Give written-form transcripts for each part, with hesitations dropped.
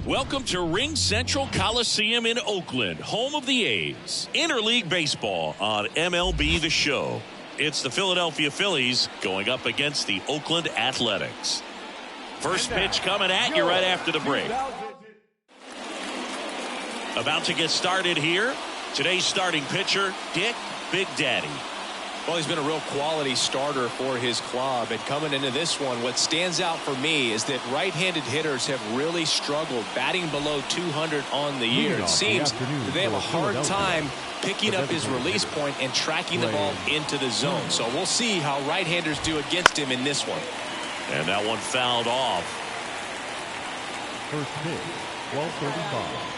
Welcome to Ring Central Coliseum in Oakland, home of the A's. Interleague Baseball on MLB The Show. It's the Philadelphia Phillies going up against the Oakland Athletics. First pitch coming at you right after the break. About to get started here. Today's starting pitcher, Dick Big Daddy. Well, he's been a real quality starter for his club. And coming into this one, what stands out for me is that right-handed hitters have really struggled batting below 200 on the year. It seems that they have a hard time picking up his release point and tracking the ball into the zone. So we'll see how right-handers do against him in this one. And that one fouled off. First pitch, 12:35.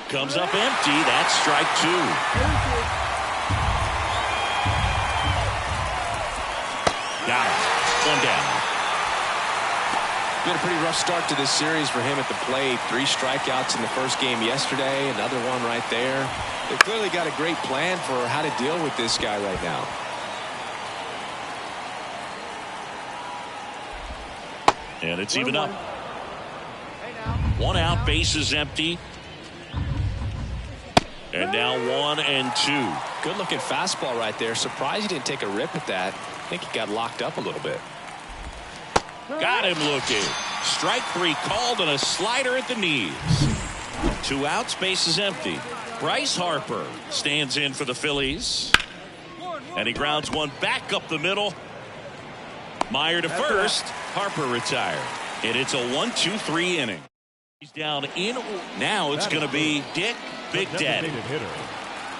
Comes up empty. That's strike two. Got it. One down. Been a pretty rough start to this series for him at the plate. 3 strikeouts in the first game yesterday. Another one right there. They've clearly got a great plan for how to deal with this guy right now. And it's even up. 1 out, bases empty. And now 1 and 2. Good looking fastball right there. Surprised he didn't take a rip at that. I think he got locked up a little bit. Got him looking. Strike 3 called and a slider at the knees. 2 outs, bases empty. Bryce Harper stands in for the Phillies. And he grounds one back up the middle. Meyer to first. Harper retired. And it's a 1-2-3 inning. He's down in. Now it's going to be Dick Big Daddy. Hitter,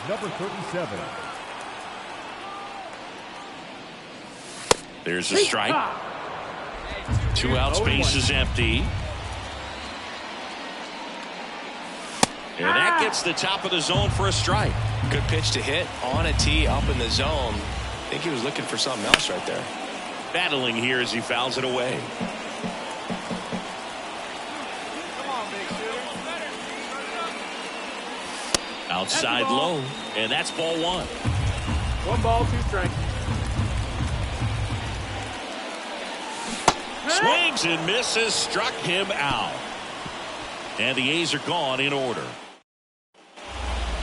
number 37. There's a strike. 2 outs, bases empty. And that gets the top of the zone for a strike. Good pitch to hit on a tee up in the zone. I think he was looking for something else right there. Battling here as he fouls it away. Outside low, and that's ball 1. 1 ball, 2 strikes. Swings and misses, struck him out. And the A's are gone in order.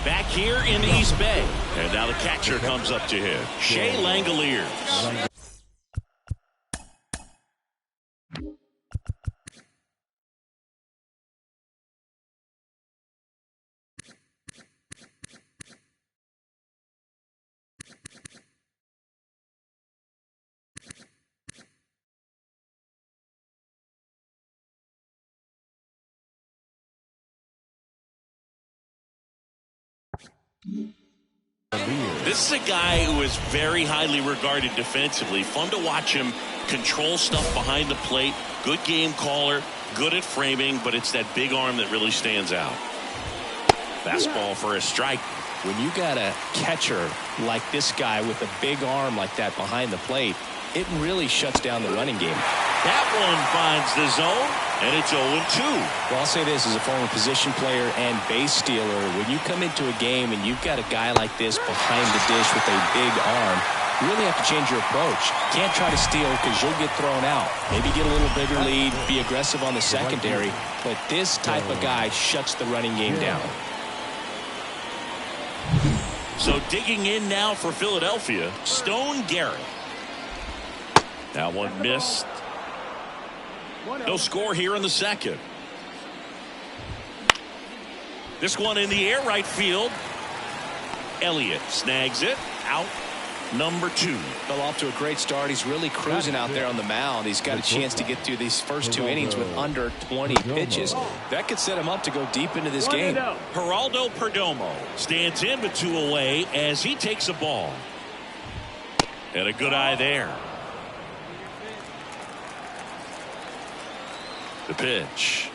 Back here in the East Bay. And now the catcher comes up to hit. Shea Langoliers. This is a guy who is very highly regarded defensively. Fun to watch him control stuff behind the plate. Good game caller, good at framing, but it's that big arm that really stands out. Fastball for a strike. When you got a catcher like this guy with a big arm like that behind the plate, it really shuts down the running game. That one finds the zone, and it's 0-2. Well, I'll say this as a former position player and base stealer. When you come into a game and you've got a guy like this behind the dish with a big arm, you really have to change your approach. Can't try to steal because you'll get thrown out. Maybe get a little bigger lead, be aggressive on the secondary, but this type of guy shuts the running game down. So digging in now for Philadelphia, Stone Garrett. That one missed. No score here in the second. This one in the air right field. Elliott snags it. Out number 2. Fell off to a great start. He's really cruising out there on the mound. He's got a chance to get through these first 2 innings with under 20 pitches. That could set him up to go deep into this game. Geraldo Perdomo stands in with 2 away as he takes a ball. And a good eye there. The pitch.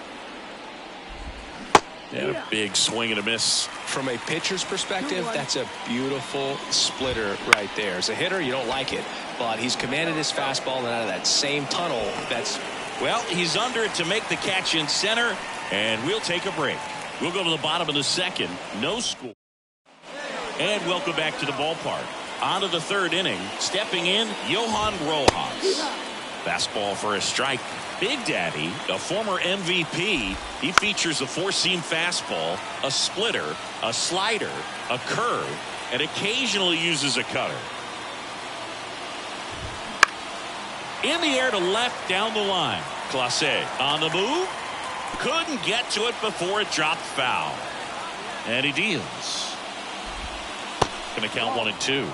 And a big swing and a miss. From a pitcher's perspective, that's a beautiful splitter right there. As a hitter, you don't like it, but he's commanded his fastball and out of that same tunnel. Well, he's under it to make the catch in center, and we'll take a break. We'll go to the bottom of the second. No score. And welcome back to the ballpark. On to the 3rd inning. Stepping in, Johan Rojas. Fastball for a strike. Big Daddy, a former MVP, he features a four-seam fastball, a splitter, a slider, a curve, and occasionally uses a cutter. In the air to left down the line. Clase on the move. Couldn't get to it before it dropped foul. And he deals. Going to count 1-2.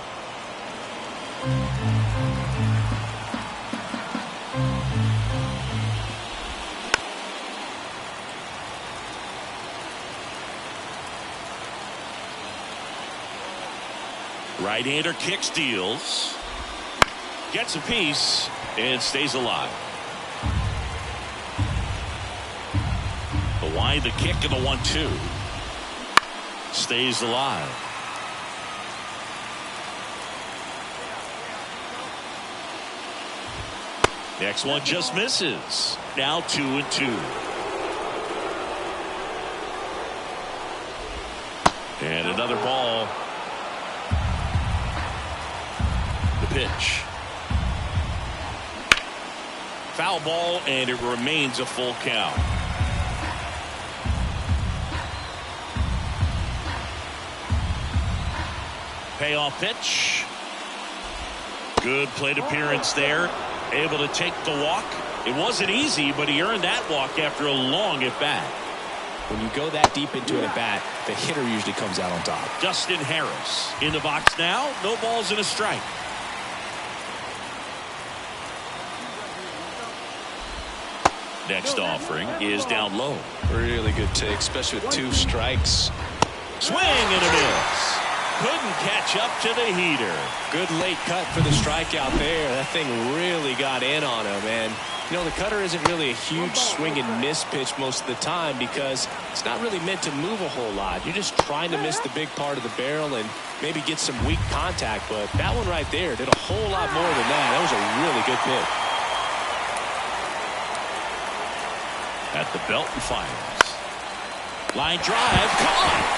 Right-hander kicks, deals. Gets a piece and stays alive. The wide, the kick, and the 1-2. Stays alive. Next one just misses. Now 2-2. And another ball. The pitch. Foul ball, and it remains a full count. Payoff pitch. Good plate appearance there. Able to take the walk. It wasn't easy, but he earned that walk after a long at-bat. When you go that deep into an at-bat, the hitter usually comes out on top. Justin Harris in the box now. No balls and a strike. Next offering is down low. Really good take, especially with 2 strikes. Swing and a miss. Couldn't catch up to the heater. Good late cut for the strikeout there. That thing really got in on him. And, you know, the cutter isn't really a huge swing and miss pitch most of the time because it's not really meant to move a whole lot. You're just trying to miss the big part of the barrel and maybe get some weak contact. But that one right there did a whole lot more than that. That was a really good pitch. At the belt and fires. Line drive, caught.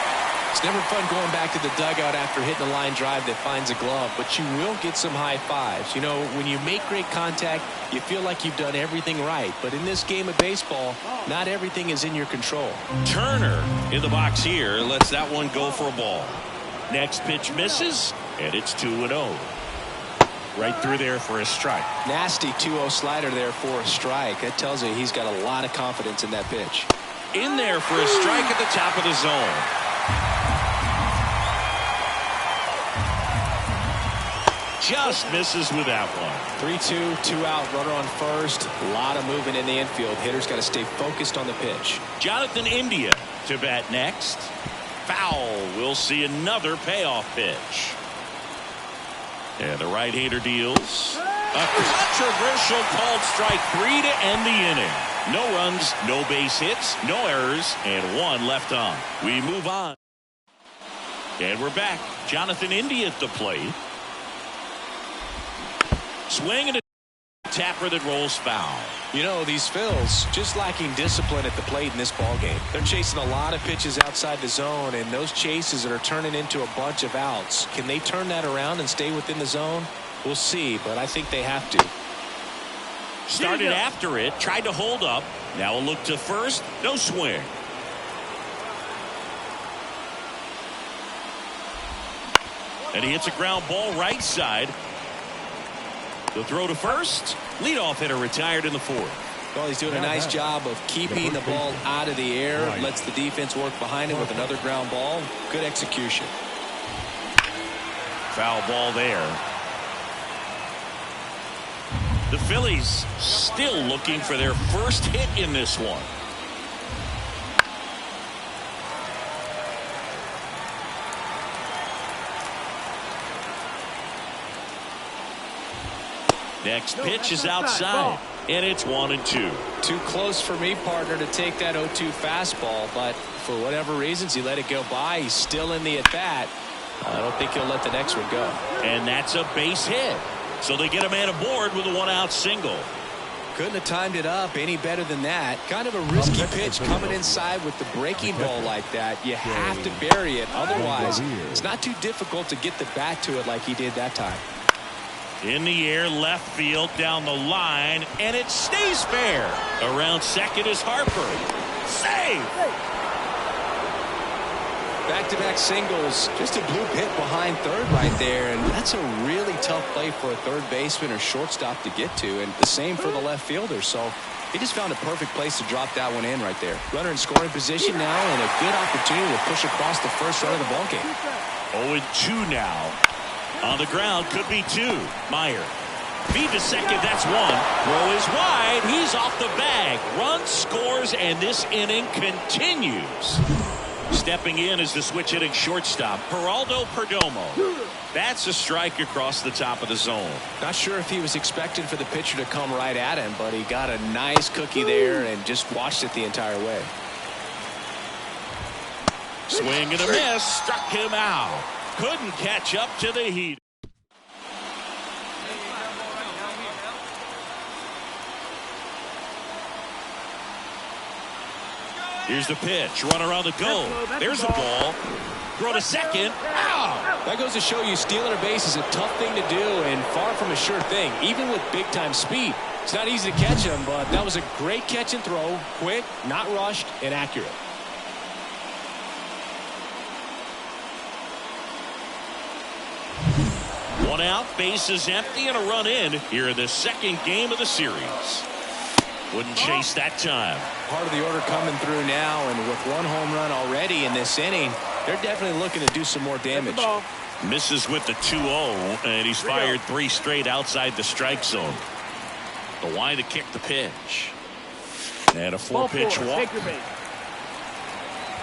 It's never fun going back to the dugout after hitting a line drive that finds a glove, but you will get some high fives. You know, when you make great contact, you feel like you've done everything right. But in this game of baseball, not everything is in your control. Turner in the box here lets that one go for a ball. Next pitch misses, and it's 2-0. Right through there for a strike. Nasty 2-0 slider there for a strike. That tells you he's got a lot of confidence in that pitch. In there for a strike at the top of the zone. Just misses with that one. 3-2, 2 out, runner on first. A lot of movement in the infield. Hitter's got to stay focused on the pitch. Jonathan India to bat next. Foul. We'll see another payoff pitch. And the right-hander deals. A controversial called strike 3 to end the inning. No runs, no base hits, no errors, and 1 left on. We move on. And we're back. Jonathan India at the plate. Swing and a tapper that rolls foul. You know, these Phils just lacking discipline at the plate in this ball game. They're chasing a lot of pitches outside the zone, and those chases that are turning into a bunch of outs. Can they turn that around and stay within the zone? We'll see, but I think they have to. Started after it, tried to hold up. Now a look to first, no swing. And he hits a ground ball right side. The throw to first. Leadoff hitter retired in the 4th. Well, he's doing a nice job of keeping the ball out of the air. Lets the defense work behind him with another ground ball. Good execution. Foul ball there. The Phillies still looking for their first hit in this one. Next pitch is outside, and it's 1-2. Too close for me, partner, to take that 0-2 fastball, but for whatever reasons, he let it go by. He's still in the at-bat. I don't think he'll let the next one go. And that's a base hit. So they get a man aboard with a 1-out single. Couldn't have timed it up any better than that. Kind of a risky pitch coming inside with the breaking ball like that. You have to bury it. Otherwise, it's not too difficult to get the bat to it like he did that time. In the air, left field, down the line, and it stays fair. Around second is Harper. Save! Back-to-back singles, just a blue hit behind third right there, and that's a really tough play for a third baseman or shortstop to get to, and the same for the left fielder. So he just found a perfect place to drop that one in right there. Runner in scoring position now, and a good opportunity to push across the first run of the ballgame. 0-2 now. On the ground, could be two. Meyer. Feed to second, that's one. Throw is wide, he's off the bag. Run scores, and this inning continues. Stepping in is the switch hitting shortstop, Geraldo Perdomo. That's a strike across the top of the zone. Not sure if he was expecting for the pitcher to come right at him, but he got a nice cookie there and just watched it the entire way. Swing and a miss, struck him out. Couldn't catch up to the heat. Here's the pitch. Runner on the go. There's a ball. Throw to second. Ow! That goes to show you stealing a base is a tough thing to do and far from a sure thing, even with big-time speed. It's not easy to catch him, but that was a great catch and throw. Quick, not rushed, and accurate. One out, base is empty, and a run in here in the second game of the series. Wouldn't chase that time. Part of the order coming through now, and with one home run already in this inning, they're definitely looking to do some more damage. Misses with the 2-0, and he's fired 3 straight outside the strike zone. The line to kick the pitch. And a 4-pitch walk.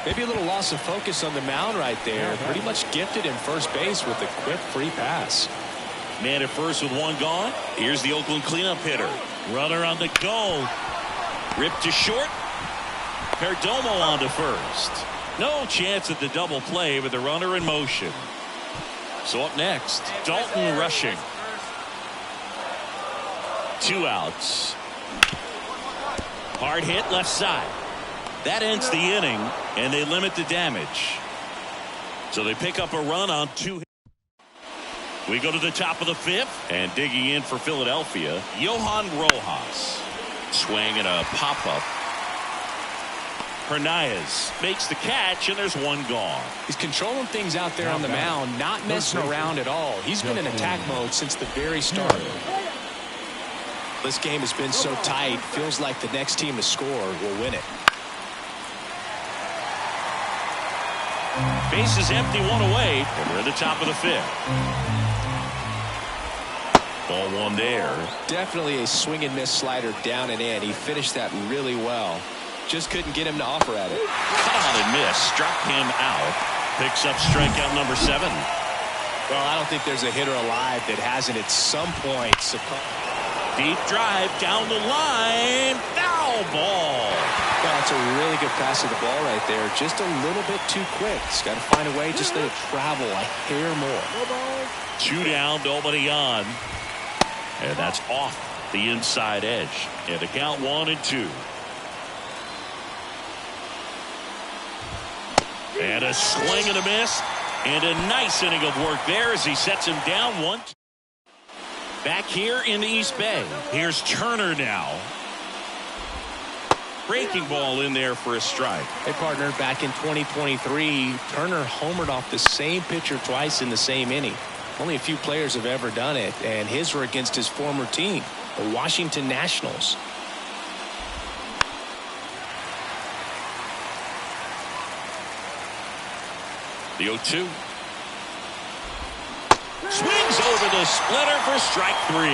Maybe a little loss of focus on the mound right there. Pretty much gifted in first base with a quick free pass. Man at first with one gone. Here's the Oakland cleanup hitter. Runner on the go. Ripped to short. Perdomo on to first. No chance at the double play with the runner in motion. So up next, Dalton rushing. 2 outs. Hard hit left side. That ends the inning, and they limit the damage. So they pick up a run on 2 hits. We go to the top of the 5th, and digging in for Philadelphia, Johan Rojas. Swing and a pop-up. Hernandez makes the catch, and there's one gone. He's controlling things out there on the mound, not messing around at all. He's been in attack mode since the very start. This game has been so tight, feels like the next team to score will win it. Base is empty, one away, and we're at the top of the 5th. Ball one there. Definitely a swing and miss slider down and in. He finished that really well. Just couldn't get him to offer at it. Caught and missed. Struck him out. Picks up strikeout number 7. Well, I don't think there's a hitter alive that hasn't at some point succumbed. Deep drive down the line. Foul ball. Well, that's a really good pass of the ball right there. Just a little bit too quick. He's got to find a way just to travel a hair more. 2 down, nobody on. And that's off the inside edge. And the count 1-2. And a swing and a miss. And a nice inning of work there as he sets him down 1-2. Back here in the East Bay. Here's Turner now. Breaking ball in there for a strike. Hey, partner, back in 2023, Turner homered off the same pitcher twice in the same inning. Only a few players have ever done it, and his were against his former team, the Washington Nationals. The 0-2. Swings over the splitter for strike 3.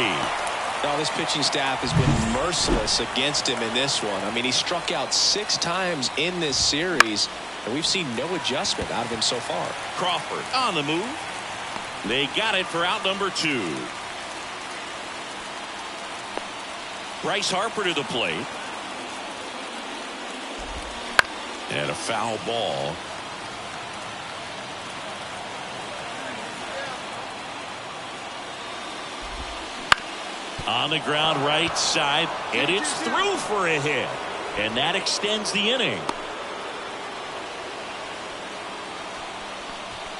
Now, this pitching staff has been merciless against him in this one. I mean, he struck out 6 times in this series, and we've seen no adjustment out of him so far. Crawford on the move. They got it for out number 2. Bryce Harper to the plate. And a foul ball. On the ground right side, and it's through for a hit, and that extends the inning.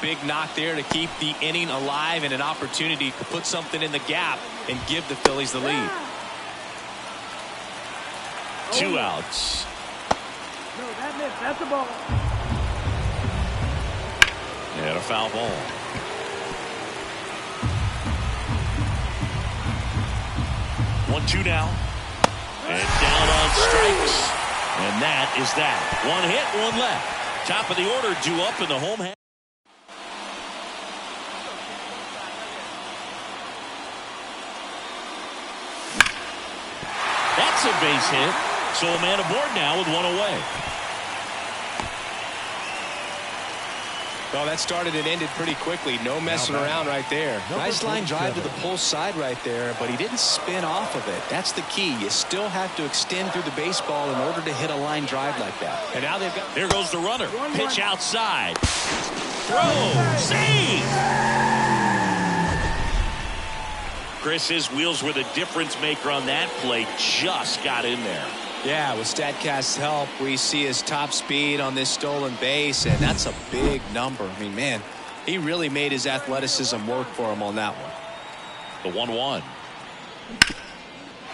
big knock there to keep the inning alive and an opportunity to put something in the gap and give the Phillies the lead. 2 outs. No, that's a ball. And a foul ball. 1-2 now. And down on strikes. And that is that. 1 hit, 1 left. Top of the order due up in the home half. That's a base hit. So a man aboard now with 1 away. Well, that started and ended pretty quickly. No messing around right there. Nice line drive to the pull side right there, but he didn't spin off of it. That's the key. You still have to extend through the baseball in order to hit a line drive like that. And now they've got. There goes the runner. Pitch outside. Throw. Save. Chris, his wheels were the difference maker on that play. Just got in there. Yeah, with StatCast's help, we see his top speed on this stolen base, and that's a big number. I mean, man, he really made his athleticism work for him on that one. The 1-1.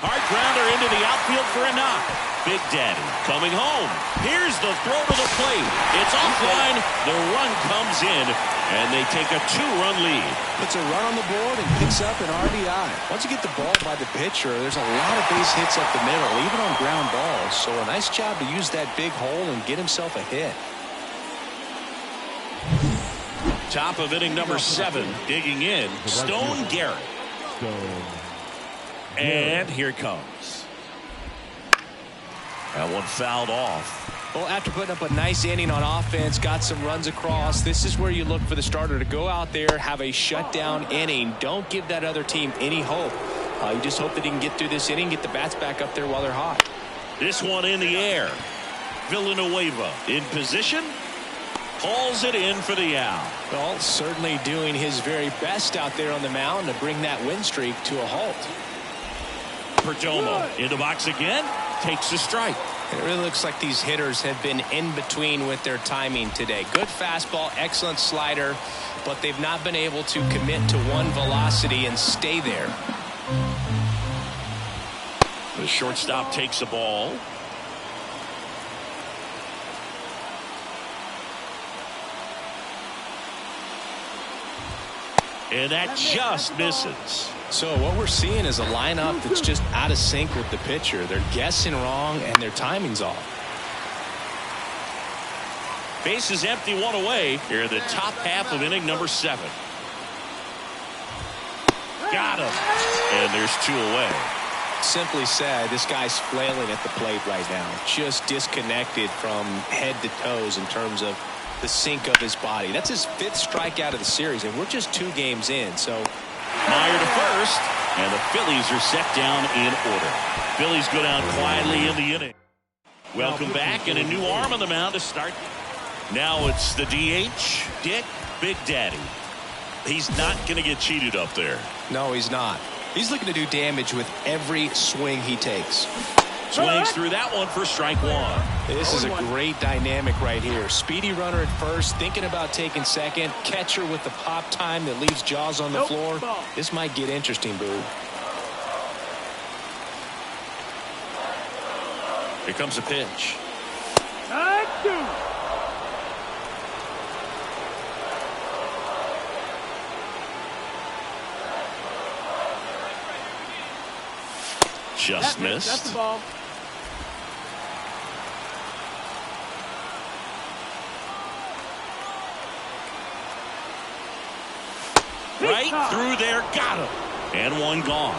Hard grounder into the outfield for a knock. Big Daddy coming home. Here's the throw to the plate. It's offline. The run comes in, and they take a 2-run lead. Puts a run on the board and picks up an RBI. Once you get the ball by the pitcher, there's a lot of base hits up the middle, even on ground balls. So a nice job to use that big hole and get himself a hit. Top of inning number 7, digging in, Stone Garrett. And here it comes. That one fouled off. Well, after putting up a nice inning on offense, got some runs across, this is where you look for the starter to go out there, have a shutdown inning. Don't give that other team any hope. You just hope that he can get through this inning, get the bats back up there while they're hot. This one in the air. Villanueva in position. Hauls it in for the out. Well, certainly doing his very best out there on the mound to bring that win streak to a halt. Perdomo in the box again. Takes a strike. It really looks like these hitters have been in between with their timing today. Good fastball, excellent slider, but they've not been able to commit to one velocity and stay there. The shortstop takes the ball. And that just misses. So what we're seeing is a lineup that's just out of sync with the pitcher. They're guessing wrong and their timing's off. Base is empty, 1 away here in the top half of inning number 7. Got him. And there's 2 away. Simply said, this guy's flailing at the plate right now. Just disconnected from head to toes in terms of the sync of his body. That's his 5th strikeout of the series, and we're just 2 games in. So Meyer to first, and the Phillies are set down in order. Phillies go down quietly in the inning. Welcome back, and a new arm on the mound to start. Now it's the DH, Dick Big Daddy. He's not going to get cheated up there. No, he's not. He's looking to do damage with every swing he takes. Swings through that one for strike 1. This is a great dynamic right here. Speedy runner at first, thinking about taking second. Catcher with the pop time that leaves Jaws on the floor. This might get interesting, Boo. Here comes a pitch. Just missed. That's the ball. Right through there, got him. And 1 gone.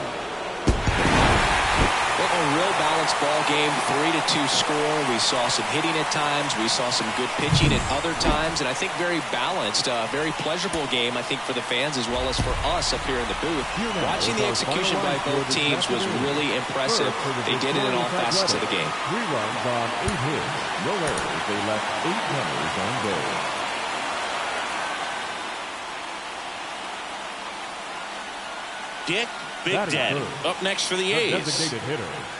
Well, a real balanced ball game, 3-2 score. We saw some hitting at times. We saw some good pitching at other times. And I think very balanced, very pleasurable game, I think, for the fans as well as for us up here in the booth. Watching the execution by both teams was really impressive. They did it in all facets of the game. 3 runs on 8 hits. No errors. They left 8 runners on base. Dick Big Daddy up next for the A's.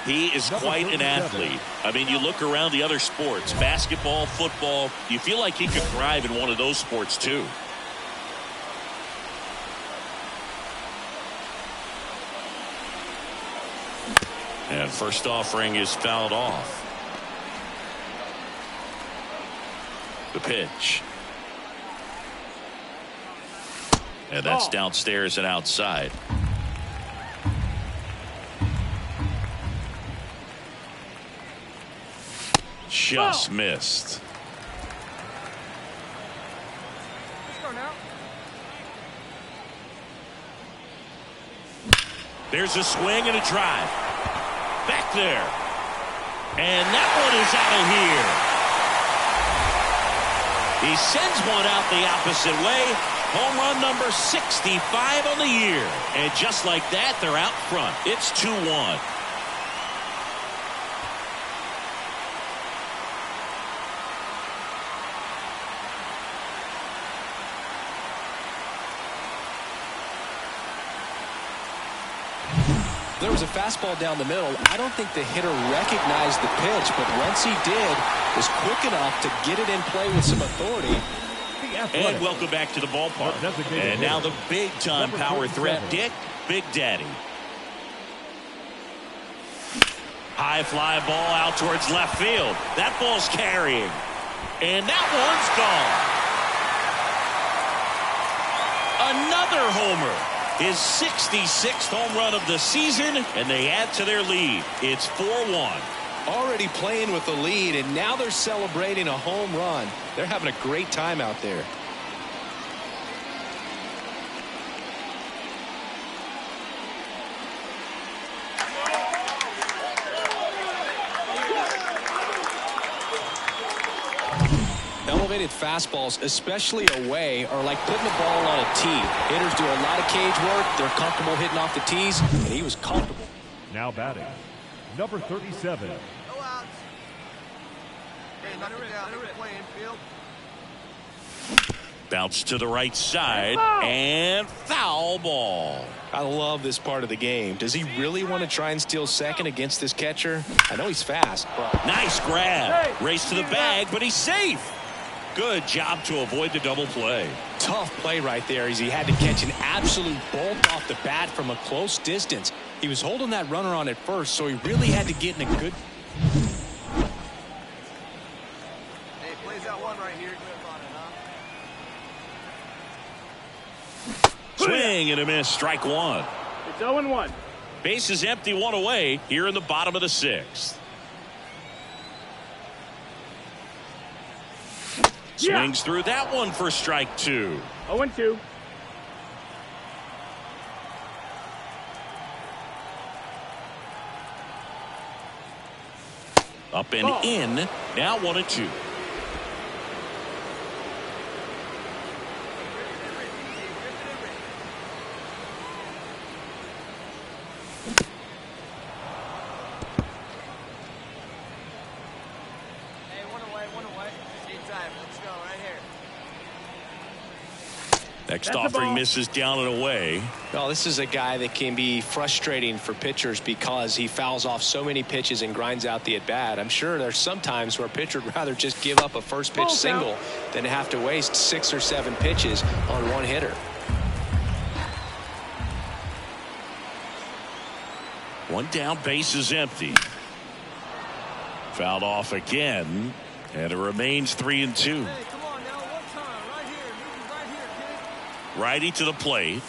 He is quite an athlete. I mean, you look around the other sports, basketball, football, you feel like he could thrive in one of those sports too. And first offering is fouled off. The pitch. And that's downstairs and outside. Just missed. There's a swing and a drive. Back there. And that one is out of here. He sends one out the opposite way. Home run number 65 on the year. And just like that, they're out front. It's 2-1. There was a fastball down the middle. I don't think the hitter recognized the pitch, but once he did, was quick enough to get it in play with some authority. And welcome back to the ballpark. And now the big-time power threat, Dick Big Daddy. High fly ball out towards left field. That ball's carrying. And that one's gone. Another homer. His 66th home run of the season, and they add to their lead. It's 4-1. Already playing with the lead, and now they're celebrating a home run. They're having a great time out there. Elevated fastballs, especially away, are like putting the ball on a tee. Hitters do a lot of cage work. They're comfortable hitting off the tees, and he was comfortable. Now batting, number 37. No outs. Okay, knock it down. Play infield. Bounce to the right side, and foul ball. I love this part of the game. Does he really want to try and steal second against this catcher? I know he's fast, but... Nice grab. Race to the bag, but he's safe. Good job to avoid the double play. Tough play right there as he had to catch an absolute bolt off the bat from a close distance. He was holding that runner on at first, so he really had to get in a good... Hey, plays out one right here. Swing and a miss, strike one. It's 0-1. Base is empty, one away here in the bottom of the sixth. Swings through that one for strike two. 0-2. Up and in. Now 1-2. Next offering misses down and away. Well, this is a guy that can be frustrating for pitchers because he fouls off so many pitches and grinds out the at-bat. I'm sure there's some times where a pitcher would rather just give up a first pitch single than have to waste 6 or 7 pitches on one hitter. One down, base is empty. Fouled off again, and it remains 3-2. Righty to the plate.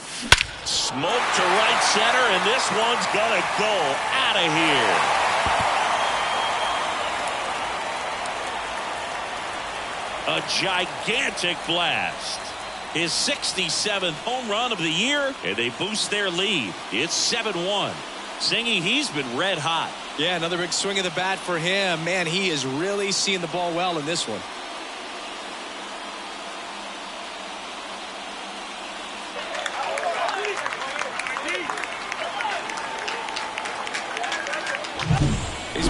Smoke to right center, and this one's gonna go out of here. A gigantic blast. His 67th home run of the year, and they boost their lead. It's 7-1. Singy, he's been red hot. Yeah, another big swing of the bat for him. Man, he is really seeing the ball well in this one.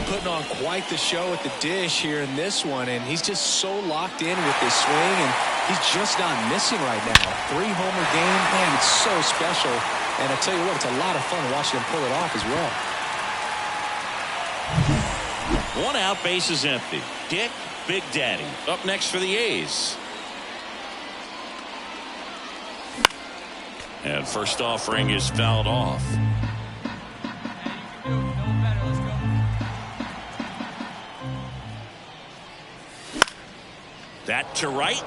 Putting on quite the show at the dish here in this one, and he's just so locked in with this swing, and he's just not missing right now. 3-homer game, man, it's so special, and I tell you what, it's a lot of fun watching him pull it off as well. One out, base is empty. Dick Big Daddy up next for the A's. And first offering is fouled off. No better. Let's go. That to right.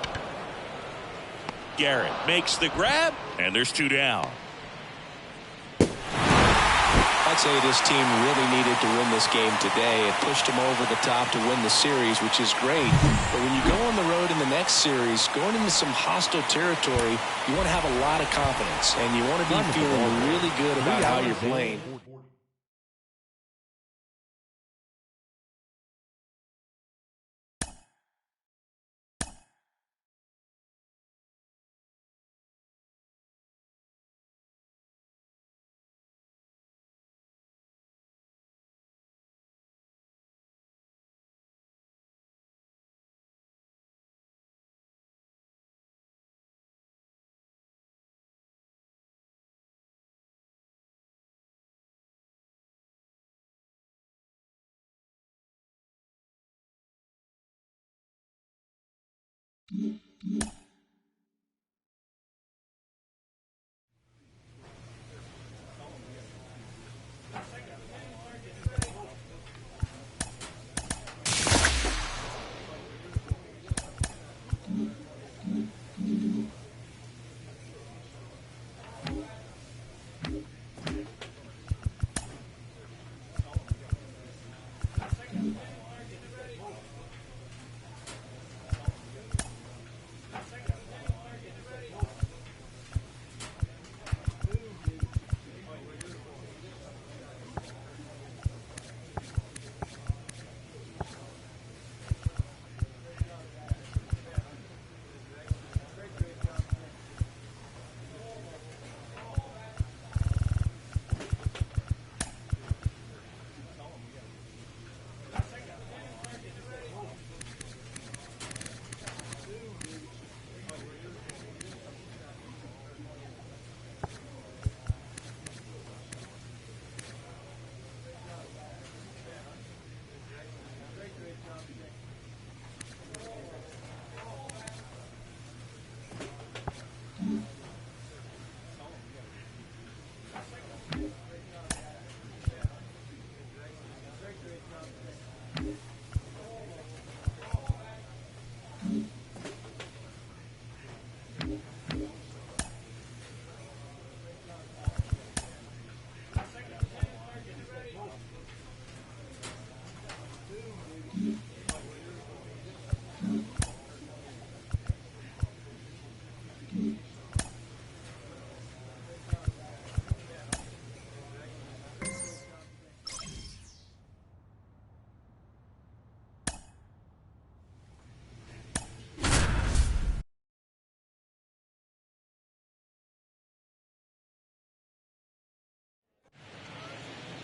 Garrett makes the grab, and there's 2 down. I'd say this team really needed to win this game today. It pushed them over the top to win the series, which is great. But when you go on the road in the next series, going into some hostile territory, you want to have a lot of confidence, and you want to be feeling really good about how you're playing.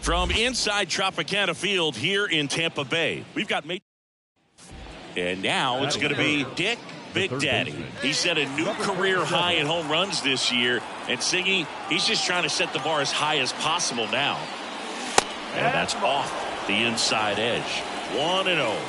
From inside Tropicana Field here in Tampa Bay, we've got and now it's going to be Dick Big Daddy. He set a new career high in home runs this year, and Siggy, he's just trying to set the bar as high as possible now. And that's off the inside edge. 1-0.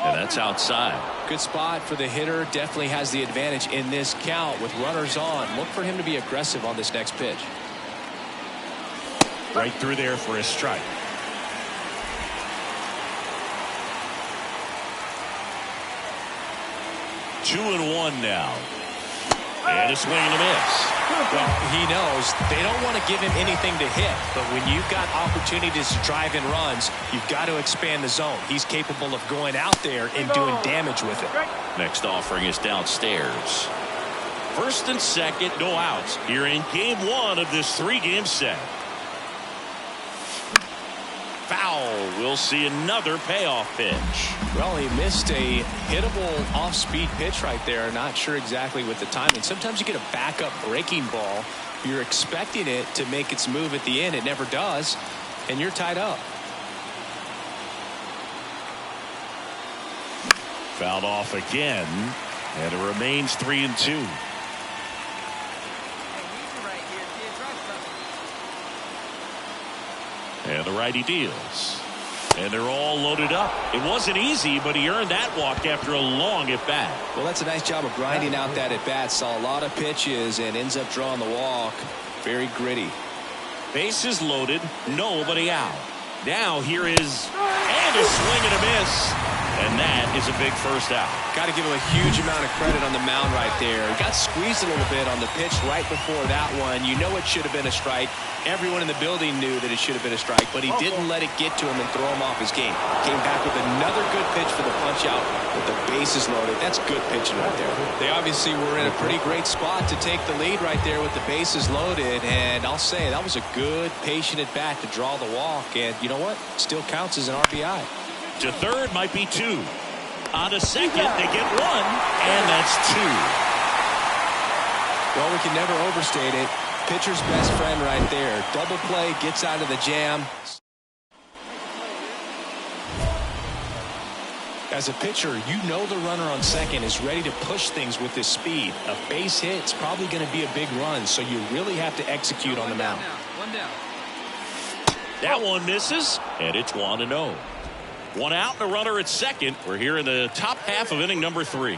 And that's outside. Good spot for the hitter. Definitely has the advantage in this count with runners on. Look for him to be aggressive on this next pitch. Right through there for a strike. Two and one now. And a swing and a miss. Well, he knows they don't want to give him anything to hit, but when you've got opportunities to drive in runs, you've got to expand the zone. He's capable of going out there and doing damage with it. Next offering is downstairs. First and second, no outs here in game one of this 3-game set. Foul. We'll see another payoff pitch. Well, he missed a hittable off-speed pitch right there. Not sure exactly with the timing. Sometimes you get a backup breaking ball. You're expecting it to make its move at the end. It never does, and you're tied up. Fouled off again, and it remains 3-2. And the righty deals. And they're all loaded up. It wasn't easy, but he earned that walk after a long at-bat. Well, that's a nice job of grinding out that at-bat. Saw a lot of pitches and ends up drawing the walk. Very gritty. Bases loaded, nobody out. Now here is, and a swing and a miss. And that is a big first out. Got to give him a huge amount of credit on the mound right there. He got squeezed a little bit on the pitch right before that one. You know it should have been a strike. Everyone in the building knew that it should have been a strike, but he didn't let it get to him and throw him off his game. Came back with another good pitch for the punch out with the bases loaded. That's good pitching right there. They obviously were in a pretty great spot to take the lead right there with the bases loaded, and I'll say that was a good, patient at bat to draw the walk, and you know what? Still counts as an RBI. To third might be 2. On to second, they get 1, and that's 2. Well, we can never overstate it. Pitcher's best friend right there. Double play, gets out of the jam. As a pitcher, you know the runner on second is ready to push things with his speed. A base hit is probably going to be a big run, so you really have to execute on the mound. One down. That one misses, and it's 1-0. 1 out and a runner at second. We're here in the top half of inning number 3.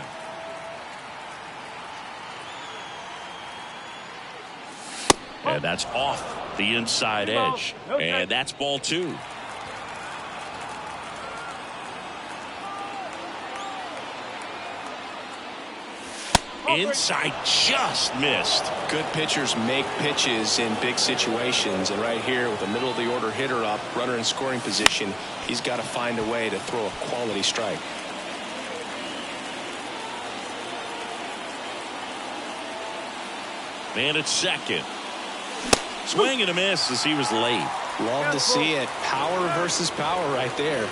And that's off the inside edge. And that's ball 2. Inside, just missed. Good pitchers make pitches in big situations, and right here with a middle of the order hitter up, runner in scoring position, he's got to find a way to throw a quality strike. Man at second. Swing and a miss as he was late. Love to see it. Power versus power right there.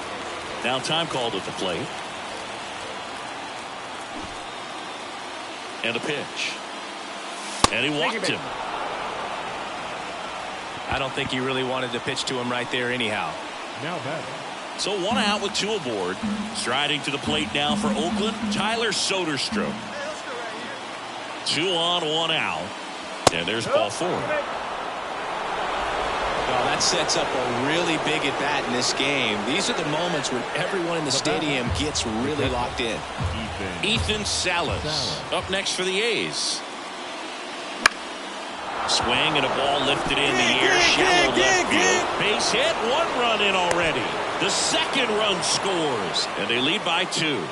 Now time called at the plate. And a pitch. And he walked him. I don't think he really wanted to pitch to him right there anyhow. Now batting. So 1 out with 2 aboard. Striding to the plate now for Oakland, Tyler Soderstrom. 2 on, 1 out. And there's ball 4. Well, that sets up a really big at bat in this game. These are the moments when everyone in the stadium gets really locked in. Ethan Salas up next for the A's. Swing and a ball lifted in the air, shallow left field. Base hit, 1 run in already. The second run scores, and they lead by 2.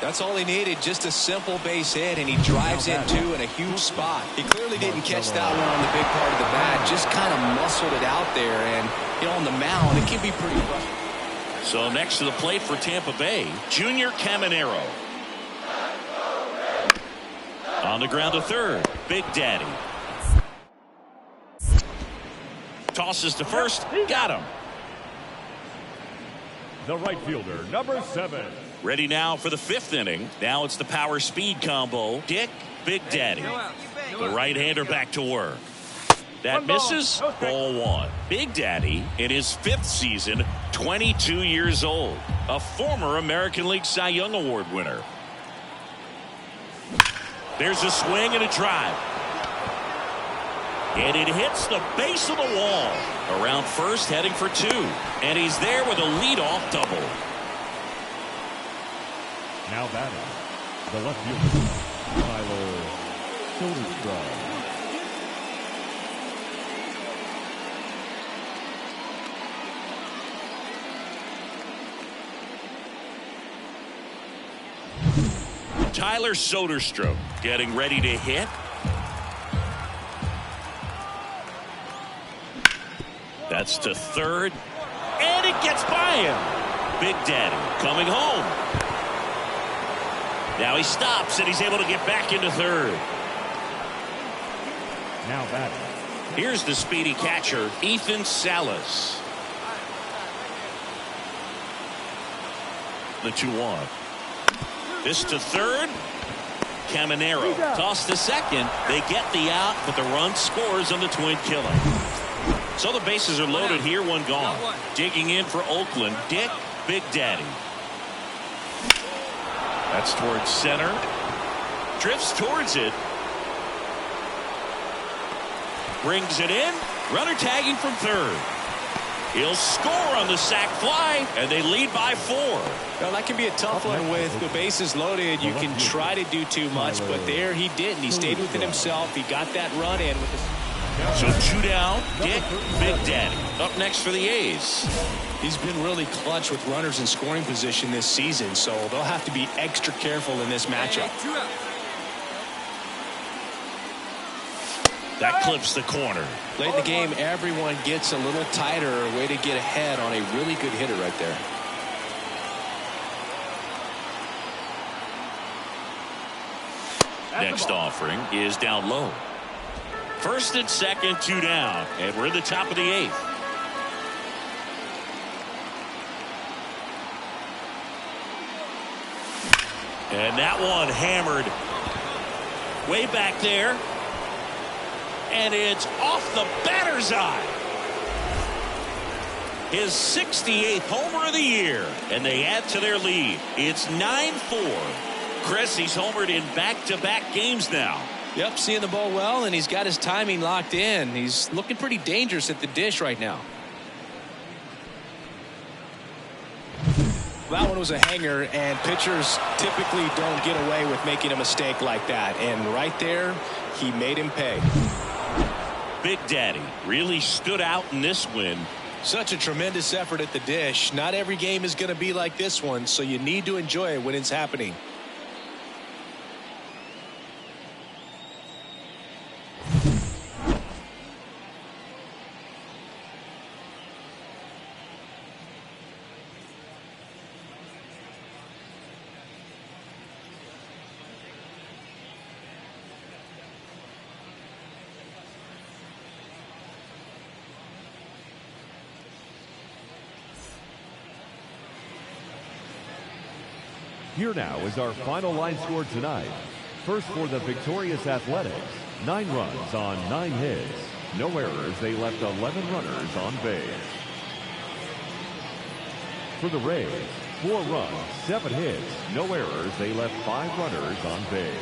That's all he needed, just a simple base hit, and he drives in 2 in a huge spot. He clearly didn't catch that one on the big part of the bat, just kind of muscled it out there, and you know, on the mound, it can be pretty rough. So next to the plate for Tampa Bay, Junior Caminero. On the ground to third, Big Daddy. Tosses to first, got him. The right fielder, number 7. Ready now for the 5th inning. Now it's the power speed combo. Dick, Big Daddy. The right-hander back to work. That misses. Ball 1. Big Daddy in his 5th season, 22 years old. A former American League Cy Young Award winner. There's a swing and a drive. And it hits the base of the wall. Around first, heading for 2. And he's there with a leadoff double. Now batting. The left fielder, Tyler Soderstrom. Tyler Soderstrom getting ready to hit. That's to third. And it gets by him. Big Daddy coming home. Now he stops and he's able to get back into third. Now batting. Here's the speedy catcher, Ethan Salas. The 2-1. This to third. Caminero tossed to second. They get the out, but the run scores on the twin killer. So the bases are loaded here, 1 gone. Digging in for Oakland, Dick, Big Daddy. That's towards center. Drifts towards it. Brings it in. Runner tagging from third. He'll score on the sac fly, and they lead by 4. Well, that can be a tough one with the bases loaded. You can try to do too much, but there he didn't. He stayed within himself. He got that run in with the... So 2 down, Dick Big Daddy up next for the A's. He's been really clutch with runners in scoring position this season, so they'll have to be extra careful in this matchup. That clips the corner. Late in the game, everyone gets a little tighter. A way to get ahead on a really good hitter right there. Next offering is down low. First and second, 2 down, and we're in the top of the 8th. And that one hammered way back there. And it's off the batter's eye. His 68th homer of the year. And they add to their lead. It's 9-4. Chris, he's homered in back-to-back games now. Yep, seeing the ball well, and he's got his timing locked in. He's looking pretty dangerous at the dish right now. That one was a hanger, and pitchers typically don't get away with making a mistake like that. And right there, he made him pay. Big Daddy really stood out in this win. Such a tremendous effort at the dish. Not every game is going to be like this one, so you need to enjoy it when it's happening. Here now is our final line score tonight. First for the victorious Athletics, 9 runs on 9 hits. No errors, they left 11 runners on base. For the Rays, 4 runs, 7 hits. No errors, they left 5 runners on base.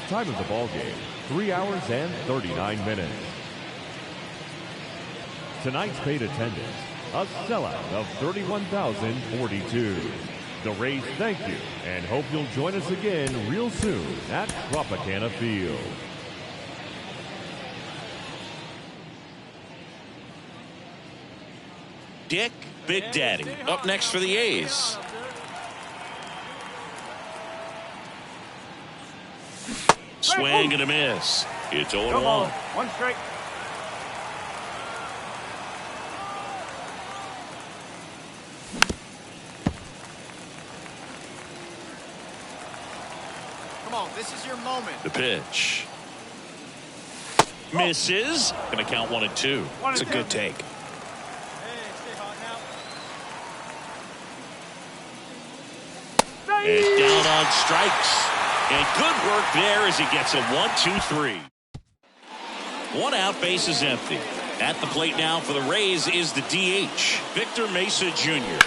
Time of the ball game, 3 hours and 39 minutes. Tonight's paid attendance, a sellout of 31,042. The Rays thank you and hope you'll join us again real soon at Tropicana Field. Dick Big Daddy up next for the A's. Swing and a miss. It's 0-1. One strike. Come on, this is your moment. The pitch. Misses. Going to count 1 and 2. It's a good take. And down on strikes. And good work there as he gets a 1-2-3. 1 out, base is empty. At the plate now for the Rays is the DH, Victor Mesa Jr.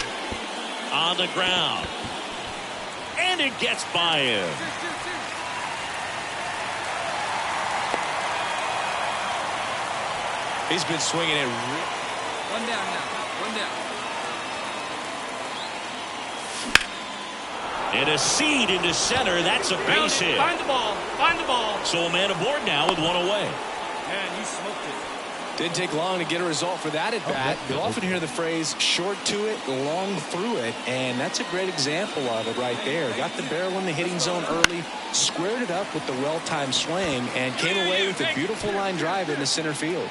On the ground. And it gets by him. He's been swinging it. One down now. One down. And a seed into center. That's a base hit. Find the ball. Find the ball. So a man aboard now with 1 away. Man, you smoked it. Didn't take long to get a result for that at bat. You'll often hear the phrase short to it, long through it, and that's a great example of it right there. Got the barrel in the hitting zone early, squared it up with the well-timed swing, and came away with a beautiful line drive into center field.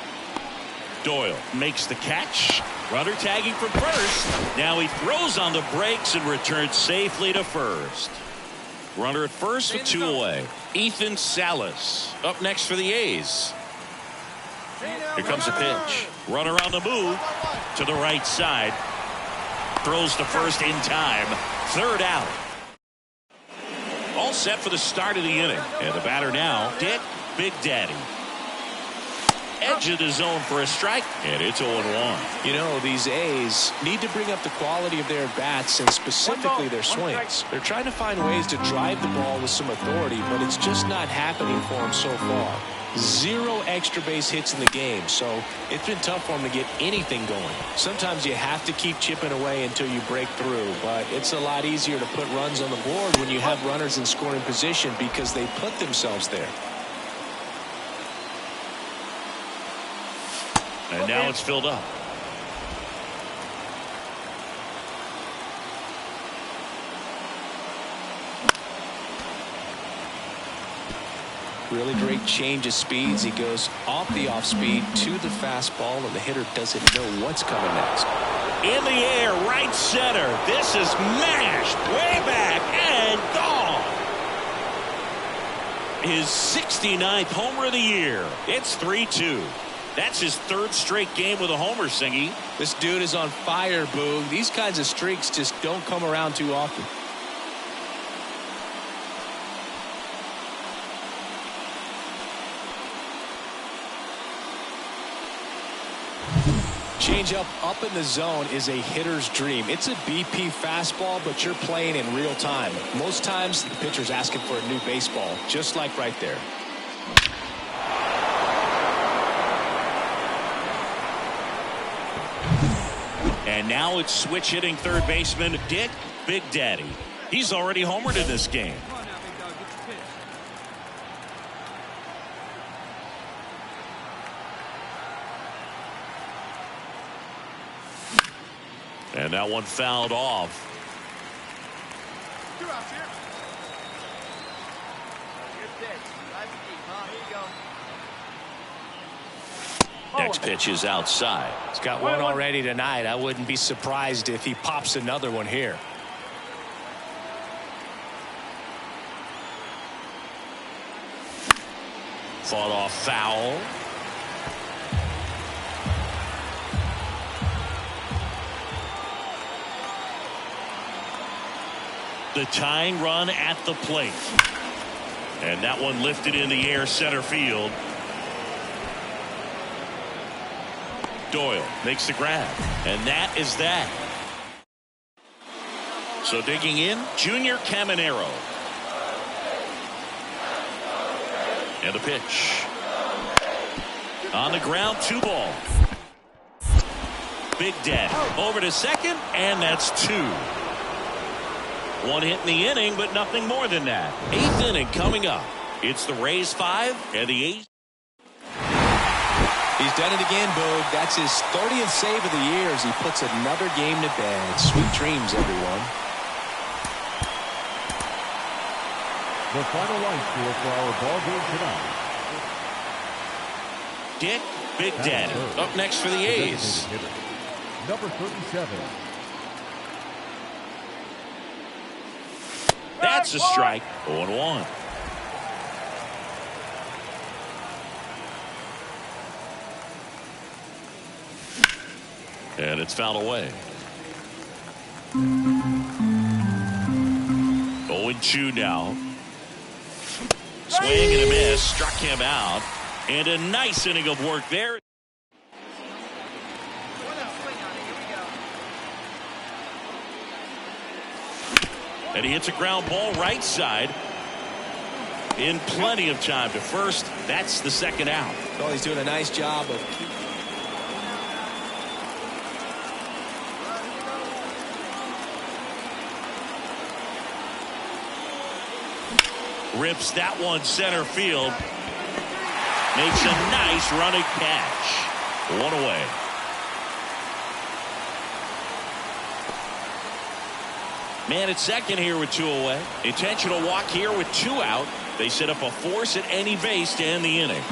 Doyle makes the catch. Runner tagging from first. Now he throws on the brakes and returns safely to first. Runner at first with 2 away. Ethan Salas up next for the A's. Here comes a pitch. Runner on the move to the right side. Throws to first in time. 3rd out. All set for the start of the inning. And the batter now, Dick Big Daddy. Edge of the zone for a strike, and it's 0-1. You know, these A's need to bring up the quality of their bats and specifically their swings. They're trying to find ways to drive the ball with some authority, but it's just not happening for them so far. 0 extra base hits in the game, so it's been tough for them to get anything going. Sometimes you have to keep chipping away until you break through, but it's a lot easier to put runs on the board when you have runners in scoring position because they put themselves there. And now it's filled up. Really great change of speeds. He goes off the off speed to the fastball, and the hitter doesn't know what's coming next. In the air, right center. This is mashed way back and gone. His 69th homer of the year. It's 3-2. That's his third straight game with a homer, Singy. This dude is on fire, Boog. These kinds of streaks just don't come around too often. Changeup up in the zone is a hitter's dream. It's a BP fastball, but you're playing in real time. Most times the pitcher's asking for a new baseball, just like right there. And now it's switch hitting third baseman Dick Big Daddy. He's already homered in this game. And that one fouled off. Two outs here. Good pitch. Nice and deep, huh? Here you go. Next pitch is outside. He's got one already tonight. I wouldn't be surprised if he pops another one here. Fought off foul. The tying run at the plate. And that one lifted in the air center field. Doyle makes the grab. And that is that. So digging in, Junior Caminero. And the pitch. On the ground, 2 ball. Big Daddy over to second, and that's 2. One hit in the inning, but nothing more than that. 8th inning coming up. It's the Rays 5 and the A's. He's done it again, Boog. That's his 30th save of the year as he puts another game to bed. Sweet dreams, everyone. The final line score for our ball game tonight. Dick Big Daddy up next for the A's. Number 37. That's a strike. 0-1. And it's fouled away. 0-2 now. Swing and a miss. Struck him out. And a nice inning of work there. And he hits a ground ball right side in plenty of time to first. That's the second out. Well, he's doing a nice job of rips that one center field. Makes a nice running catch. 1 away. Man at second here with 2 away. Intentional walk here with 2 out. They set up a force at any base to end the inning.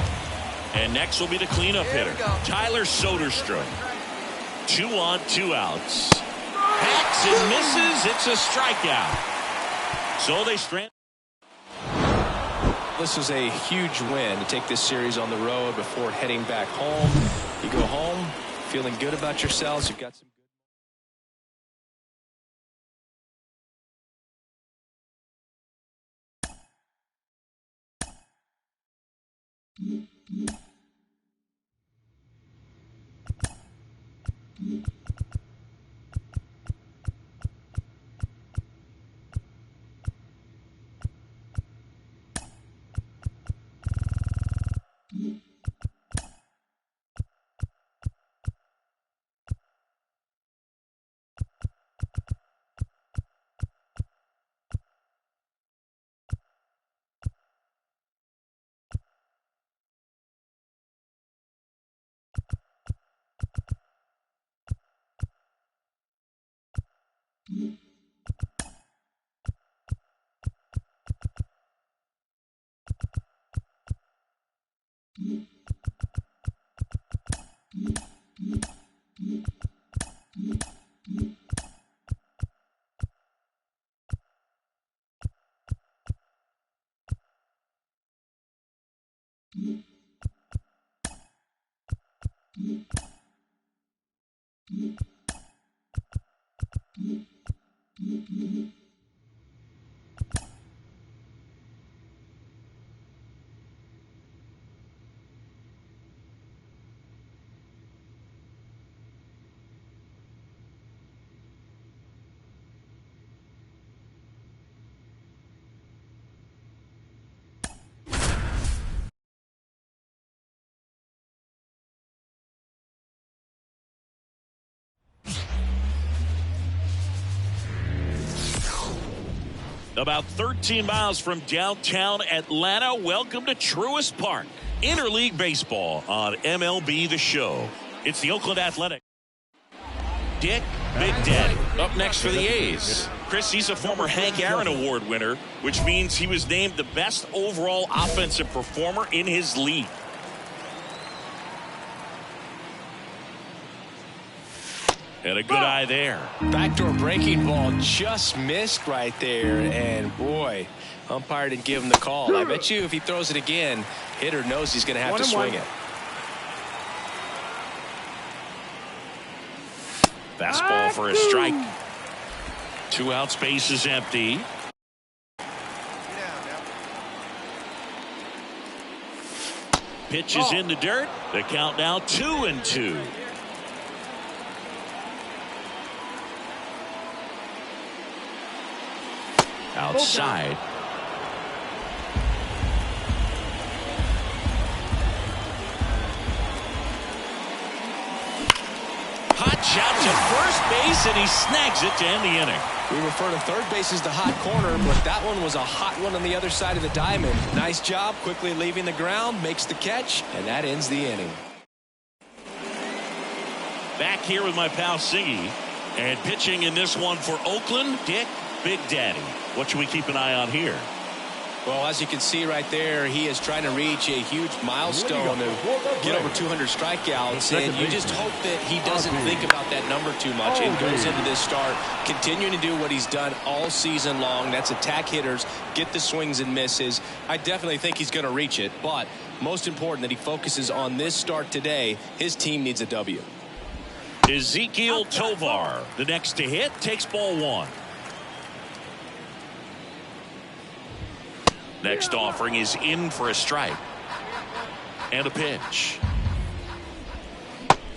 And next will be the cleanup hitter, Tyler Soderstrom. 2 on, 2 outs. Hacks and misses. It's a strikeout. So they strand. This was a huge win to take this series on the road before heading back home. You go home feeling good about yourselves. You've got some About 13 miles from downtown Atlanta, welcome to Truist Park. Interleague baseball on MLB The Show. It's the Oakland Athletics. Dick Big Daddy up next for the A's. Chris, he's a former Hank Aaron Award winner, which means he was named the best overall offensive performer in his league. And a good eye there. Backdoor breaking ball just missed right there. And boy, umpire didn't give him the call. I bet you if he throws it again, hitter knows he's going to have to swing it. Fastball for a strike. 2 outs, base is empty. Pitch is in the dirt. The count now 2-2. Outside. Hot shot to first base, and he snags it to end the inning. We refer to third base as the hot corner, but that one was a hot one on the other side of the diamond. Nice job, quickly leaving the ground, makes the catch, and that ends the inning. Back here with my pal Singy, and pitching in this one for Oakland, Dick Big Daddy. What should we keep an eye on here? Well, as you can see right there, he is trying to reach a huge milestone to get over 200 strikeouts, and you just hope that he doesn't think about that number too much and goes into this start continuing to do what he's done all season long. That's attack hitters, get the swings and misses. I definitely think he's going to reach it, but most important that he focuses on this start today. His team needs a W. Ezequiel Tovar, the next to hit, takes ball 1. Next offering is in for a strike. And a pitch.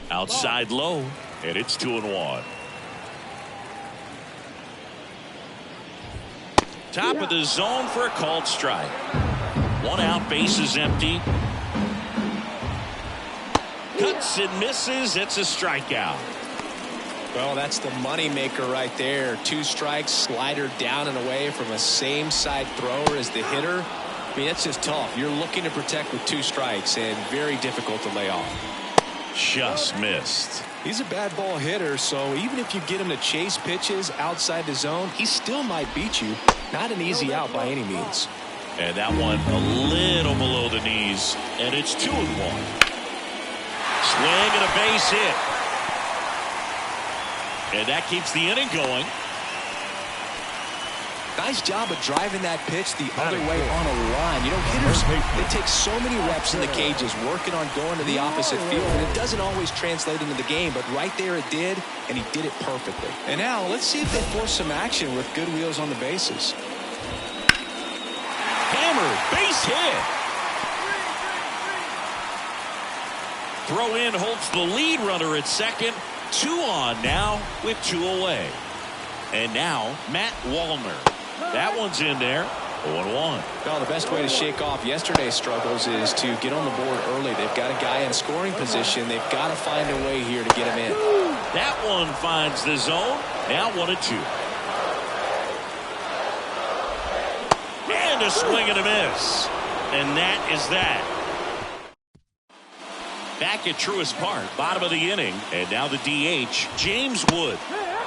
Outside low, and it's 2-1. Top of the zone for a called strike. 1 out, base is empty. Cuts and misses, it's a strikeout. Well, that's the money maker right there. 2 strikes, slider down and away from a same side thrower as the hitter. I mean, that's just tough. You're looking to protect with 2 strikes and very difficult to lay off. Just missed. He's a bad ball hitter, so even if you get him to chase pitches outside the zone, he still might beat you. Not an easy out by any means. And that one a little below the knees, and it's 2-1. Swing and a base hit. And that keeps the inning going. Nice job of driving that pitch the other way on a line. You know, hitters, they take so many reps in the cages working on going to the opposite field, and it doesn't always translate into the game, but right there it did, and he did it perfectly. And now let's see if they force some action with good wheels on the bases. Hammer, base hit. Throw in holds the lead runner at second. 2 on now with 2 away. And now Matt Wallner. That one's in there. 0-1. Well, the best way to shake off yesterday's struggles is to get on the board early. They've got a guy in scoring position. They've got to find a way here to get him in. That one finds the zone. Now 1-2. And a swing and a miss. And that is that. Back at Truist Park, bottom of the inning, and now the DH, James Wood.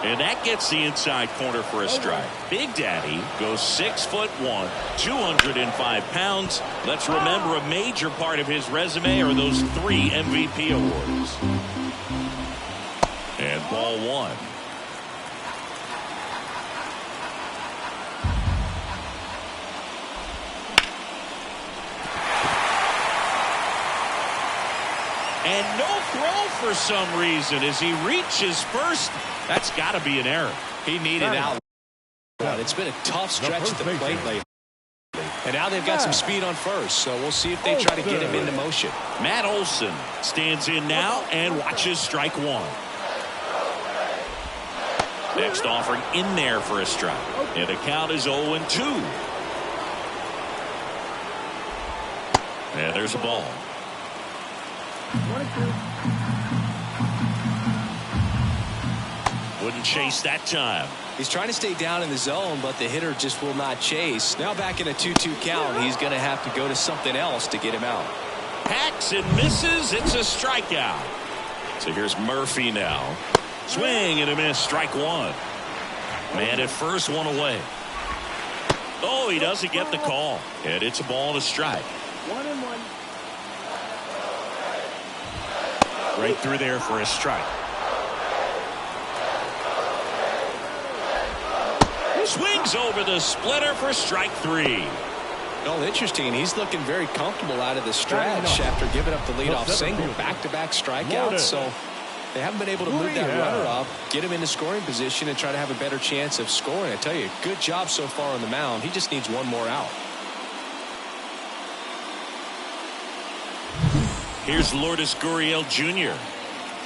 And that gets the inside corner for a strike. Big Daddy goes 6'1", 205 pounds. Let's remember a major part of his resume are those 3 MVP awards. And ball 1. And no throw for some reason as he reaches first. That's got to be an error. He needed out. It's been a tough stretch at the plate lately. And now they've got some speed on first, so we'll see if they try to get him into motion. Matt Olson stands in now and watches strike 1. Next offering in there for a strike. And the count is 0-2. And there's a ball. Wouldn't chase that time. He's trying to stay down in the zone, but the hitter just will not chase. Now back in a 2-2 count, he's going to have to go to something else to get him out. Hacks and misses. It's a strikeout. So here's Murphy now. Swing and a miss. Strike 1. Man at first, 1 away. Oh, he doesn't get the call. And it's a ball and a strike. 1-1. Right through there for a strike. Swings over the splitter for strike 3. Well, interesting. He's looking very comfortable out of the stretch after giving up the leadoff single. Back-to-back strikeouts, so they haven't been able to move that runner up, get him into scoring position, and try to have a better chance of scoring. I tell you, good job so far on the mound. He just needs one more out. Here's Lourdes Gurriel Jr.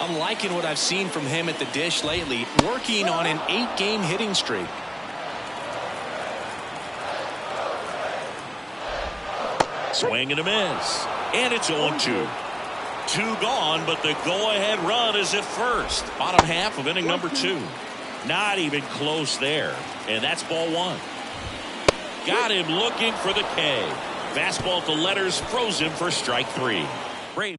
I'm liking what I've seen from him at the dish lately, working on an 8-game hitting streak. Swing and a miss. And it's 0-2. 2 gone, but the go-ahead run is at first. Bottom half of inning number 2. Not even close there. And that's ball 1. Got him looking for the K. Fastball to letters, frozen for strike 3. Brave.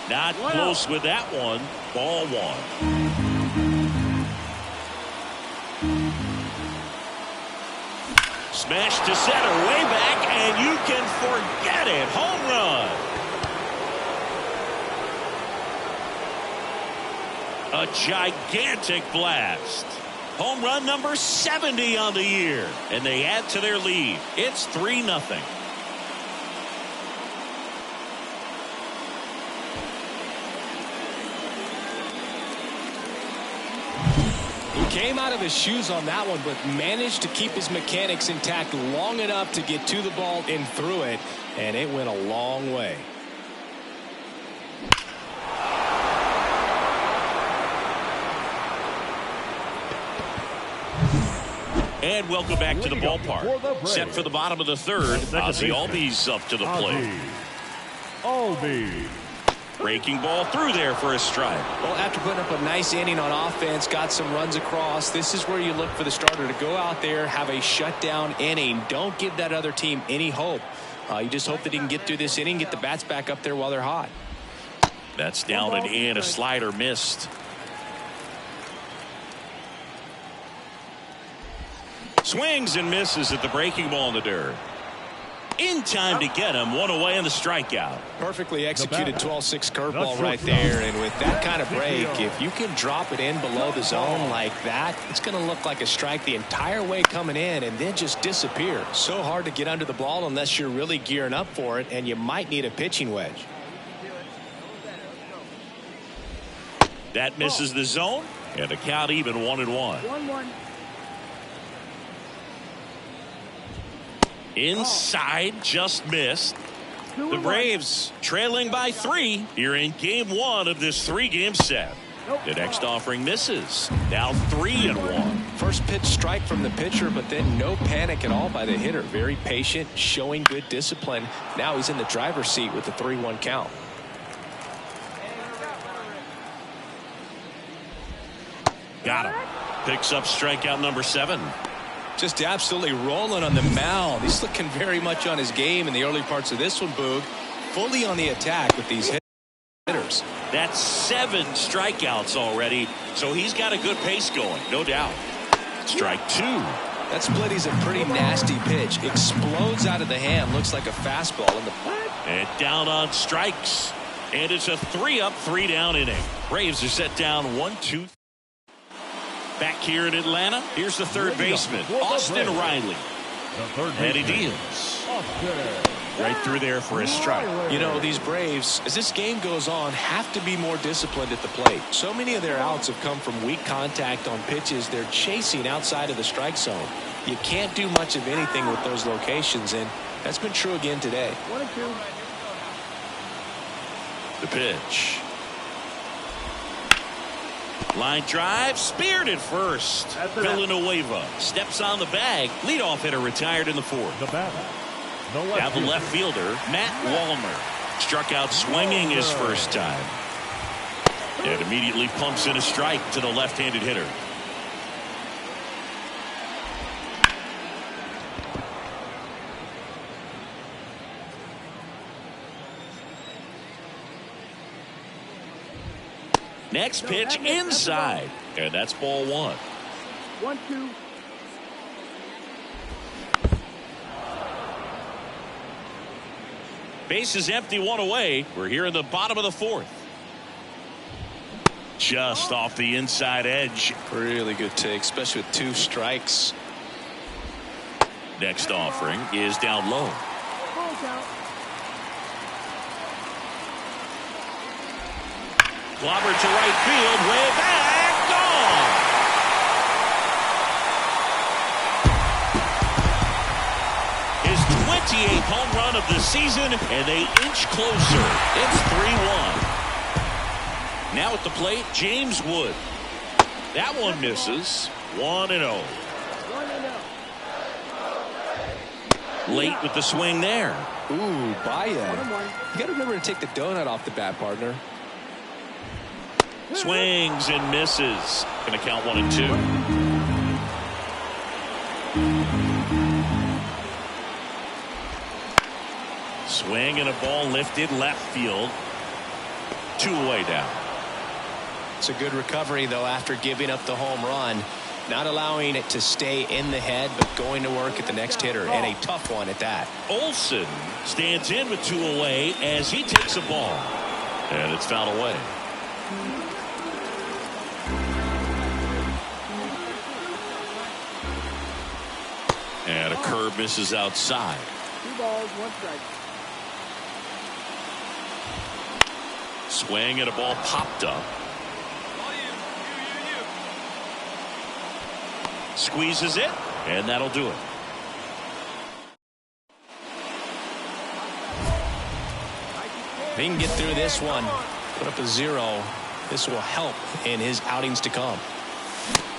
Not close with that one. Ball 1. Smash to center, way back, and you can forget it. Home run. A gigantic blast. Home run number 70 on the year. And they add to their lead. It's 3-0. Came out of his shoes on that one, but managed to keep his mechanics intact long enough to get to the ball and through it, and it went a long way. And welcome back to the ballpark. Set for the bottom of the third. Ozzie Albies up to the plate. Albies. Breaking ball through there for a strike. Well, after putting up a nice inning on offense, got some runs across, this is where you look for the starter to go out there, have a shutdown inning. Don't give that other team any hope. You just hope that he can get through this inning, get the bats back up there while they're hot. That's down and in. A slider missed. Swings and misses at the breaking ball in the dirt. In time to get him. 1 away in the strikeout. Perfectly executed 12-6 curveball right there. And with that kind of break, if you can drop it in below the zone like that, it's going to look like a strike the entire way coming in and then just disappear. So hard to get under the ball unless you're really gearing up for it, and you might need a pitching wedge. That misses the zone, and the count even 1-1. 1-1. Inside, just missed. The Braves trailing by 3 here in game 1 of this 3-game set. The next offering misses. Now 3-1. First pitch strike from the pitcher, but then no panic at all by the hitter. Very patient, showing good discipline. Now he's in the driver's seat with the 3-1 count. Got him. Picks up strikeout number 7. Just absolutely rolling on the mound. He's looking very much on his game in the early parts of this one, Boog. Fully on the attack with these hitters. That's 7 strikeouts already, so he's got a good pace going, no doubt. Strike 2. That split is a pretty nasty pitch. Explodes out of the hand. Looks like a fastball. And down on strikes. And it's a 3-up, 3-down inning. Braves are set down 1-2. Back here in Atlanta, here's the third baseman, Austin Riley. And he deals. Right through there for a strike. You know, these Braves, as this game goes on, have to be more disciplined at the plate. So many of their outs have come from weak contact on pitches they're chasing outside of the strike zone. You can't do much of anything with those locations, and that's been true again today. 1-2. The pitch. Line drive, speared at first. Villanueva steps on the bag. Leadoff hitter retired in the 4th. The batter. Now the left fielder, Matt Wallner, struck out swinging his first time. And immediately pumps in a strike to the left-handed hitter. Next pitch inside, and that's ball 1. 1-2. Base is empty, 1 away. We're here in the bottom of the 4th. Just off the inside edge. Really good take, especially with 2 strikes. Next offering is down low. Full count. Clobbered to right field, way back, gone. His 28th home run of the season, and they inch closer. It's 3-1. Now at the plate, James Wood. That one misses. 1-0. 1-0. Late with the swing there. Ooh, Baez. You got to remember to take the donut off the bat, partner. Swings and misses. Going to count 1 and 2. Swing and a ball lifted left field. 2 away down. It's a good recovery, though, after giving up the home run. Not allowing it to stay in the head, but going to work at the next hitter, and a tough one at that. Olsen stands in with 2 away as he takes a ball. And it's fouled away. And a curve misses outside. 2 balls, 1 strike. Swing and a ball popped up. Squeezes it, and that'll do it. If he can get through this one, put up a 0, this will help in his outings to come.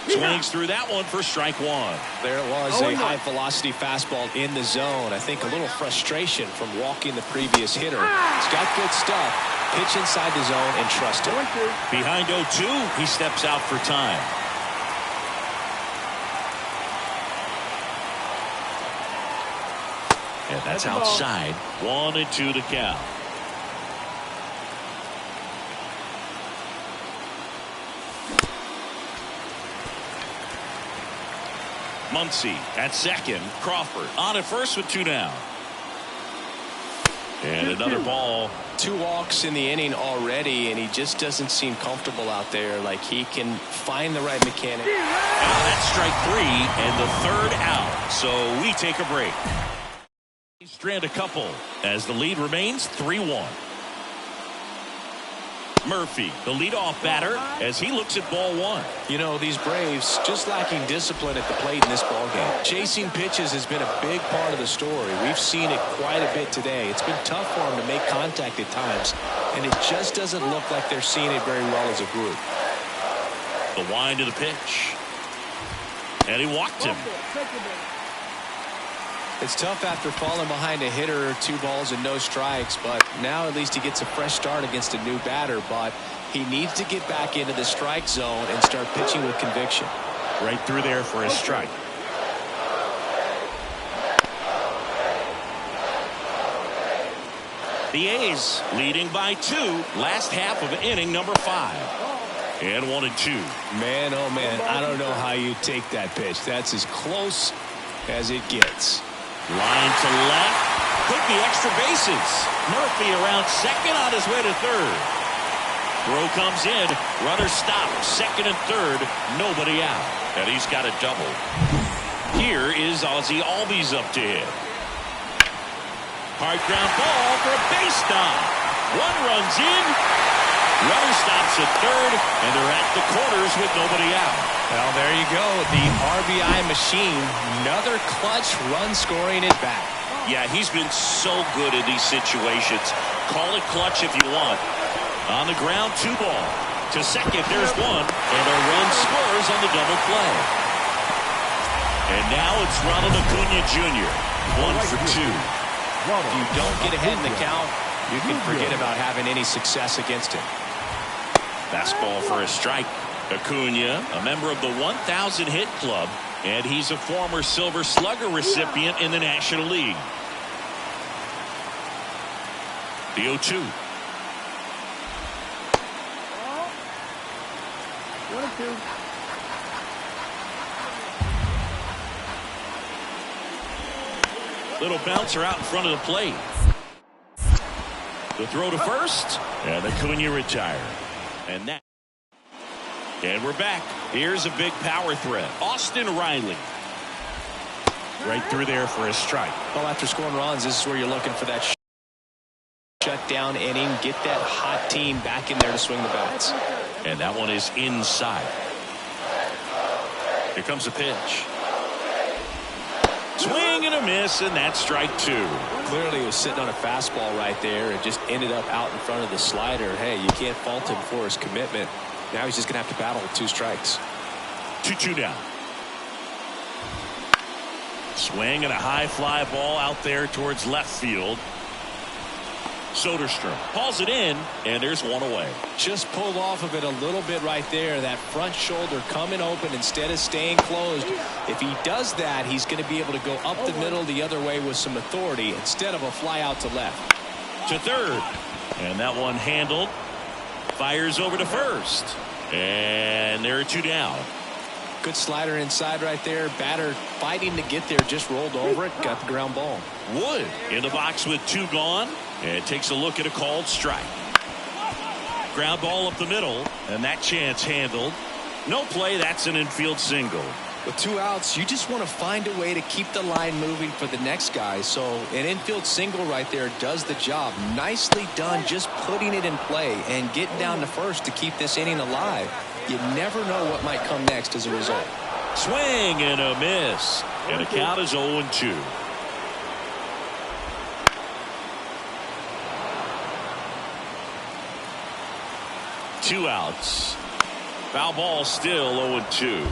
Swings through that one for strike 1. There it was, a high-velocity fastball in the zone. I think a little frustration from walking the previous hitter. He's got good stuff. Pitch inside the zone and trust it. Behind 0-2, he steps out for time. And that's outside. 1-2 to count. Muncy at second. Crawford on at first with 2 down. And another ball. 2 walks in the inning already, and he just doesn't seem comfortable out there. Like he can find the right mechanic. Now that's strike 3 and the 3rd out. So we take a break. Strand a couple as the lead remains 3-1. Murphy, the leadoff batter, as he looks at ball 1. You know, these Braves just lacking discipline at the plate in this ballgame. Chasing pitches has been a big part of the story. We've seen it quite a bit today. It's been tough for them to make contact at times, and it just doesn't look like they're seeing it very well as a group. The wind of the pitch. And he walked him. It's tough after falling behind a hitter, 2 balls and no strikes, but now at least he gets a fresh start against a new batter. But he needs to get back into the strike zone and start pitching with conviction. Right through there for a strike. The A's leading by 2. Last half of inning number 5. And 1-2. Man, oh man, I don't know how you take that pitch. That's as close as it gets. Line to left. Could be extra bases. Murphy around second on his way to third. Throw comes in. Runner stopped. Second and third. Nobody out. And he's got a double. Here is Ozzie Albies up to hit. Hard ground ball for a base stop. One runs in. Runner stops at third, and they're at the corners with nobody out. Well, there you go. The RBI machine. Another clutch run scoring at bat. Yeah, he's been so good in these situations. Call it clutch if you want. On the ground, 2 ball. To second, there's one, and a run scores on the double play. And now it's Ronald Acuna Jr. 1 for 2. If you don't get ahead in the count, you can forget about having any success against him. Fastball for a strike. Acuna, a member of the 1,000 hit club, and he's a former Silver Slugger recipient in the National League. The 0-2. 1-2. Little bouncer out in front of the plate. The throw to first, and Acuna retired. And we're back. Here's a big power threat. Austin Riley. Right through there for a strike. Well, after scoring runs, this is where you're looking for that shutdown inning. Get that hot team back in there to swing the bats. And that one is inside. Here comes the pitch. Swing and a miss, and that's strike 2. Clearly he was sitting on a fastball right there and just ended up out in front of the slider. Hey, you can't fault him for his commitment. Now he's just going to have to battle with 2 strikes. 2-2 down. Swing and a high fly ball out there towards left field. Soderstrom hauls it in, and there's one away. Just pulled off of it a little bit right there. That front shoulder coming open instead of staying closed. If he does that, he's going to be able to go up the middle the other way with some authority instead of a fly out to left. To third, and that one handled. Fires over to first, and there are 2 down. Good slider inside right there. Batter fighting to get there, just rolled over it, got the ground ball. Wood in the box with 2 gone, and takes a look at a called strike. Ground ball up the middle, and that chance handled. No play. That's an infield single. With 2 outs, you just want to find a way to keep the line moving for the next guy. So an infield single right there does the job. Nicely done, just putting it in play and getting down to first to keep this inning alive. You never know what might come next as a result. Swing and a miss, and the count is 0-2. Two outs. Foul ball, still 0-2.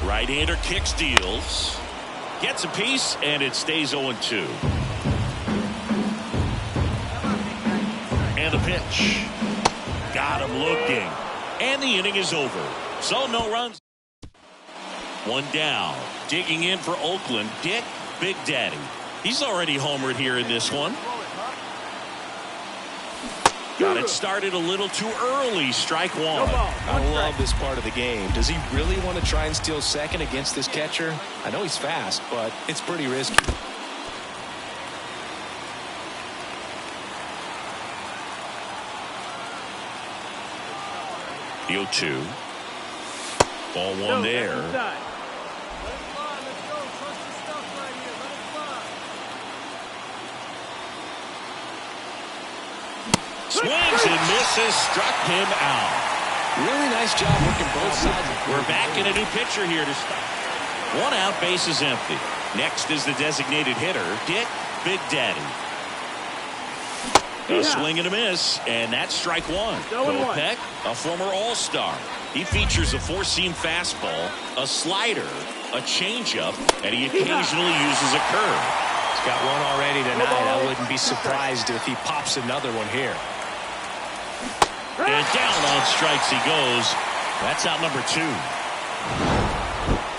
Right-hander kicks, deals, gets a piece, and it stays 0-2. And the pitch. Got him looking. And the inning is over. So no runs. 1 down. Digging in for Oakland, Dick Big Daddy. He's already homered here in this one. Got it started a little too early. Strike 1. I love this part of the game. Does he really want to try and steal second against this catcher? I know he's fast, but it's pretty risky. The 0-2. Ball 1 there. Swings and misses, struck him out. Really nice job working both sides. We're back in a new pitcher here to start. 1 out, base is empty. Next is the designated hitter, Dick Big Daddy. A swing and a miss, and that's strike 1. Bill Peck, a former All-Star. He features a 4-seam fastball, a slider, a changeup, and he occasionally uses a curve. He's got one already tonight. I wouldn't be surprised if he pops another one here. And down on strikes he goes. That's out number 2.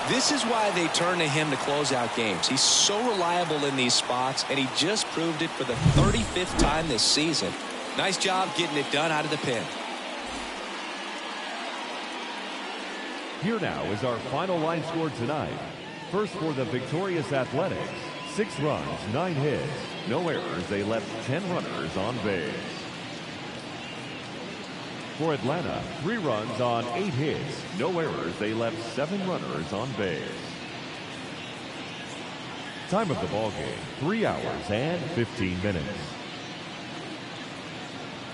This is why they turn to him to close out games. He's so reliable in these spots, and he just proved it for the 35th time this season. Nice job getting it done out of the pen. Here now is our final line score tonight. First for the victorious Athletics, 6 runs, 9 hits, no errors. They left 10 runners on base. For Atlanta, 3 runs on 8 hits, no errors. They left 7 runners on base. Time of the ball game, 3 hours and 15 minutes.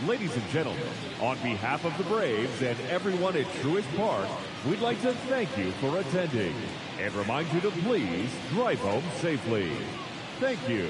Ladies and gentlemen, on behalf of the Braves and everyone at Truist Park, we'd like to thank you for attending and remind you to please drive home safely. Thank you.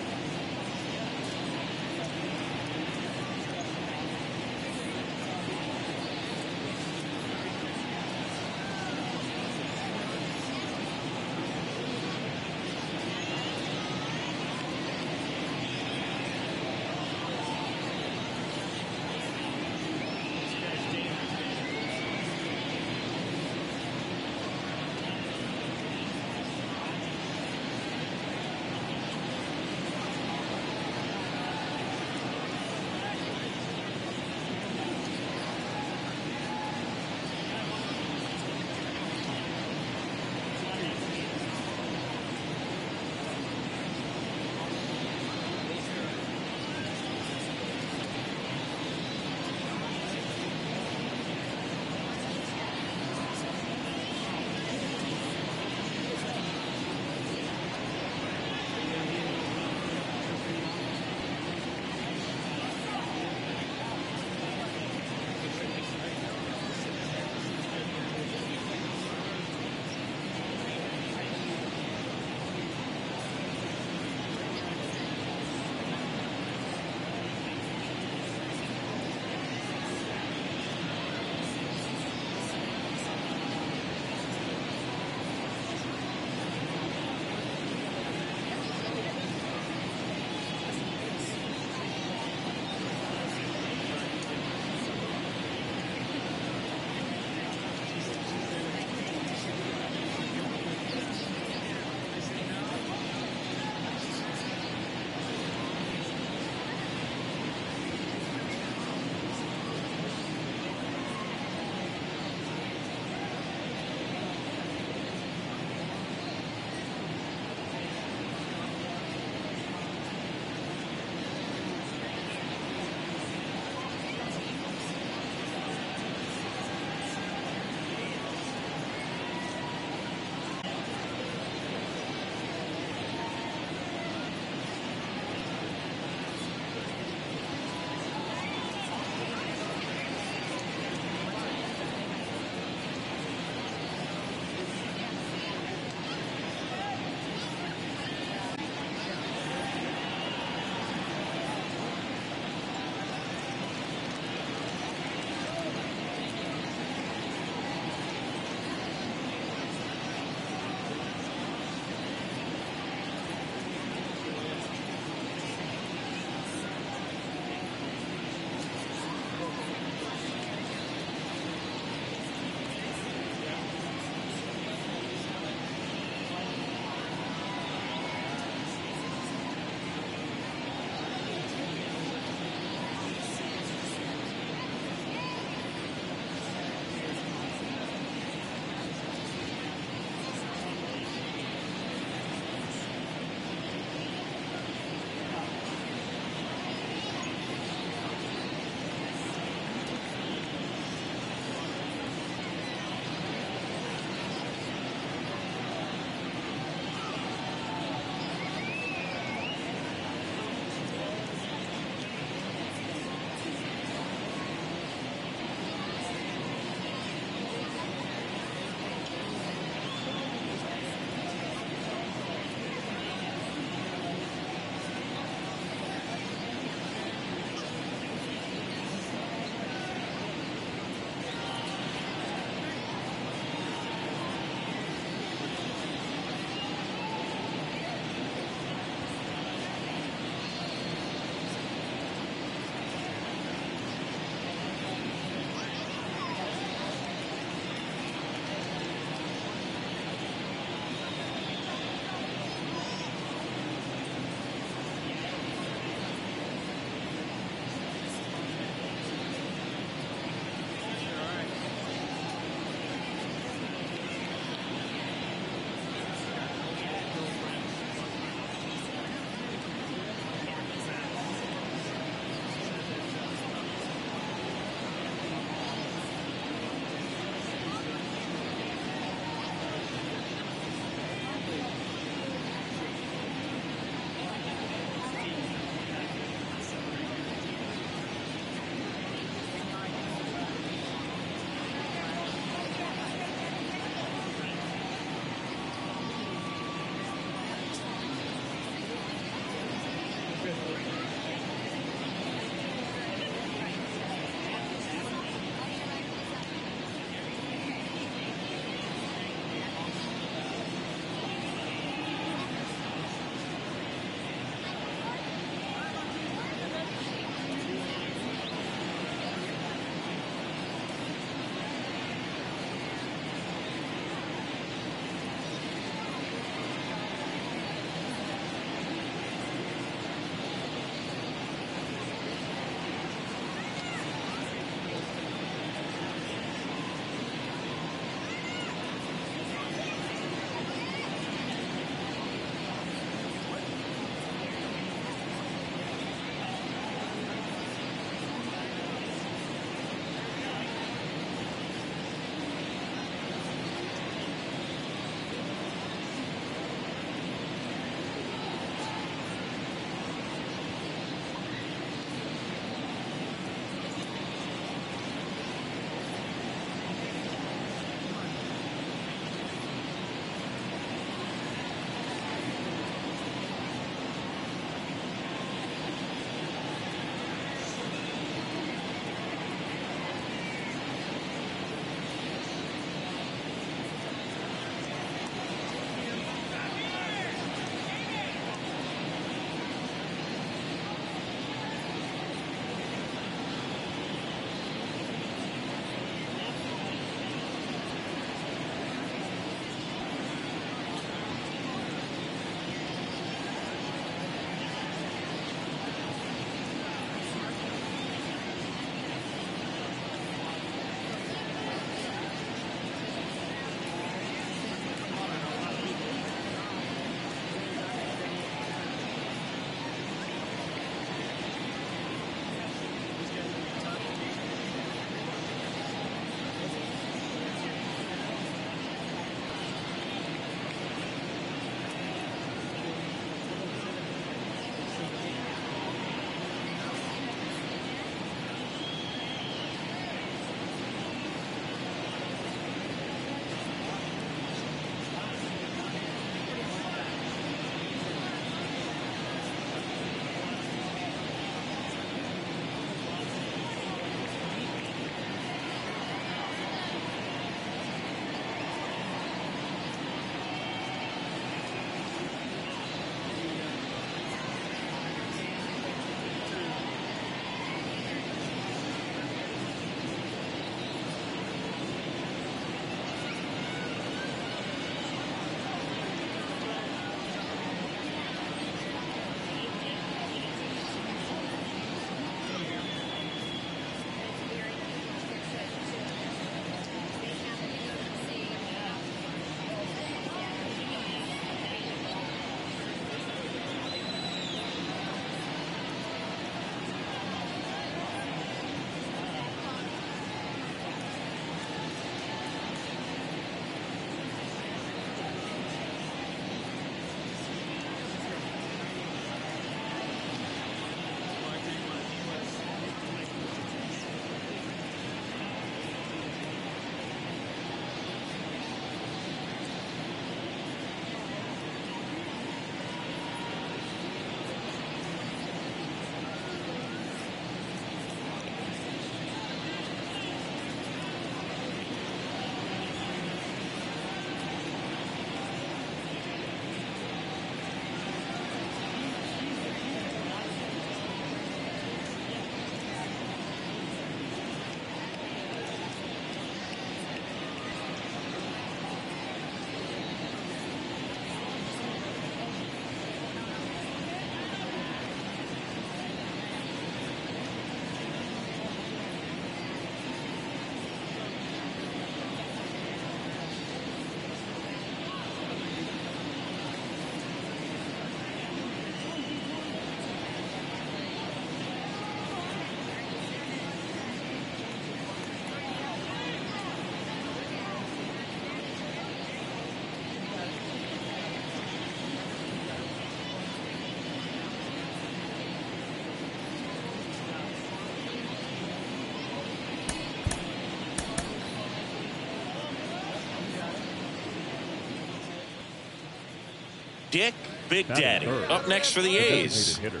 Dick Big Daddy up next for the A's. Hitter,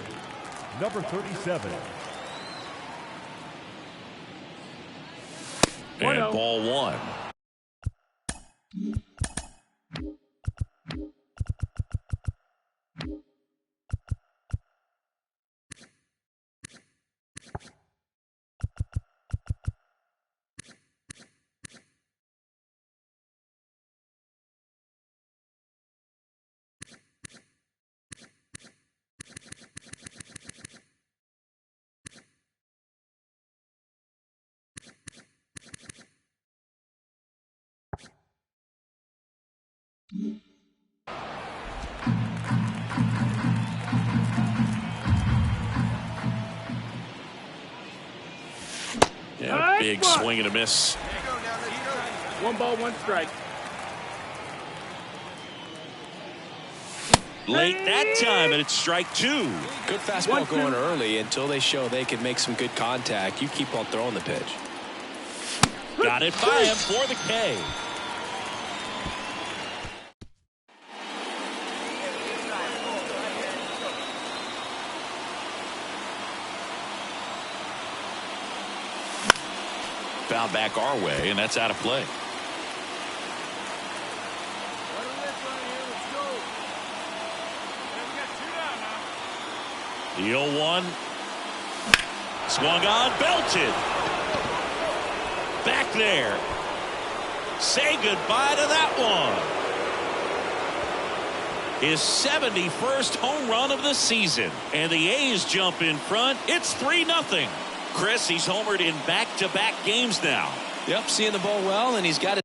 number 37. And ball one. Yeah, big swing and a miss. One ball, one strike. Late that time, and it's strike two. Good fastball going early until they show they can make some good contact. You keep on throwing the pitch. Got it by him for the K. Foul back our way, and that's out of play. The 0-1. Swung on, belted. Back there. Say goodbye to that one. His 71st home run of the season. And the A's jump in front. It's 3-0. Chris, he's homered in back-to-back games now. Yep, seeing the ball well, and he's got it.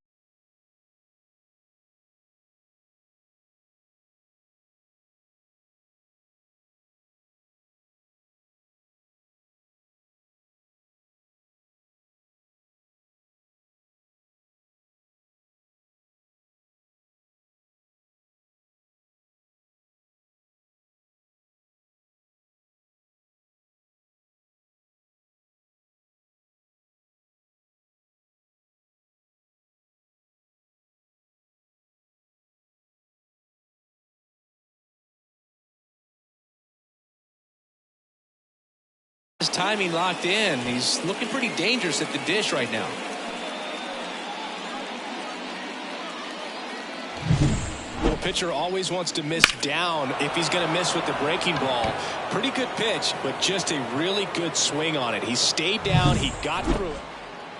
His timing locked in. He's looking pretty dangerous at the dish right now. The pitcher always wants to miss down if he's going to miss with the breaking ball. Pretty good pitch, but just a really good swing on it. He stayed down. He got through it.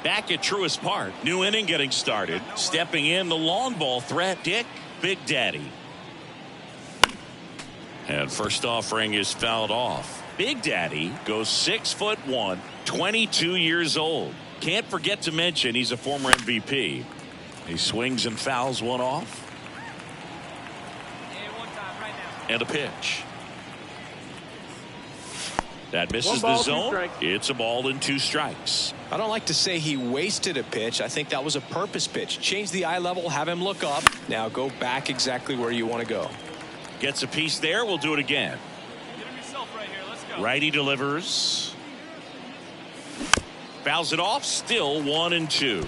Back at Truist Park. New inning getting started. Stepping in, the long ball threat, Dick Big Daddy. And first offering is fouled off. Big Daddy goes 6'1", 22 years old. Can't forget to mention he's a former MVP. He swings and fouls one off. And a pitch. That misses the zone. It's a ball and 2 strikes. I don't like to say he wasted a pitch. I think that was a purpose pitch. Change the eye level, have him look up. Now go back exactly where you want to go. Gets a piece there. We'll do it again. Righty delivers. Fouls it off. Still 1-2.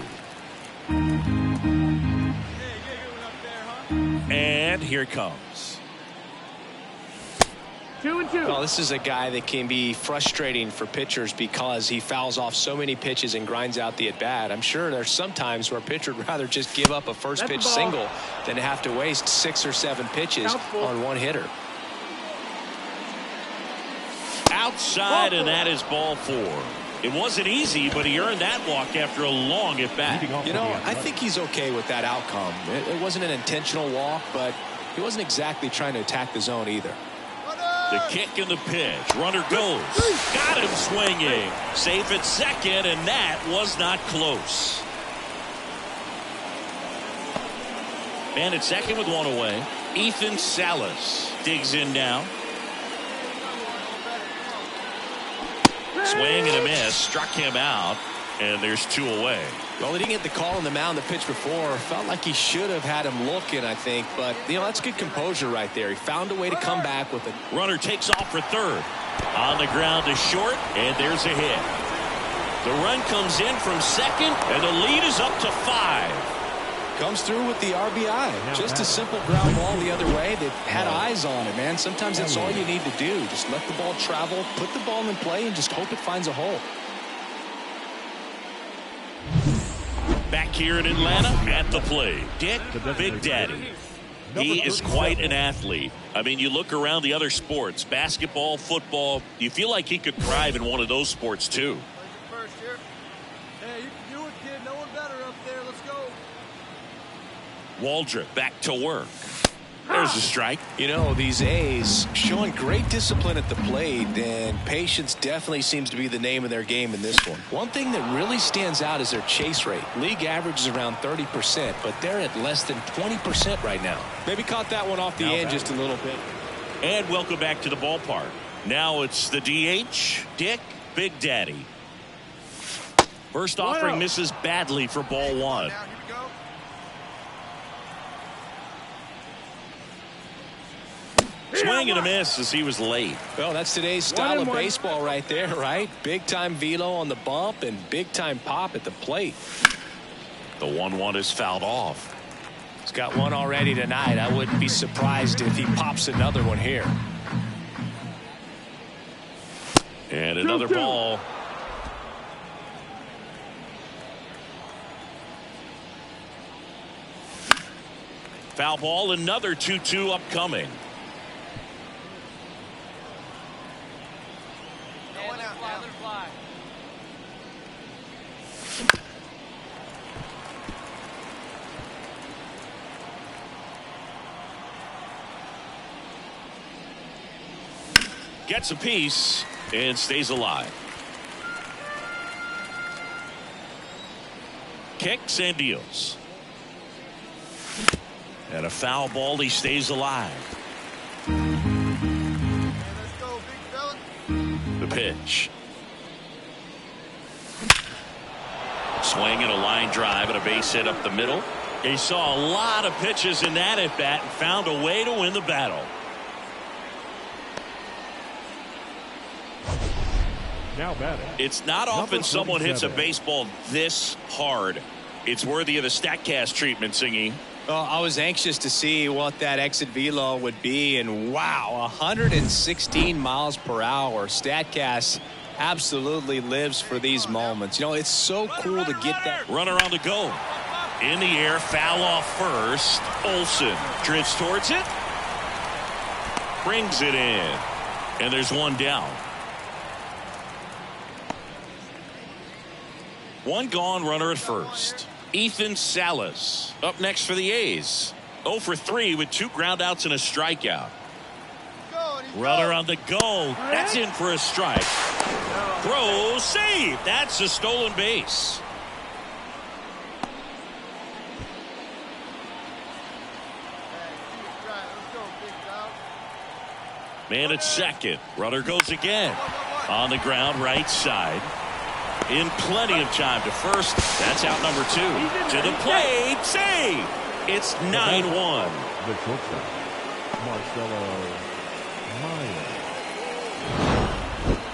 And here it comes. 2-2. Well, this is a guy that can be frustrating for pitchers because he fouls off so many pitches and grinds out the at-bat. I'm sure there's some times where a pitcher would rather just give up a first pitch single than have to waste 6 or 7 pitches on one hitter. Outside, and that is ball 4. It wasn't easy, but he earned that walk after a long at bat. You know, I think he's okay with that outcome. It wasn't an intentional walk, but he wasn't exactly trying to attack the zone either. The kick and the pitch. Runner goes. Got him swinging. Safe at second, and that was not close. Man at second with one away. Ethan Salas digs in now. Swing and a miss. Struck him out, and there's 2 away. Well, he didn't get the call on the mound the pitch before. Felt like he should have had him looking, I think. But, you know, that's good composure right there. He found a way to come back with it. Runner takes off for third. On the ground to short, and there's a hit. The run comes in from second, and the lead is up to 5. Comes through with the RBI. Just a simple ground ball the other way. They had eyes on it, man. Sometimes that's all you need to do. Just let the ball travel, put the ball in play, and just hope it finds a hole. Back here in Atlanta at the plate, Dick Big Daddy. He is quite an athlete. I mean, you look around the other sports, basketball, football, you feel like he could thrive in one of those sports too. Hey, you can do it, kid. No one better up there. Let's go. Waldrop back to work. There's a strike. You know, these A's showing great discipline at the plate, and patience definitely seems to be the name of their game in this one. One thing that really stands out is their chase rate. League average is around 30%, but they're at less than 20% right now. Maybe caught that one off the end just a little bit. And welcome back to the ballpark. Now it's the DH, Dick Big Daddy. First offering misses badly for ball one. Now, here we go. Swing and a miss as he was late. Well, that's today's style of baseball right there, right? Big-time velo on the bump and big-time pop at the plate. The 1-1 is fouled off. He's got one already tonight. I wouldn't be surprised if he pops another one here. And another ball. Foul ball, another 2-2 upcoming. Gets a piece and stays alive. Kicks and deals. And a foul ball, he stays alive. Hey, let's go, big fella. The pitch. Swing and a line drive and a base hit up the middle. He saw a lot of pitches in that at bat and found a way to win the battle. Now batting. It's not often someone hits a baseball this hard. It's worthy of the StatCast treatment, Singy. Well, I was anxious to see what that exit velo would be, and wow, 116 miles per hour. StatCast absolutely lives for these moments. You know, it's so cool to get that. Runner on the go. In the air, foul off first. Olson drifts towards it. Brings it in. And there's one down. One gone, runner at first. Ethan Salas up next for the A's. 0 for 3 with 2 groundouts and a strikeout. Runner on the go. That's in for a strike. Throw, save. That's a stolen base. Man at second. Runner goes again. On the ground, right side. In plenty of time to first. That's out number 2. To the plate. Save. It's 9-1. The shortstop, Marcelo Meyer.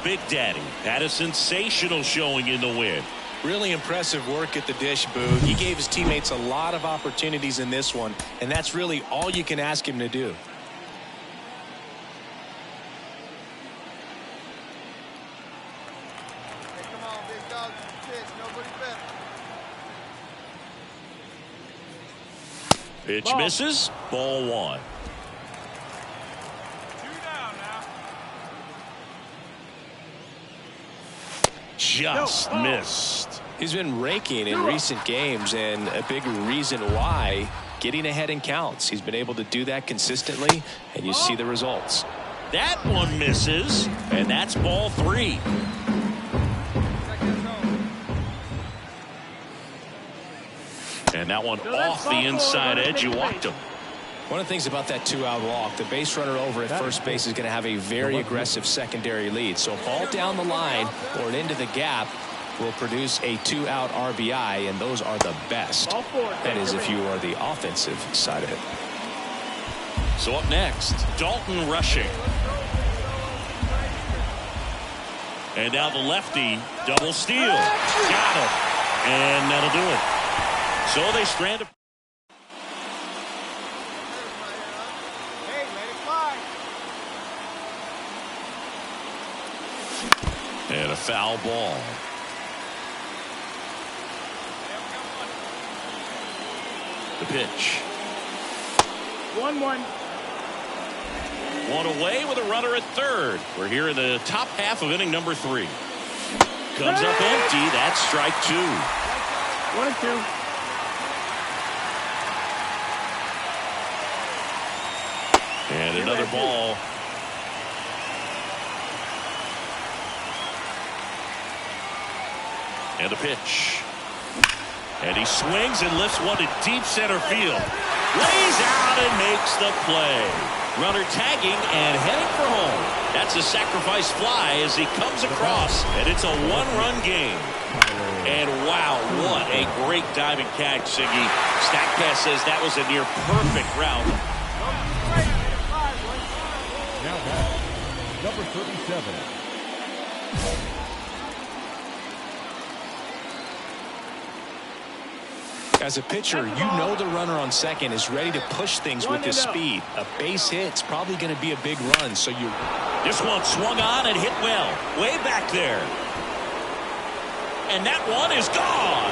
Big Daddy had a sensational showing in the win. Really impressive work at the dish, Boog. He gave his teammates a lot of opportunities in this one, and that's really all you can ask him to do. Pitch misses. Ball 1. Just missed. He's been raking in recent games, and a big reason why, getting ahead in counts. He's been able to do that consistently, and you see the results. That one misses, and that's ball 3. And that one off the inside edge. You walked him. One of the things about that 2-out walk, the base runner over at first base is going to have a very aggressive secondary lead. So a ball down the line or an into the gap will produce a 2-out RBI, and those are the best. That is if you are the offensive side of it. So up next, Dalton Rushing. And now the lefty, double steal. Got him. And that'll do it. So they strand foul ball. The pitch. 1-1. One away with a runner at third. We're here in the top half of inning number 3. Comes up empty. That's strike 2. 1-2. And another ball. And the pitch. And he swings and lifts one to deep center field. Lays out and makes the play. Runner tagging and heading for home. That's a sacrifice fly as he comes across, and it's a one-run game. And wow, what a great diving catch, Siggy. Statcast says that was a near perfect route. Now back, number 37. As a pitcher, you know the runner on second is ready to push things with his speed. A base hit's probably going to be a big run, so you... This one swung on and hit well. Way back there. And that one is gone.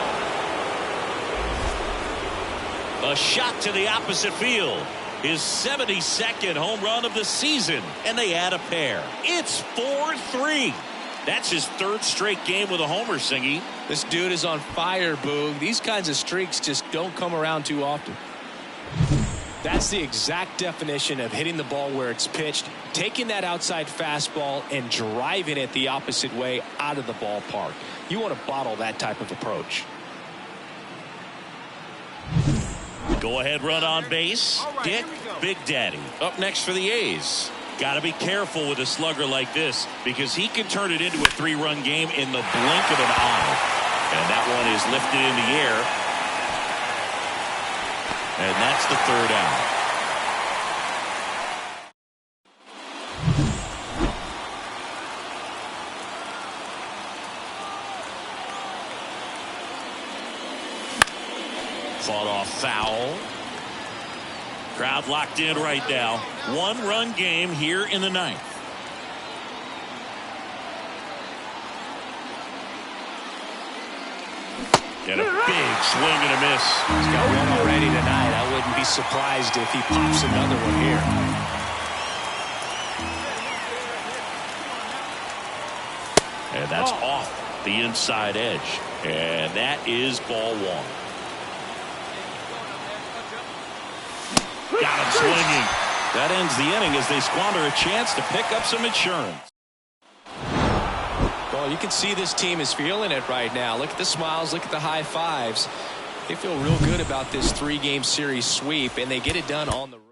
A shot to the opposite field. His 72nd home run of the season. And they add a pair. It's 4-3. That's his 3rd straight game with a homer, Singy. This dude is on fire, Boog. These kinds of streaks just don't come around too often. That's the exact definition of hitting the ball where it's pitched, taking that outside fastball and driving it the opposite way out of the ballpark. You want to bottle that type of approach. Go ahead run on base. Dick Big Daddy up next for the A's. Got to be careful with a slugger like this because he can turn it into a 3-run game in the blink of an eye. And that one is lifted in the air. And that's the 3rd out. Fought off foul. Crowd locked in right now. 1-run game here in the 9th. And a big swing and a miss. He's got one already tonight. I wouldn't be surprised if he pops another one here. And that's off the inside edge. And that is ball 1. Got him swinging. That ends the inning as they squander a chance to pick up some insurance. Well, you can see this team is feeling it right now. Look at the smiles. Look at the high fives. They feel real good about this 3-game series sweep, and they get it done on the road.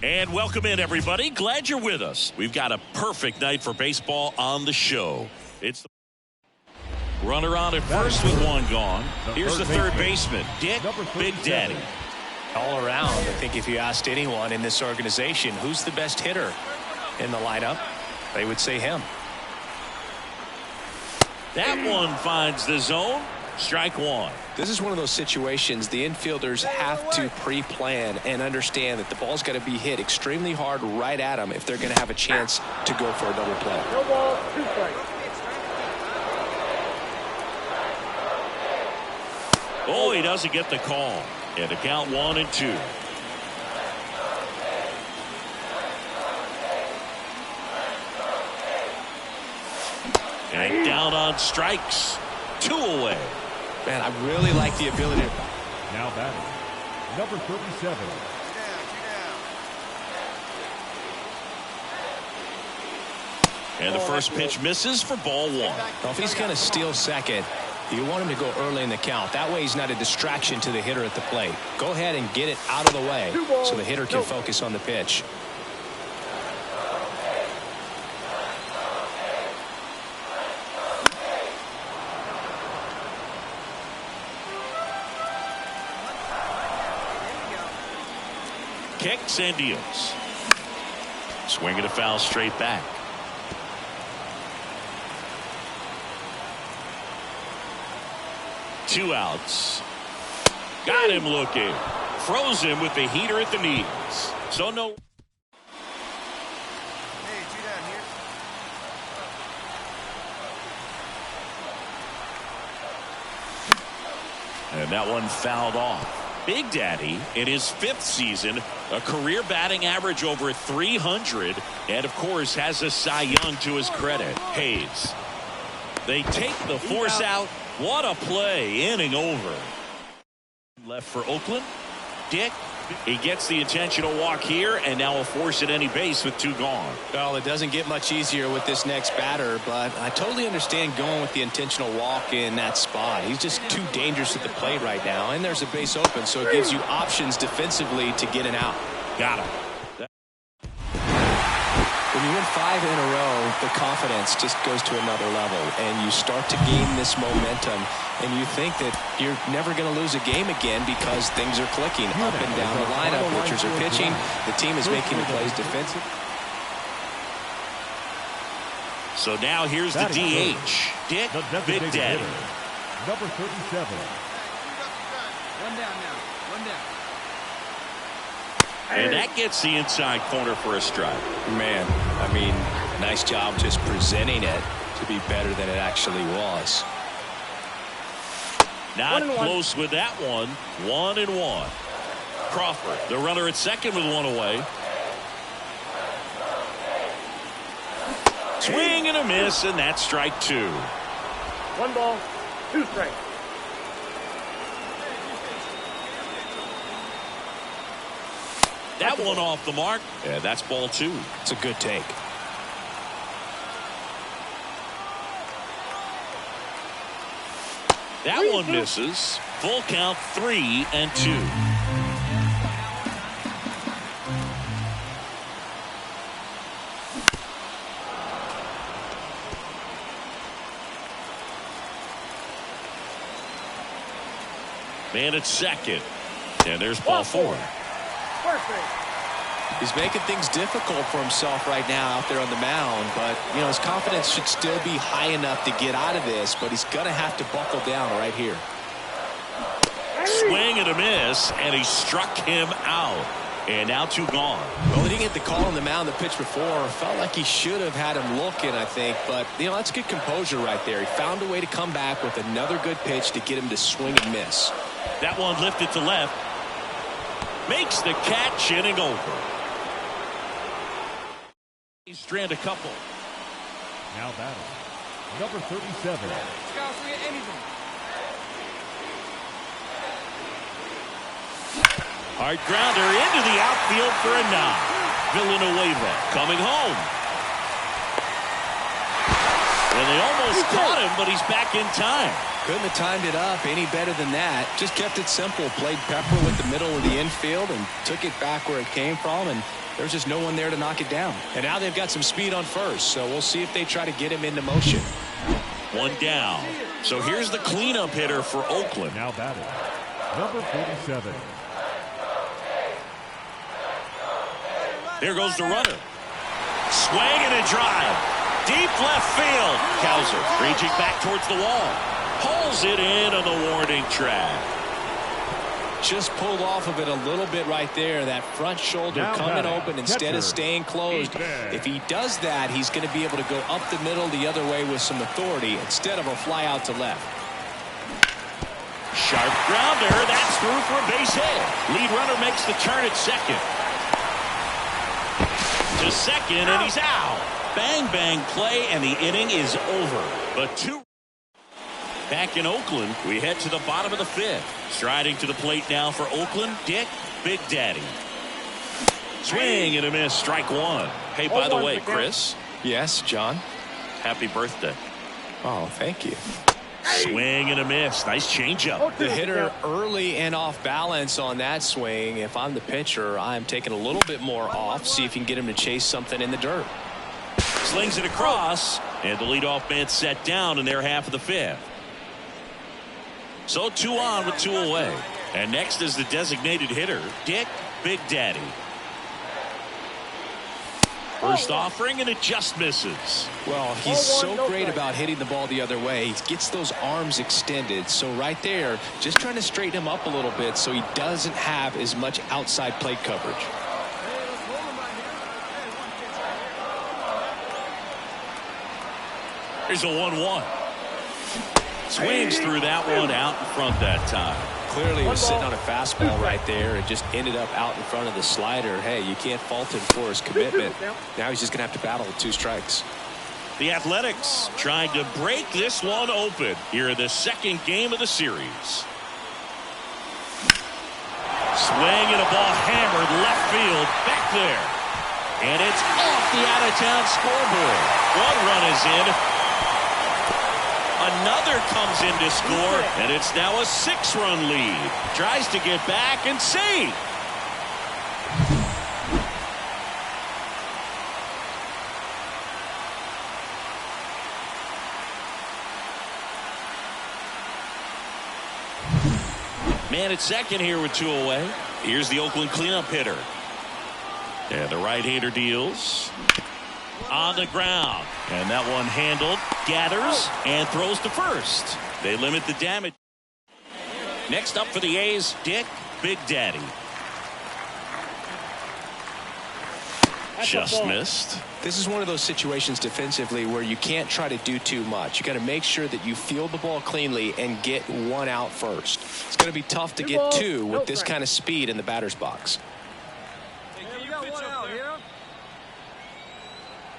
And welcome in, everybody. Glad you're with us. We've got a perfect night for baseball on the show. It's the runner on at first with one gone. Here's the third baseman, Dick Big Daddy. All around, I think if you asked anyone in this organization who's the best hitter in the lineup, they would say him. That one finds the zone. Strike 1. This is one of those situations the infielders have to pre-plan and understand that the ball's got to be hit extremely hard right at them if they're going to have a chance to go for a double play. No ball, 2 strikes. Oh, he doesn't get the call. And the count 1-2. And down on strikes. 2 away. Man, I really like the ability. Now batting, number 37. And the first pitch misses for ball 1. Well, if he's going to steal second, you want him to go early in the count. That way he's not a distraction to the hitter at the plate. Go ahead and get it out of the way so the hitter can focus on the pitch. Kicks and deals. Swing and a foul straight back. Two outs. Got him looking. Froze him with the heater at the knees. So no. Hey, 2 down here. And that one fouled off. Big Daddy in his 5th season, a career batting average over 300, and of course has a Cy Young to his credit. Hayes. They take the force out. What a play. Inning over. Left for Oakland. Dick. He gets the intentional walk here, and now a force at any base with 2 gone. Well, it doesn't get much easier with this next batter, but I totally understand going with the intentional walk in that spot. He's just too dangerous at the plate right now, and there's a base open, so it gives you options defensively to get an out. Got him. When you win 5 in a row, the confidence just goes to another level, and you start to gain this momentum, and you think that you're never going to lose a game again because things are clicking up and down the lineup. Pitchers are pitching. The team is making the plays defensive. So now here's the DH. Dick Big Daddy. Number 37. One down now. One down. And that gets the inside corner for a strike. Man, I mean, nice job just presenting it to be better than it actually was. Not close with that one. 1-1. Crawford, the runner at second with 1 away. Swing and a miss, and that's strike 2. 1 ball, 2 strikes. That one off the mark. Yeah, that's ball 2. It's a good take. That one misses. Full count 3-2. Man at second. And there's ball 4. He's making things difficult for himself right now out there on the mound, but you know his confidence should still be high enough to get out of this, but he's gonna have to buckle down right here. Swing and a miss, and he struck him out. And now 2 gone. Well, he didn't get the call on the mound the pitch before. Felt like he should have had him looking, I think, but you know that's good composure right there. He found a way to come back with another good pitch to get him to swing and miss. That one lifted to left. Makes the catch, inning over. He strand a couple. Now batting, number 37. Hard grounder into the outfield for a knock. Villanueva coming home. And they almost caught him, but he's back in time. Couldn't have timed it up any better than that. Just kept it simple. Played pepper with the middle of the infield and took it back where it came from, and there's just no one there to knock it down. And now they've got some speed on first, so we'll see if they try to get him into motion. 1 down. So here's the cleanup hitter for Oakland. Now batting, number 47. There goes the runner. Swing and a drive. Deep left field. Cowser reaching back towards the wall. Pulls it in on the warning track. Just pulled off of it a little bit right there. That front shoulder now coming batting, open instead of staying closed. If he does that, he's going to be able to go up the middle the other way with some authority instead of a fly out to left. Sharp grounder. That's through for a base hit. Lead runner makes the turn at second. To second, and he's out. Bang, bang play, and the inning is over. But two. Back in Oakland, we head to the bottom of the fifth. Striding to the plate now for Oakland, Dick Big Daddy. Swing and a miss, strike one. Hey, by the way, Chris. Yes, John. Happy birthday. Oh, thank you. Swing and a miss. Nice changeup. The hitter early and off balance on that swing. If I'm the pitcher, I'm taking a little bit more off. See if you can get him to chase something in the dirt. Slings it across, and the leadoff man set down in their half of the fifth. So 2 on with 2 away. And next is the designated hitter, Dick Big Daddy. First offering, and it just misses. Well, he's so great about hitting the ball the other way. He gets those arms extended. So right there, just trying to straighten him up a little bit so he doesn't have as much outside plate coverage. Here's a 1-1. Swings through that one out in front that time. Clearly he was sitting on a fastball right there and just ended up out in front of the slider. Hey, you can't fault him for his commitment. Now he's just going to have to battle with 2 strikes. The Athletics trying to break this one open here in the second game of the series. Swing and a ball hammered left field back there. And it's off the out-of-town scoreboard. 1 run is in. Another comes in to score, and it's now a 6-run lead. Tries to get back and save. Man at second here with 2 away. Here's the Oakland cleanup hitter. And the right-hander deals. On the ground, and that one handled, gathers, and throws to first. They limit the damage. Next up for the A's, Dick Big Daddy. Just missed. This is one of those situations defensively where you can't try to do too much. You got to make sure that you field the ball cleanly and get 1 out first. It's going to be tough to get 2 with this kind of speed in the batter's box.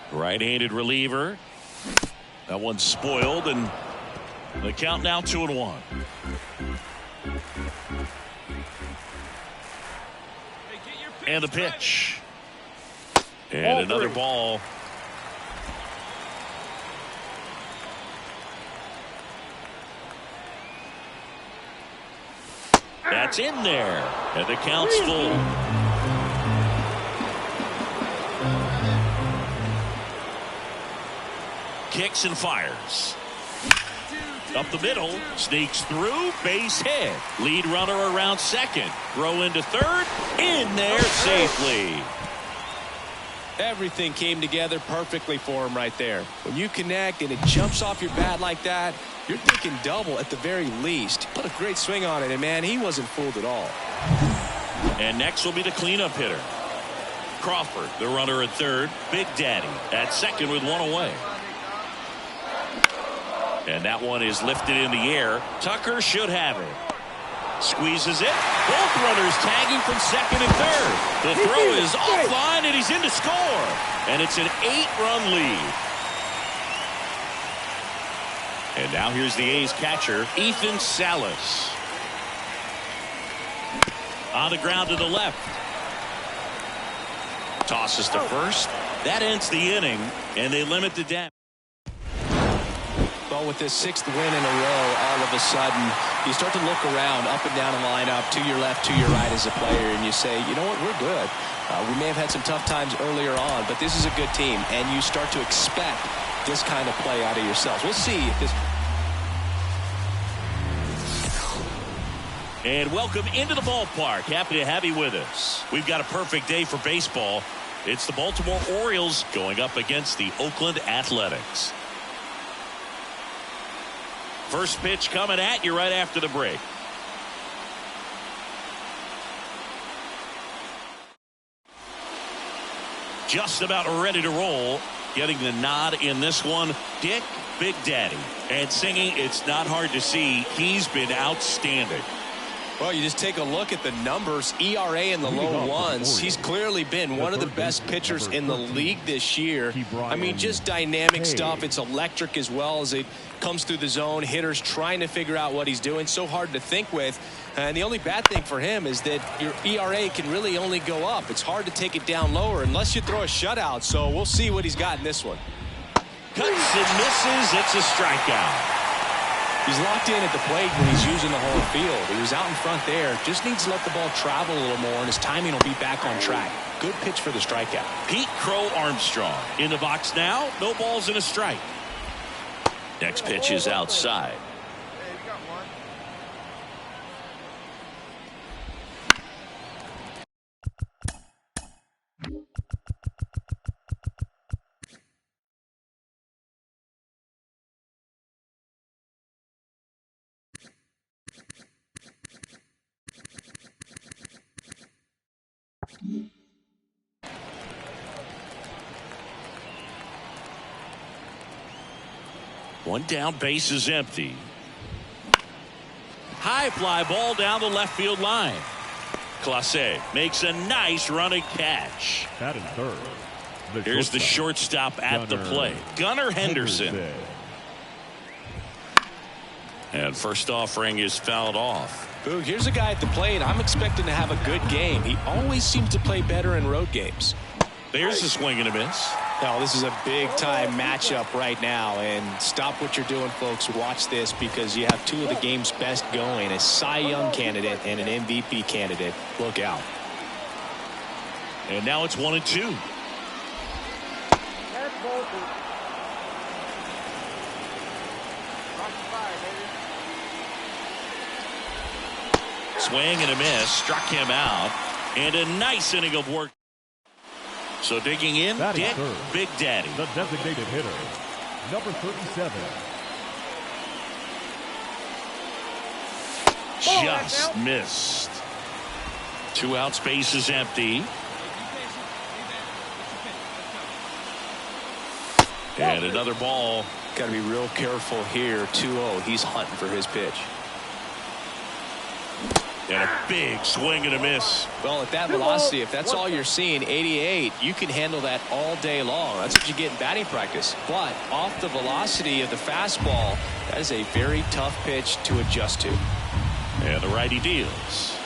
Right-handed reliever. That one's spoiled, and the count now 2-1. And the pitch. And another ball. That's in there. And the count's full. Kicks and fires. Up the middle, sneaks through, base hit. Lead runner around second. Throw into third, in there safely. Everything came together perfectly for him right there. When you connect and it jumps off your bat like that, you're thinking double at the very least. Put a great swing on it, and man, he wasn't fooled at all. And next will be the cleanup hitter. Crawford, the runner at third. Big Daddy at second with 1 away. And that one is lifted in the air. Tucker should have it. Squeezes it. Both runners tagging from second and third. The throw is offline, and he's in to score. And it's an 8-run lead. And now here's the A's catcher, Ethan Salas. On the ground to the left. Tosses to first. That ends the inning, and they limit the damage. Well, with this 6th win in a row, all of a sudden, you start to look around, up and down the lineup, to your left, to your right as a player, and you say, you know what, we're good. We may have had some tough times earlier on, but this is a good team, and you start to expect this kind of play out of yourselves. We'll see if this... And welcome into the ballpark. Happy to have you with us. We've got a perfect day for baseball. It's the Baltimore Orioles going up against the Oakland Athletics. First pitch coming at you right after the break. Just about ready to roll. getting the nod in this one. Dick Big Daddy. And singing, it's not hard to see, he's been outstanding. Well, you just take a look at the numbers, ERA in the low ones. He's clearly been one of the best pitchers in the league this year. I mean, just dynamic stuff. It's electric as well as it comes through the zone. Hitters trying to figure out what he's doing. So hard to think with. And the only bad thing for him is that your ERA can really only go up. It's hard to take it down lower unless you throw a shutout. So we'll see what he's got in this one. Cuts and misses. It's a strikeout. He's locked in at the plate when he's using the whole field. He was out in front there. Just needs to let the ball travel a little more, and his timing will be back on track. Good pitch for the strikeout. Pete Crow Armstrong in the box now. No balls and a strike. Next pitch is outside. Hey, you got one. One down, base is empty. High fly ball down the left field line. Clase makes a nice running catch. Batting third. Here's the shortstop at the plate, Gunnar Henderson. And first offering is fouled off. Boog, here's a guy at the plate. I'm expecting to have a good game. He always seems to play better in road games. There's a swing and a miss. Now, this is a big-time matchup right now, and stop what you're doing, folks. Watch this because you have two of the game's best going, a Cy Young candidate and an MVP candidate. Look out. And now it's 1-2. Swing and a miss, struck him out, and a nice inning of work. So digging in, Dick Big Daddy. The designated hitter, number 37. Just missed. 2 outs, base is empty. And another ball. Got to be real careful here. 2-0. He's hunting for his pitch. And a big swing and a miss. Well, at that velocity, if that's all you're seeing, 88, you can handle that all day long. That's what you get in batting practice. But off the velocity of the fastball, that is a very tough pitch to adjust to. And the righty deals.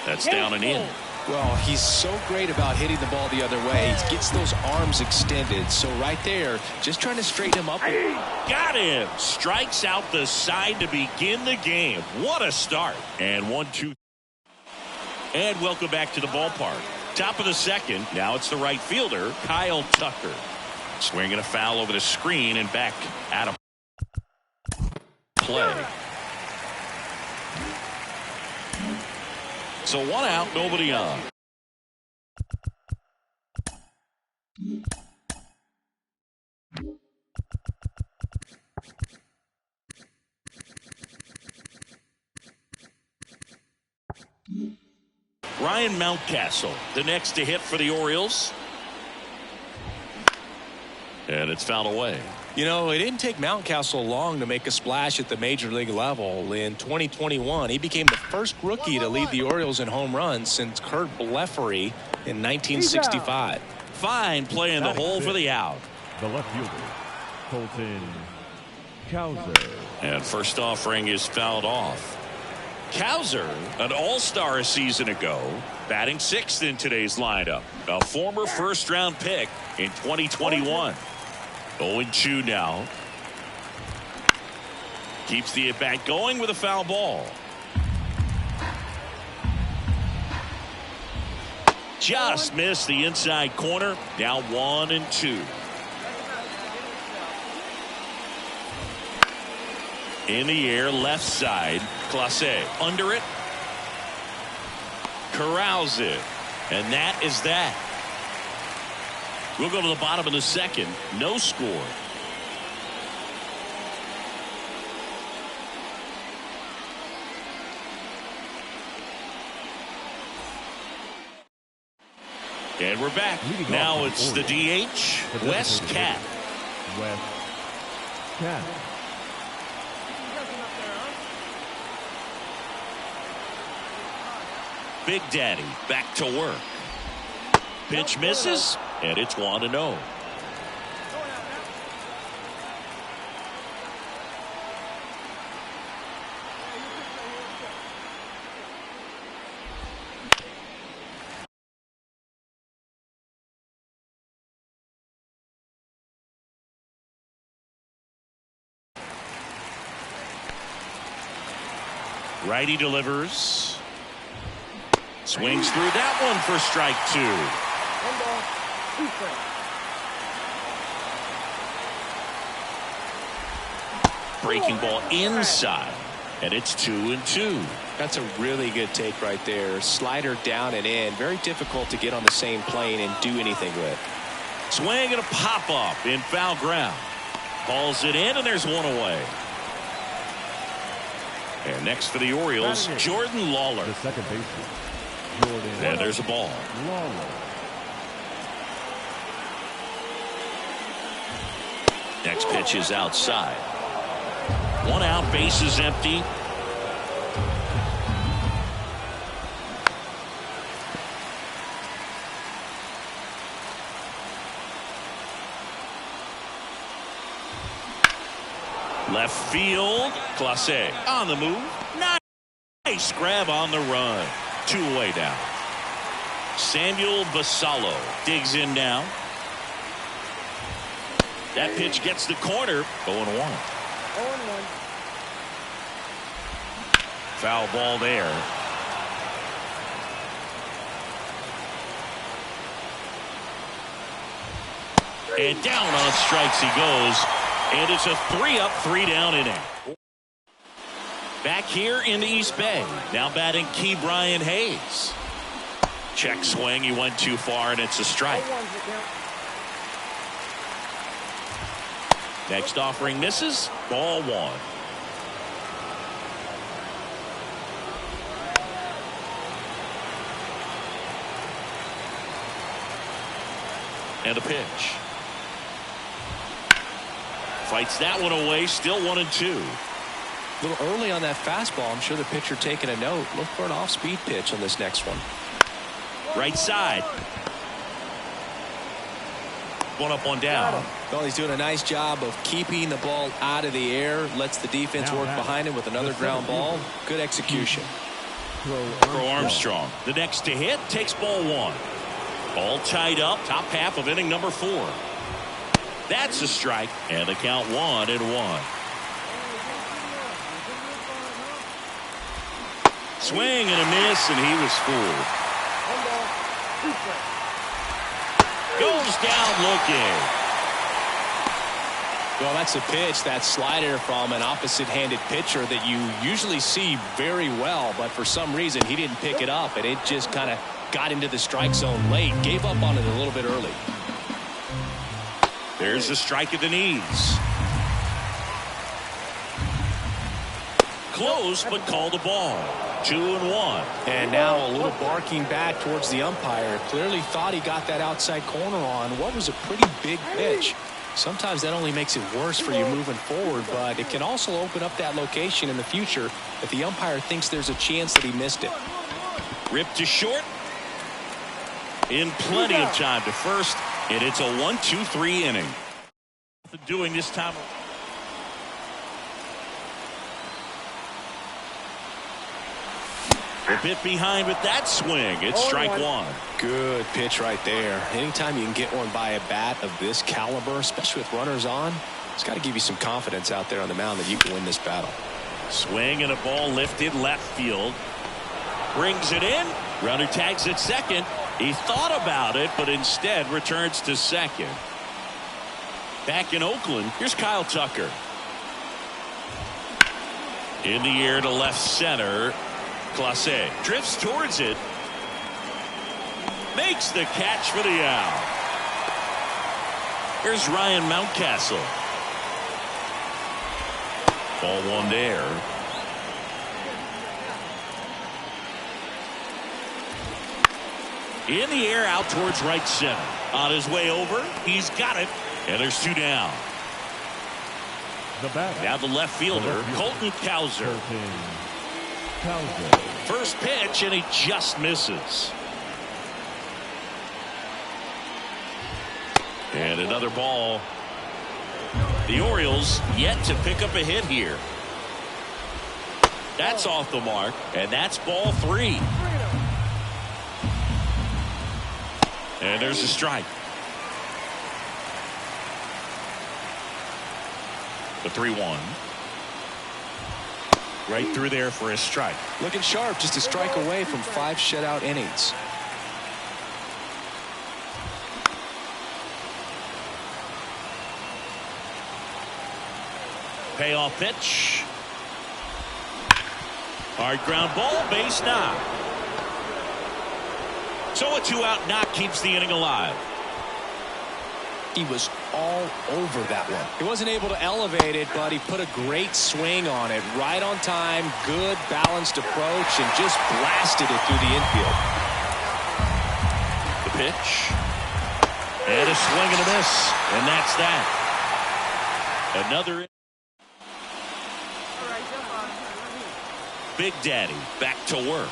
That's down and in. Well, he's so great about hitting the ball the other way. He gets those arms extended. So right there, just trying to straighten him up. Got him. Strikes out the side to begin the game. What a start. And 1-2. And welcome back to the ballpark. Top of the second. Now it's the right fielder, Kyle Tucker. Swinging a foul over the screen and back out of play. So 1 out, nobody on. Ryan Mountcastle, the next to hit for the Orioles. And it's fouled away. You know, it didn't take Mountcastle long to make a splash at the major league level. In 2021, he became the first rookie to lead the Orioles in home runs since Kurt Blefary in 1965. Fine play in the hole for the out. The left fielder, Colton Cowser. And first offering is fouled off. Cowser, an all-star a season ago, batting 6th in today's lineup. A former first-round pick in 2021. 0-2 now. Keeps the at-bat going with a foul ball. Just missed the inside corner. Now 1-2. In the air, left side. Clase under it. Corrals it. And that is that. We'll go to the bottom of the second. No score. And we're back. Now it's the DH, Wes Cat. Wes Cat. Big Daddy back to work. Pitch misses, and it's 1-0. Righty delivers. Swings through that one for strike 2. 1 ball, 2 strikes. Breaking ball inside, and it's 2-2. That's a really good take right there. Slider down and in. Very difficult to get on the same plane and do anything with. Swing and a pop up in foul ground. Hauls it in, and there's one away. And next for the Orioles, Jordan Lawler. The second baseman, Jordan. And there's a ball. Lawler. Next pitch is outside. 1 out, base is empty. Left field, Clase on the move. Nice grab on the run. 2 away down. Samuel Basallo digs in now. That pitch gets the corner. 0-1. 0-1. Foul ball there. And down on strikes he goes. And it's a 3-up, 3-down inning. Back here in the East Bay. Now batting Key Brian Hayes. Check swing. He went too far, and it's a strike. 0-1's the count. Next offering misses. Ball 1. And a pitch. Fights that one away. Still 1-2. A little early on that fastball. I'm sure the pitcher taking a note. Look for an off-speed pitch on this next one. Right side. 1 up, 1 down. Well, he's doing a nice job of keeping the ball out of the air. Lets the defense work behind him with another ground ball. Good execution. Crow Armstrong. The next to hit takes ball 1. All tied up. Top half of inning number 4. That's a strike, and the count 1-1. Swing and a miss, and he was fooled. 1 ball, 2 strikes. Goes down looking. Well, that's a pitch, that slider from an opposite-handed pitcher that you usually see very well, but for some reason he didn't pick it up, and it just kind of got into the strike zone late. Gave up on it a little bit early. There's a strike at the knees. Close, but called a ball. 2-1. And now a little barking back towards the umpire. Clearly thought he got that outside corner on what was a pretty big pitch. Sometimes that only makes it worse for you moving forward, but it can also open up that location in the future if the umpire thinks there's a chance that he missed it. Ripped to short. In plenty of time to first, and it's a 1-2-3 inning. Doing this time. A bit behind with that swing. It's strike 1. Good pitch right there. Anytime you can get one by a bat of this caliber, especially with runners on, it's got to give you some confidence out there on the mound that you can win this battle. Swing and a ball lifted left field. Brings it in. Runner tags at second. He thought about it, but instead returns to second. Back in Oakland, here's Kyle Tucker. In the air to left center. Clase drifts towards it. Makes the catch for the out. Here's Ryan Mountcastle. Ball 1 there. In the air out towards right center. On his way over, he's got it. And there's 2 down. Now the left fielder, Colton Cowser. First pitch, and he just misses. And another ball. The Orioles yet to pick up a hit here. That's off the mark, and that's ball 3. And there's a strike. The 3-1. Right through there for a strike. Looking sharp, just a strike away from 5 shutout innings. Payoff pitch. Hard ground ball, base knock. So a 2-out knock keeps the inning alive. He was all over that one. He wasn't able to elevate it, but he put a great swing on it. Right on time, good balanced approach, and just blasted it through the infield. The pitch. And a swing and a miss. And that's that. Another. Big Daddy back to work.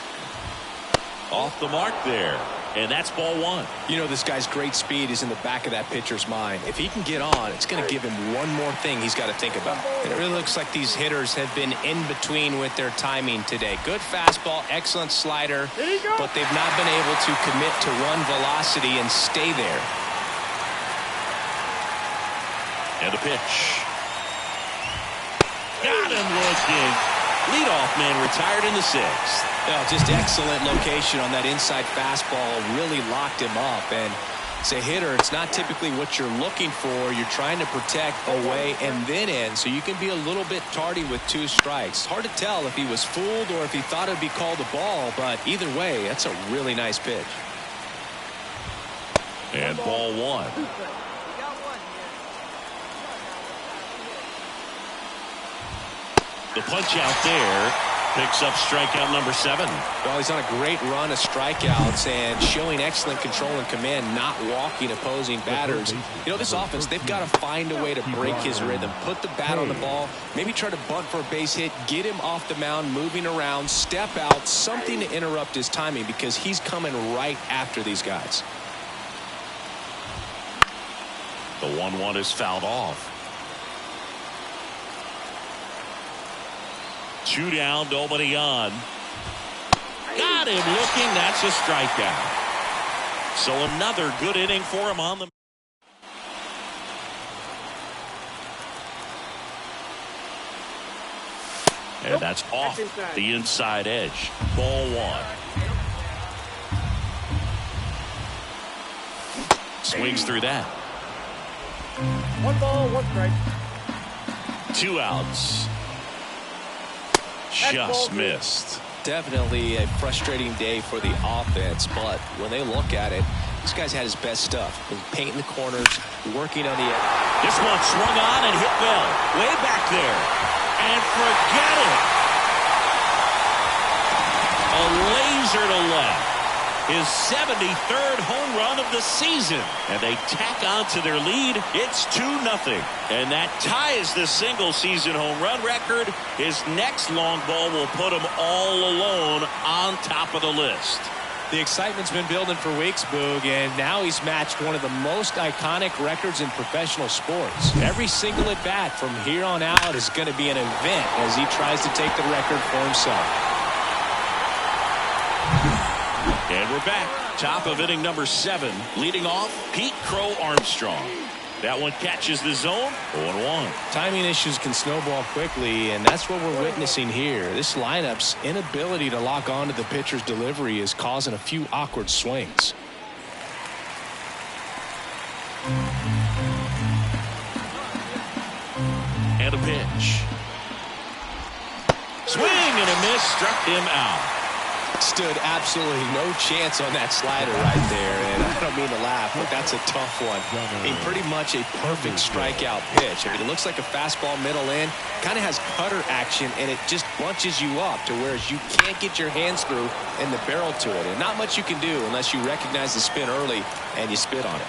Off the mark there. And that's ball 1. You know, this guy's great speed is in the back of that pitcher's mind. If he can get on, it's going to give him one more thing he's got to think about. And it really looks like these hitters have been in between with their timing today. Good fastball, excellent slider, but they've not been able to commit to one velocity and stay there. And a pitch. Got him looking. Leadoff man retired in the 6th. Oh, just excellent location on that inside fastball. Really locked him up. And as a hitter, it's not typically what you're looking for. You're trying to protect away and then in, so you can be a little bit tardy with 2 strikes. Hard to tell if he was fooled or if he thought it would be called a ball, but either way, that's a really nice pitch. And ball 1. The punch out there picks up strikeout number 7. Well, he's on a great run of strikeouts and showing excellent control and command, not walking opposing batters. You know, this offense, they've got to find a way to break his rhythm, put the bat on the ball, maybe try to bunt for a base hit, get him off the mound, moving around, step out, something to interrupt his timing because he's coming right after these guys. The 1-1 is fouled off. 2 down, nobody on. Got him looking. That's a strikeout. So another good inning for him on the. And that's off the inside edge. Ball 1. Swings through that. 1 ball, 1 strike. 2 outs. Just missed. Definitely a frustrating day for the offense, but when they look at it, this guy's had his best stuff. He's painting the corners, working on the edge. This one swung on and hit well. Way back there. And forget it. A laser to left. His 73rd home run of the season. And they tack on to their lead. It's 2-0. And that ties the single-season home run record. His next long ball will put him all alone on top of the list. The excitement's been building for weeks, Boog, and now he's matched one of the most iconic records in professional sports. Every single at-bat from here on out is going to be an event as he tries to take the record for himself. And we're back. Top of inning number 7. Leading off, Pete Crow Armstrong. That one catches the zone. 0-1. Timing issues can snowball quickly, and that's what we're witnessing here. This lineup's inability to lock onto the pitcher's delivery is causing a few awkward swings. And a pitch. Swing and a miss, struck him out. Stood absolutely no chance on that slider right there, and I don't mean to laugh, but that's a tough one. I mean, pretty much a perfect strikeout pitch. I mean, it looks like a fastball middle in, kind of has cutter action, and it just bunches you up to whereas you can't get your hands through and the barrel to it, and not much you can do unless you recognize the spin early and you spit on it.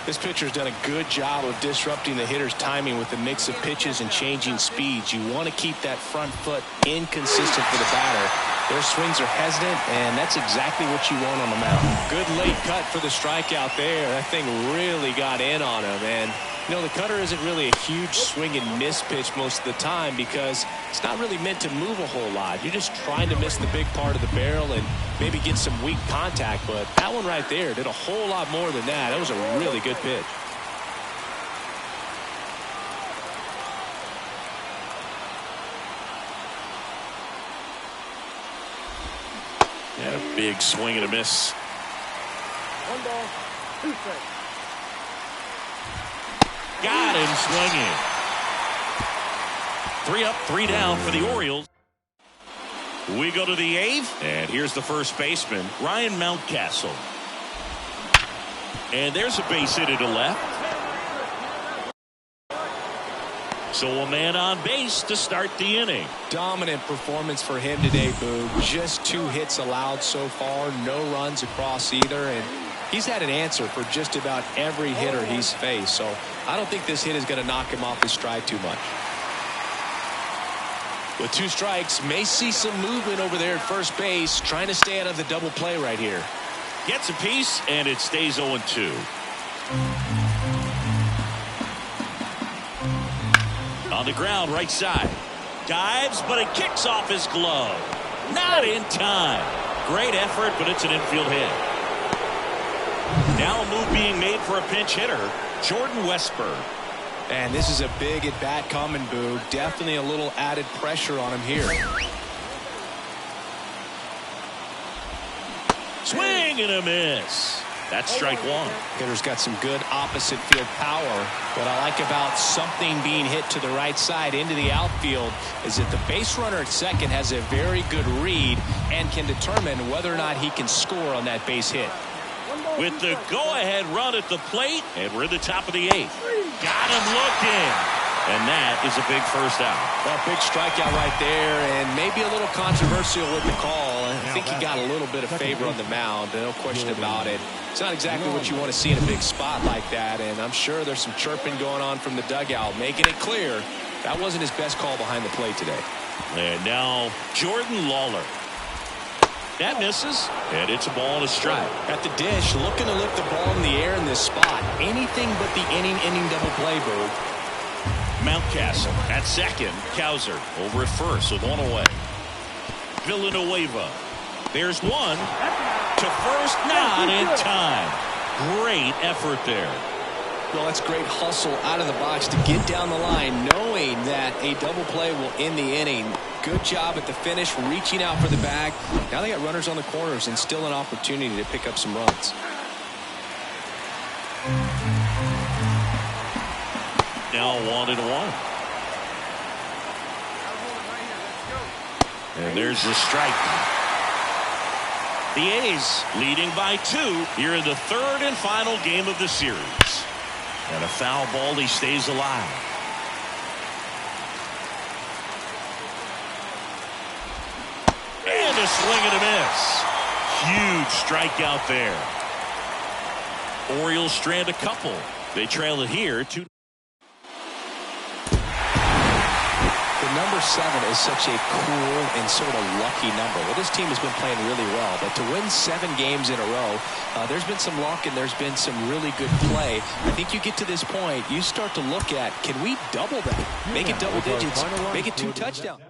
This pitcher's done a good job of disrupting the hitter's timing with a mix of pitches and changing speeds. You want to keep that front foot inconsistent for the batter. Their swings are hesitant, and that's exactly what you want on the mound. Good late cut for the strikeout there. That thing really got in on him. And, you know, the cutter isn't really a huge swing and miss pitch most of the time because it's not really meant to move a whole lot. You're just trying to miss the big part of the barrel and maybe get some weak contact. But that one right there did a whole lot more than that. That was a really good pitch. And a big swing and a miss. 1 ball, 2 strikes. Got him swinging. 3 up, 3 down for the Orioles. We go to the 8th, and here's the first baseman, Ryan Mountcastle. And there's a base hit to left. So a man on base to start the inning. Dominant performance for him today, Boo. Just 2 hits allowed so far, no runs across either, and he's had an answer for just about every hitter he's faced. So I don't think this hit is going to knock him off his stride too much. With 2 strikes, may see some movement over there at first base, trying to stay out of the double play right here. Gets a piece, and it stays 0-2. On the ground, right side. Dives, but it kicks off his glove. Not in time. Great effort, but it's an infield hit. Now a move being made for a pinch hitter, Jordan Westburg. And this is a big at-bat coming, Boo. Definitely a little added pressure on him here. Swing and a miss. That's strike 1. Hitter's got some good opposite field power. What I like about something being hit to the right side into the outfield is that the base runner at second has a very good read and can determine whether or not he can score on that base hit. With the go-ahead run at the plate, and we're at the top of the 8th. Got him looking. And that is a big first out. Well, big strikeout right there, and maybe a little controversial with the call. I think he got a little bit of favor on the mound, no question about it. It's not exactly what you want to see in a big spot like that, and I'm sure there's some chirping going on from the dugout, making it clear that wasn't his best call behind the plate today. And now Jordan Lawler. That misses, and it's a ball and a strike. At the dish, looking to lift the ball in the air in this spot. Anything but the inning double play, Boo. Mountcastle at second. Cowser over at first with 1 away. Villanueva. There's 1 to first, not in time. Great effort there. Well, that's great hustle out of the box to get down the line, knowing that a double play will end the inning. Good job at the finish, reaching out for the bag. Now they got runners on the corners and still an opportunity to pick up some runs. Now 1-1. And there's the strike. The A's leading by 2 here in the 3rd and final game of the series. And a foul ball, he stays alive. And a swing and a miss. Huge strikeout there. Orioles strand a couple. They trail it here 2. The number 7 is such a cool and sort of lucky number. Well, this team has been playing really well, but to win 7 games in a row, there's been some luck and there's been some really good play. I think you get to this point, you start to look at, can we double that? Make it double digits, make it 2 touchdowns.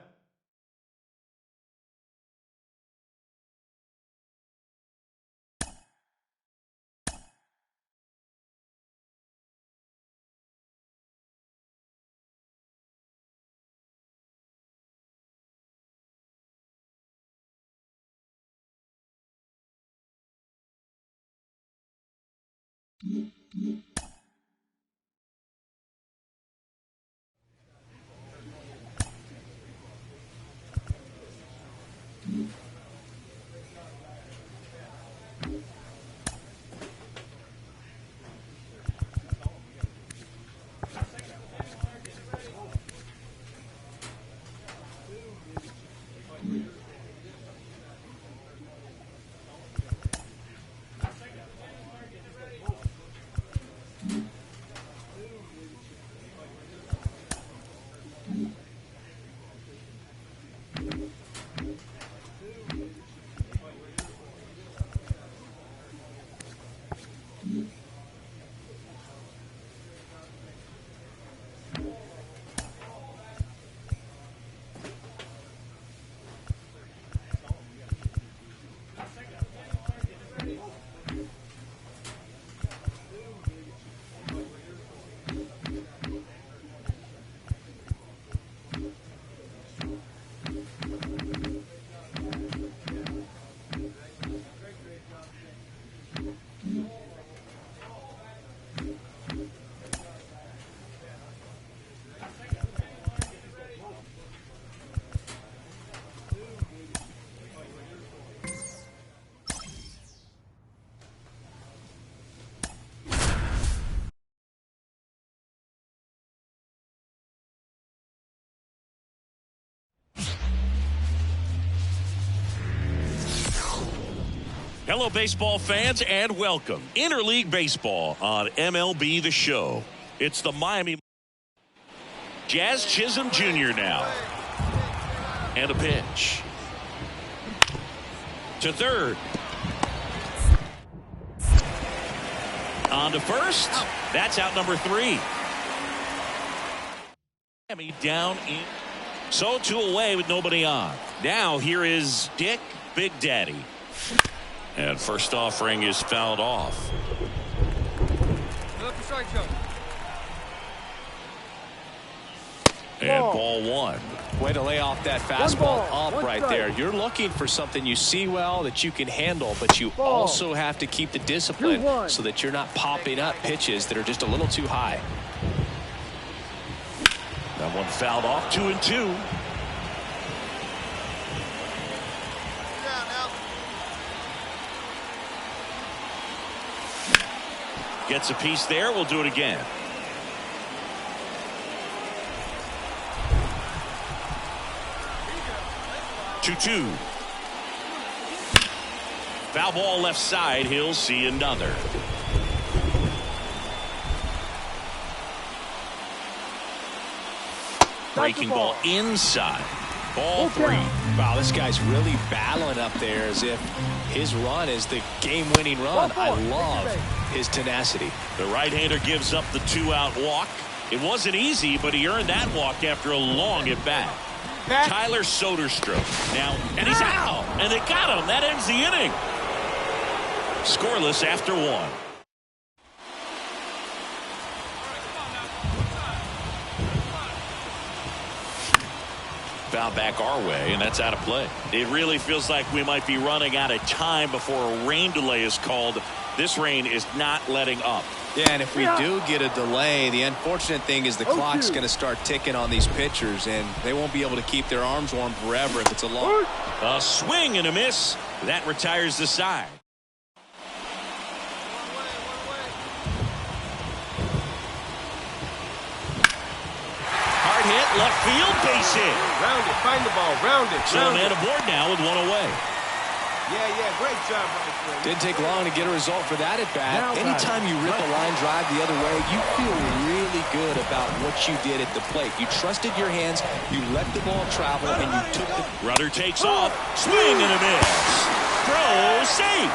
Hello, baseball fans, and welcome. Interleague Baseball on MLB The Show. It's the Miami Jazz Chisholm Jr. now. And a pitch. To third. On to first. That's out number 3. Miami down in. So 2 away with nobody on. Now here is Dick Big Daddy. And first offering is fouled off. Look for strike zone. And ball 1. Way to lay off that fastball up right there. You're looking for something you see well that you can handle, but you also have to keep the discipline so that you're not popping up pitches that are just a little too high. That one fouled off. 2-2. Gets a piece there. We'll do it again. Two. Foul ball left side. He'll see another. Breaking ball inside. Ball 3. Wow, this guy's really battling up there as if his run is the game-winning run. I love his tenacity. The right-hander gives up the 2-out walk. It wasn't easy, but he earned that walk after a long at-bat. Tyler Soderstrom now, and he's out, and they got him. That ends the inning. Scoreless after 1. Foul back our way, and that's out of play. It really feels like we might be running out of time before a rain delay is called. This rain is not letting up. Yeah, and if we do get a delay, the unfortunate thing is the clock's going to start ticking on these pitchers, and they won't be able to keep their arms warm forever if it's a long. A swing and a miss. That retires the side. Hard hit, left field, base hit. Round it, find the ball, round it. So a man aboard now with 1 away. Yeah, great job right there. Didn't take long to get a result for that at bat. Anytime you rip a line drive the other way, you feel really good about what you did at the plate. You trusted your hands, you let the ball travel, and you took the. Rudder takes off, swing and a miss. Throw safe.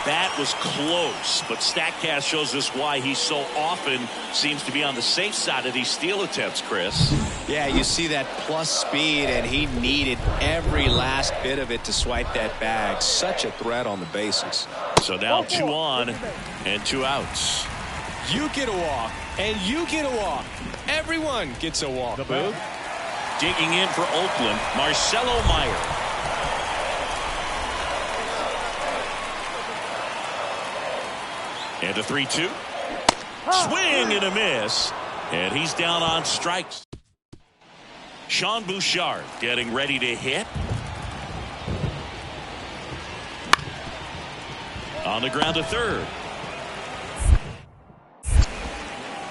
That was close, but StatCast shows us why he so often seems to be on the safe side of these steal attempts, Chris. Yeah, you see that plus speed, and he needed every last bit of it to swipe that bag. Such a threat on the bases. So now 2 on and 2 outs. You get a walk, and you get a walk. Everyone gets a walk, Boo. Digging in for Oakland, Marcelo Meyer. And a 3-2. Swing and a miss. And he's down on strikes. Sean Bouchard getting ready to hit. On the ground to third.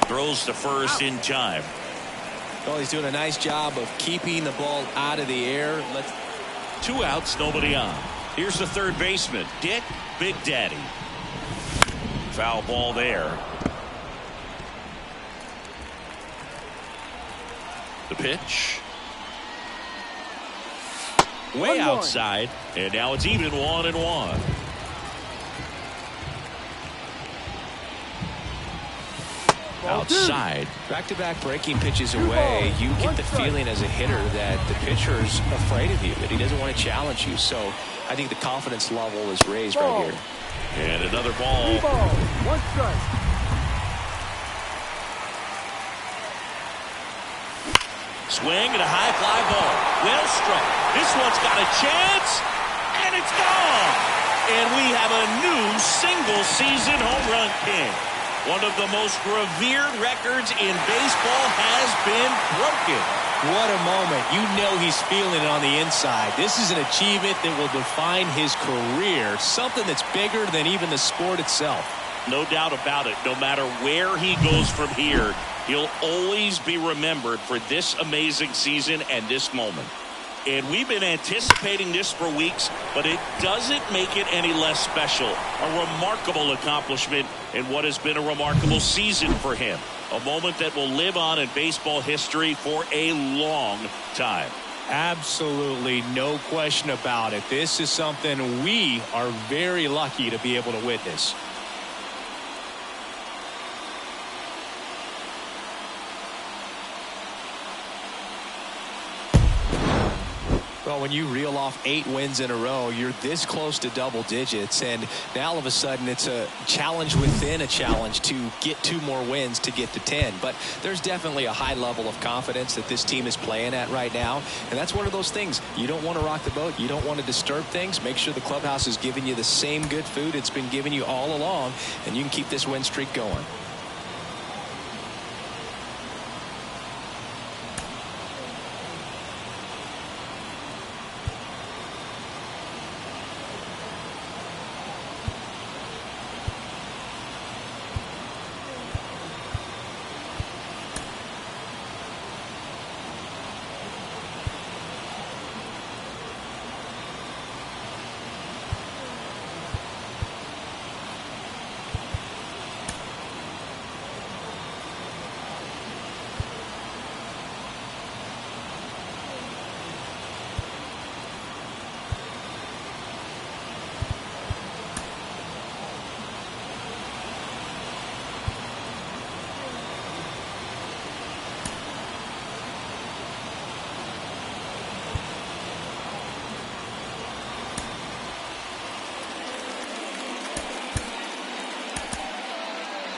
Throws to first in time. Well, he's doing a nice job of keeping the ball out of the air. 2 outs, nobody on. Here's the third baseman, Dick Big Daddy. Foul ball there. The pitch. Way outside, and now it's even 1-1. Outside. Back-to-back breaking pitches away. You get the feeling as a hitter that the pitcher's afraid of you, that he doesn't want to challenge you. So I think the confidence level is raised right here. And another ball. 1 strike. Swing and a high fly ball. Well struck. This one's got a chance, and it's gone. And we have a new single-season home run king. One of the most revered records in baseball has been broken. What a moment. You know he's feeling it on the inside. This is an achievement that will define his career, something that's bigger than even the sport itself. No doubt about it. No matter where he goes from here, he'll always be remembered for this amazing season and this moment. And we've been anticipating this for weeks, but it doesn't make it any less special. A remarkable accomplishment in what has been a remarkable season for him. A moment that will live on in baseball history for a long time. Absolutely no question about it. This is something we are very lucky to be able to witness. Well, when you reel off 8 wins in a row, you're this close to double digits, and now all of a sudden it's a challenge within a challenge to get 2 more wins to get to 10. But there's definitely a high level of confidence that this team is playing at right now, and that's one of those things. You don't want to rock the boat. You don't want to disturb things. Make sure the clubhouse is giving you the same good food it's been giving you all along, and you can keep this win streak going.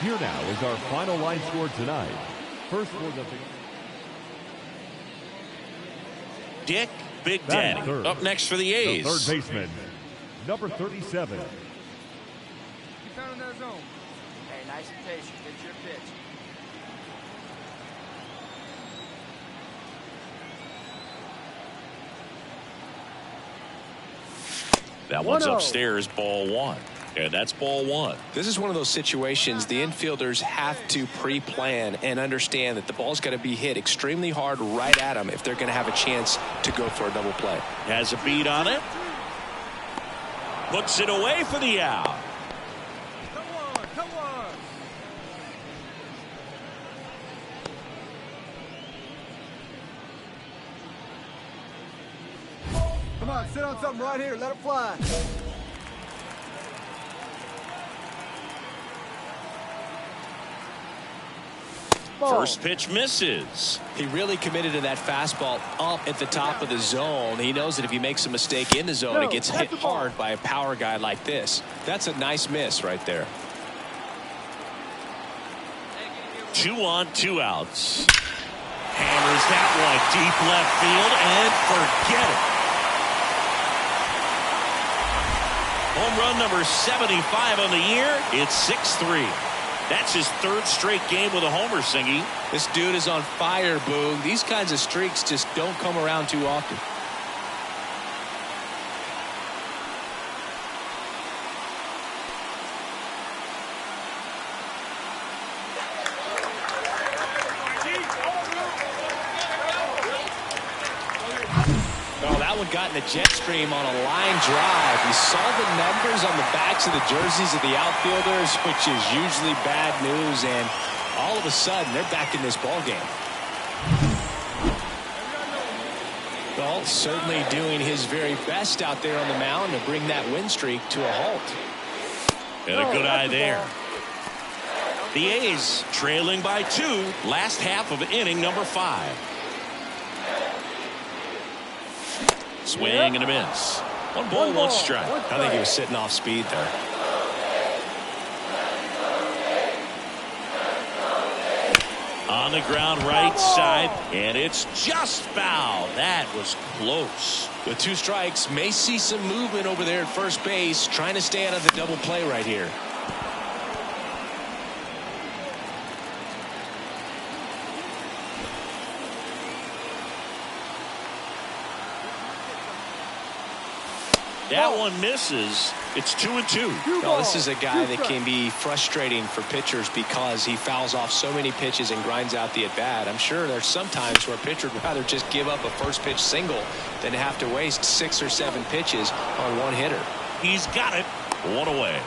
Here now is our final line score tonight. First for the Dick Big Daddy up next for the A's. The third baseman, number 37. Keep pounding that zone. Hey, nice and patient. Get your pitch. That one's upstairs, ball 1. And that's ball 1. This is one of those situations the infielders have to pre-plan and understand that the ball's got to be hit extremely hard right at them if they're going to have a chance to go for a double play. Has a beat on it. Puts it away for the out. Come on, come on. Come on, sit on something right here. Let it fly. First pitch misses. He really committed to that fastball up at the top of the zone. He knows that if he makes a mistake in the zone, it gets hit hard by a power guy like this. That's a nice miss right there. 2 on, 2 outs. Hammers that one deep left field and forget it. Home run number 75 on the year. It's 6-3. That's his 3rd straight game with a homer, Singy. This dude is on fire, Boog. These kinds of streaks just don't come around too often. Oh, that one got in the jet stream on a line drive. You saw the numbers on the backs of the jerseys of the outfielders, which is usually bad news, and all of a sudden they're back in this ball game. Galt certainly doing his very best out there on the mound to bring that win streak to a halt. And a good eye there. The A's trailing by 2, last half of inning number 5. Swing and a miss. 1 ball, 1 strike. I think he was sitting off speed there. On the ground right side, and it's just foul. That was close. With 2 strikes, may see some movement over there at first base, trying to stay out of the double play right here. That one misses. It's 2-2. No, this is a guy that can be frustrating for pitchers because he fouls off so many pitches and grinds out the at-bat. I'm sure there's some times where a pitcher would rather just give up a first pitch single than have to waste 6 or 7 pitches on one hitter. He's got it. One away.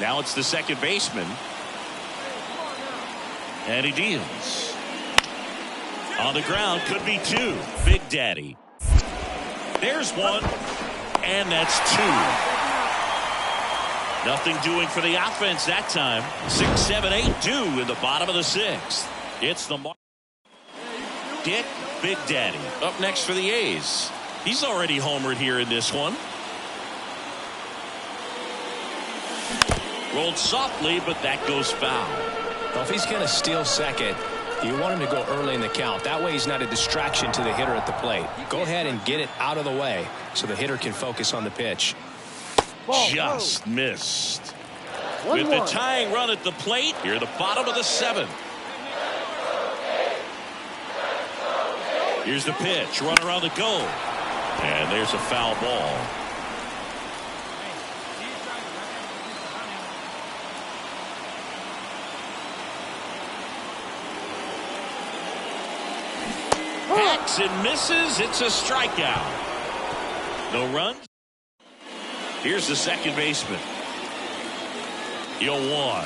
Now it's the second baseman. And he deals. On the ground, could be 2. Big Daddy. There's 1. And that's 2. Nothing doing for the offense that time. 6, 7, 8 due in the bottom of the 6th. It's the Dick Big Daddy up next for the A's. He's already homered here in this one. Rolled softly, but that goes foul. Well, if he's going to steal second, you want him to go early in the count. That way he's not a distraction to the hitter at the plate. Go ahead and get it out of the way so the hitter can focus on the pitch. Just missed. With the tying run at the plate, here at the bottom of the 7th. Here's the pitch. Runner on the go. And there's a foul ball. Hacks and misses. It's a strikeout. No runs. Here's the second baseman. 0-1.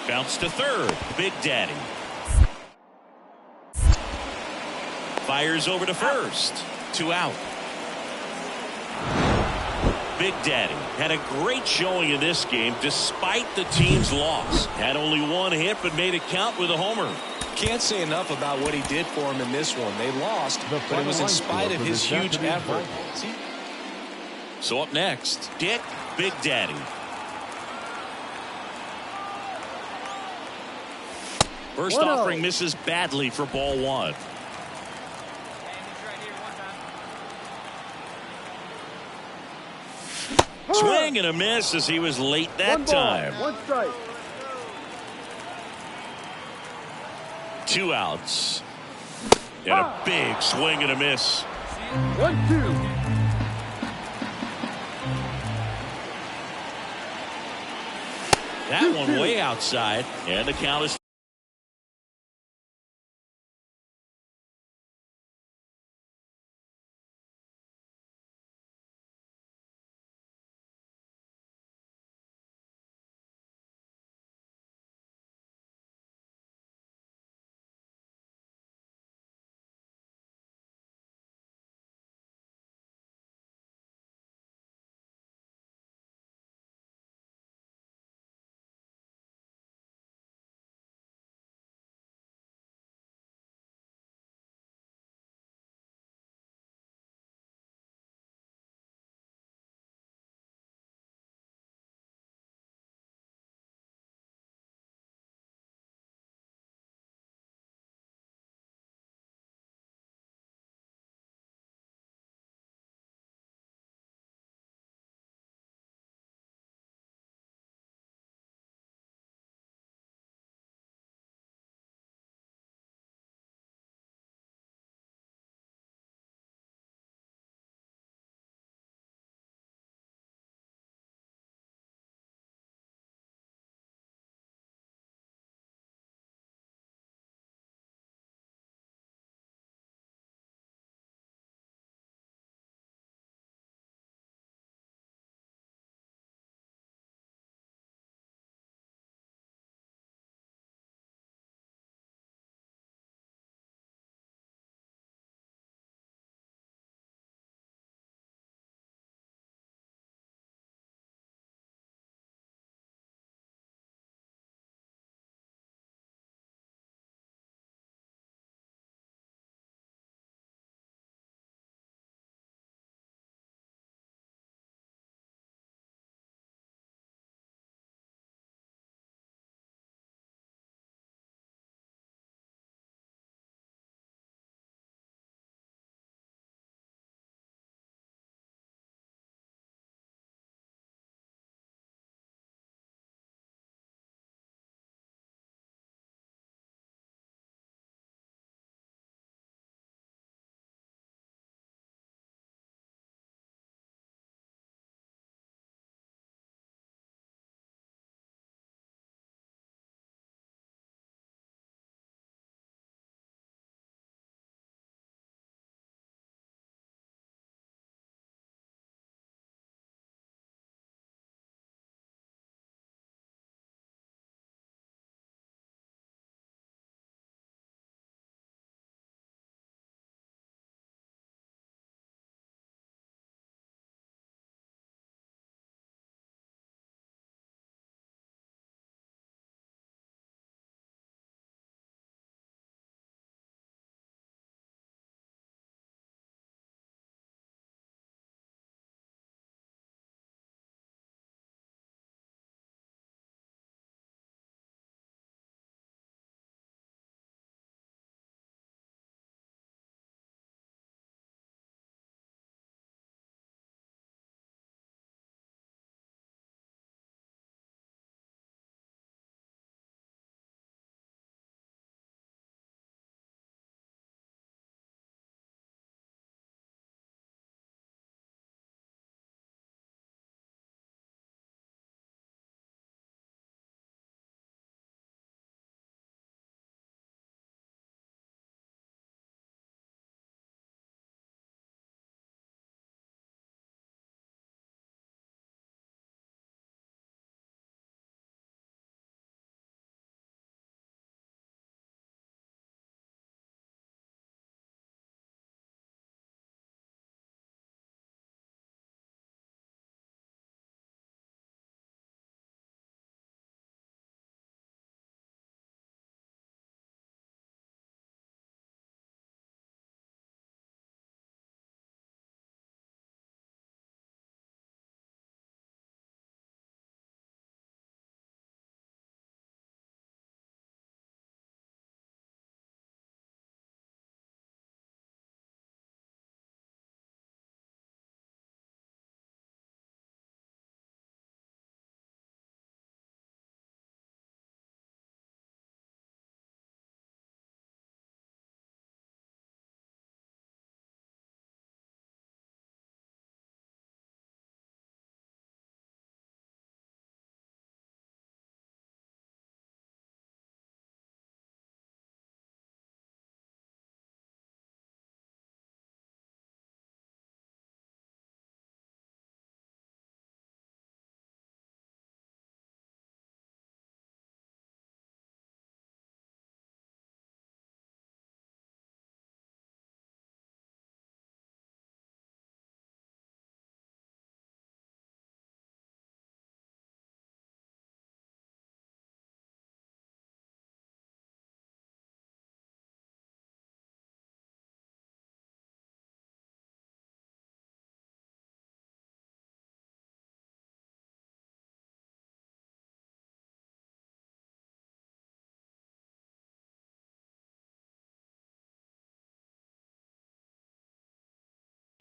Bounce to third. Big Daddy. Fires over to first. 2 out. Big Daddy had a great showing in this game despite the team's loss. Had only 1 hit but made it count with a homer. Can't say enough about what he did for him in this one. They lost, but it was in spite of his huge effort. So up next, Dick Big Daddy. First offering misses badly for ball 1. Swing and a miss as he was late that time. 1 strike. 2 outs. And a big swing and a miss. 1-2. That one way outside, and the count is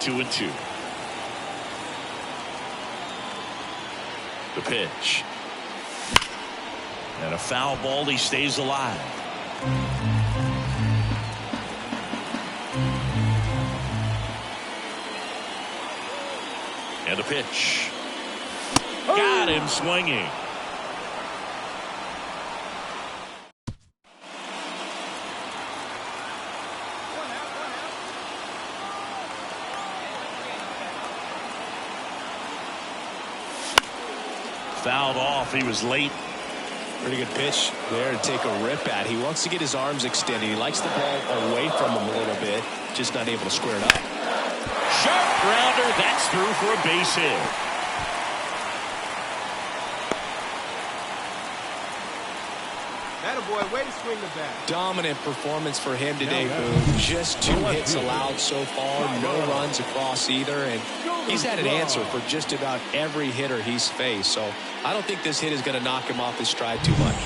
2-2. The pitch. And a foul ball. He stays alive. And the pitch. Got him swinging. Fouled off. He was late. Pretty good pitch there to take a rip at. He wants to get his arms extended. He likes the ball away from him a little bit. Just not able to square it up. Sharp grounder. That's through for a base hit. Attaboy, way to swing the bat. Dominant performance for him today, Boone. Just 2 hits allowed so far. No runs across either. And he's had an answer for just about every hitter he's faced. So I don't think this hit is going to knock him off his stride too much.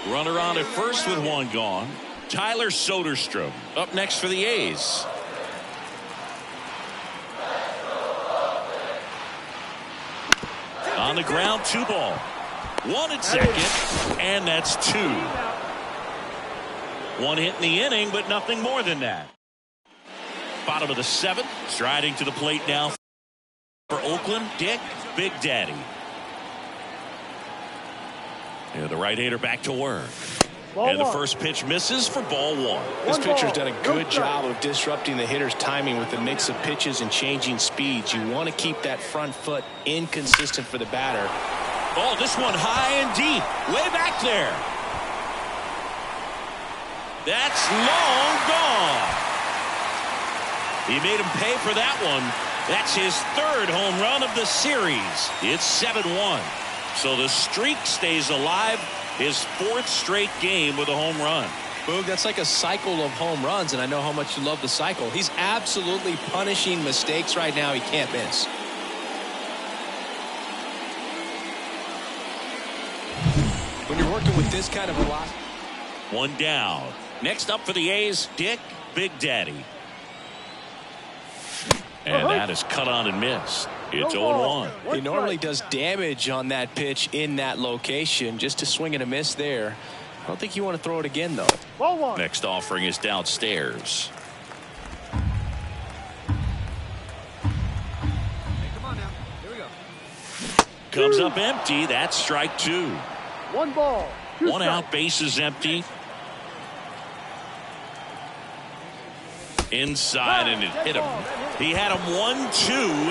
Runner on at first with one gone. Tyler Soderstrom up next for the A's. On the ground, 2 ball. 1 at second, and that's 2. 1 hit in the inning, but nothing more than that. Bottom of the 7th, striding to the plate now for Oakland, Dick Big Daddy. And the right-hander back to work. And the first pitch misses for ball 1. This pitcher's done a good job of disrupting the hitter's timing with the mix of pitches and changing speeds. You want to keep that front foot inconsistent for the batter. Oh, this one high and deep. Way back there. That's long gone. He made him pay for that one. That's his 3rd home run of the series. It's 7-1. So the streak stays alive. His 4th straight game with a home run. Boog, that's like a cycle of home runs, and I know how much you love the cycle. He's absolutely punishing mistakes right now he can't miss. When you're working with this kind of velocity. 1 down. Next up for the A's, Dick Big Daddy. And that is cut on and missed. It's 0-1. He normally does damage on that pitch in that location. Just a swing and a miss there. I don't think you want to throw it again, though. Next offering is downstairs. Come on now. Here we go. Comes up empty. That's strike 2. 1 ball. 1 out, bases empty. Inside, and it hit him. He had him 1-2,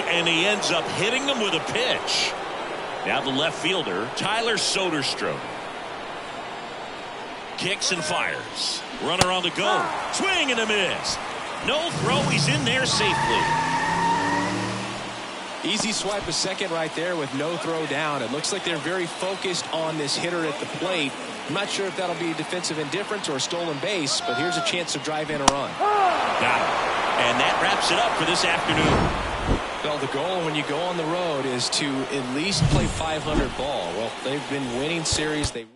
and he ends up hitting him with a pitch. Now the left fielder, Tyler Soderstrom. Kicks and fires. Runner on the go. Swing and a miss. No throw. He's in there safely. Easy swipe a second right there with no throw down. It looks like they're very focused on this hitter at the plate. I'm not sure if that'll be defensive indifference or a stolen base, but here's a chance to drive in a run. Got it. And that wraps it up for this afternoon. Well, the goal when you go on the road is to at least play 500 ball. Well, they've been winning series. They win.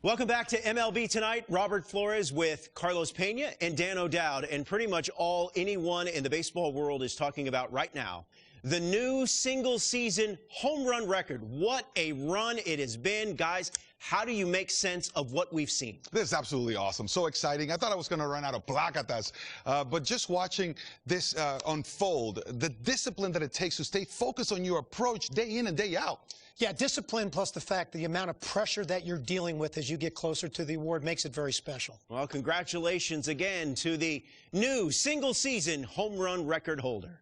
Welcome back to MLB Tonight. Robert Flores with Carlos Pena and Dan O'Dowd. And pretty much all anyone in the baseball world is talking about right now, the new single-season home run record. What a run it has been. Guys, how do you make sense of what we've seen? This is absolutely awesome. So exciting. I thought I was going to run out of placatas. But just watching this unfold, the discipline that it takes to stay focused on your approach day in and day out. Yeah, discipline plus the fact the amount of pressure that you're dealing with as you get closer to the award makes it very special. Well, congratulations again to the new single-season home run record holder.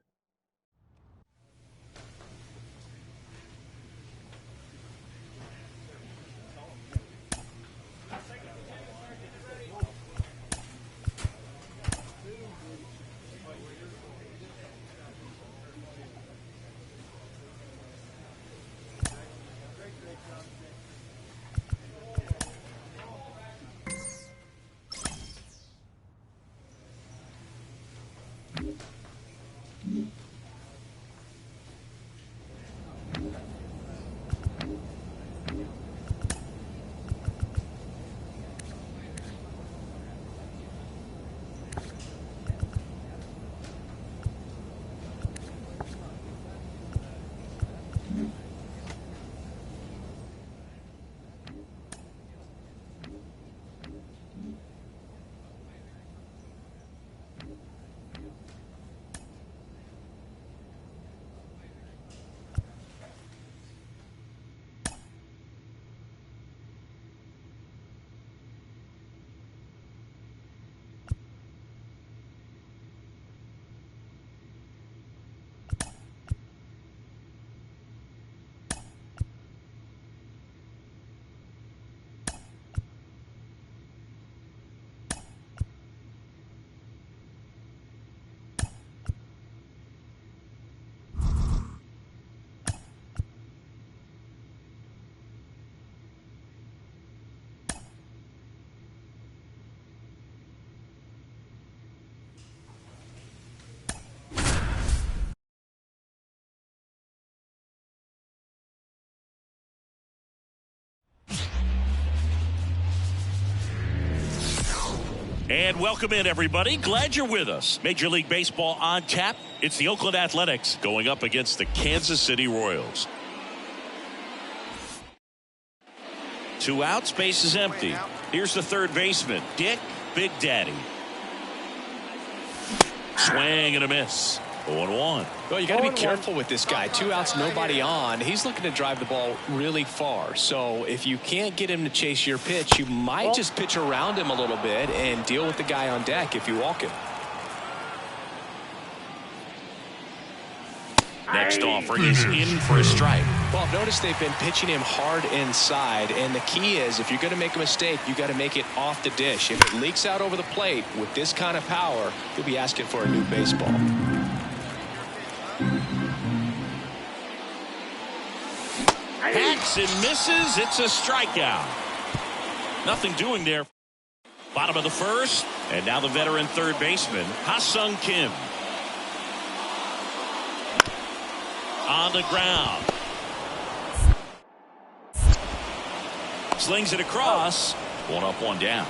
And welcome in, everybody. Glad you're with us. Major League Baseball on tap. It's the Oakland Athletics going up against the Kansas City Royals. 2 outs, base is empty. Here's the third baseman, Dick Big Daddy. Swing and a miss. 0-1. Well, you got to be careful with this guy. 2 outs, nobody on. He's looking to drive the ball really far. So if you can't get him to chase your pitch, you might just pitch around him a little bit and deal with the guy on deck if you walk him. Next offering is in for a strike. Well, notice they've been pitching him hard inside, and the key is if you're going to make a mistake, you got to make it off the dish. If it leaks out over the plate with this kind of power, you'll be asking for a new baseball. Hacks and misses. It's a strikeout. Nothing doing there. Bottom of the first, and now the veteran third baseman, Ha-Seong Kim. On the ground. Slings it across. 1 up, 1 down.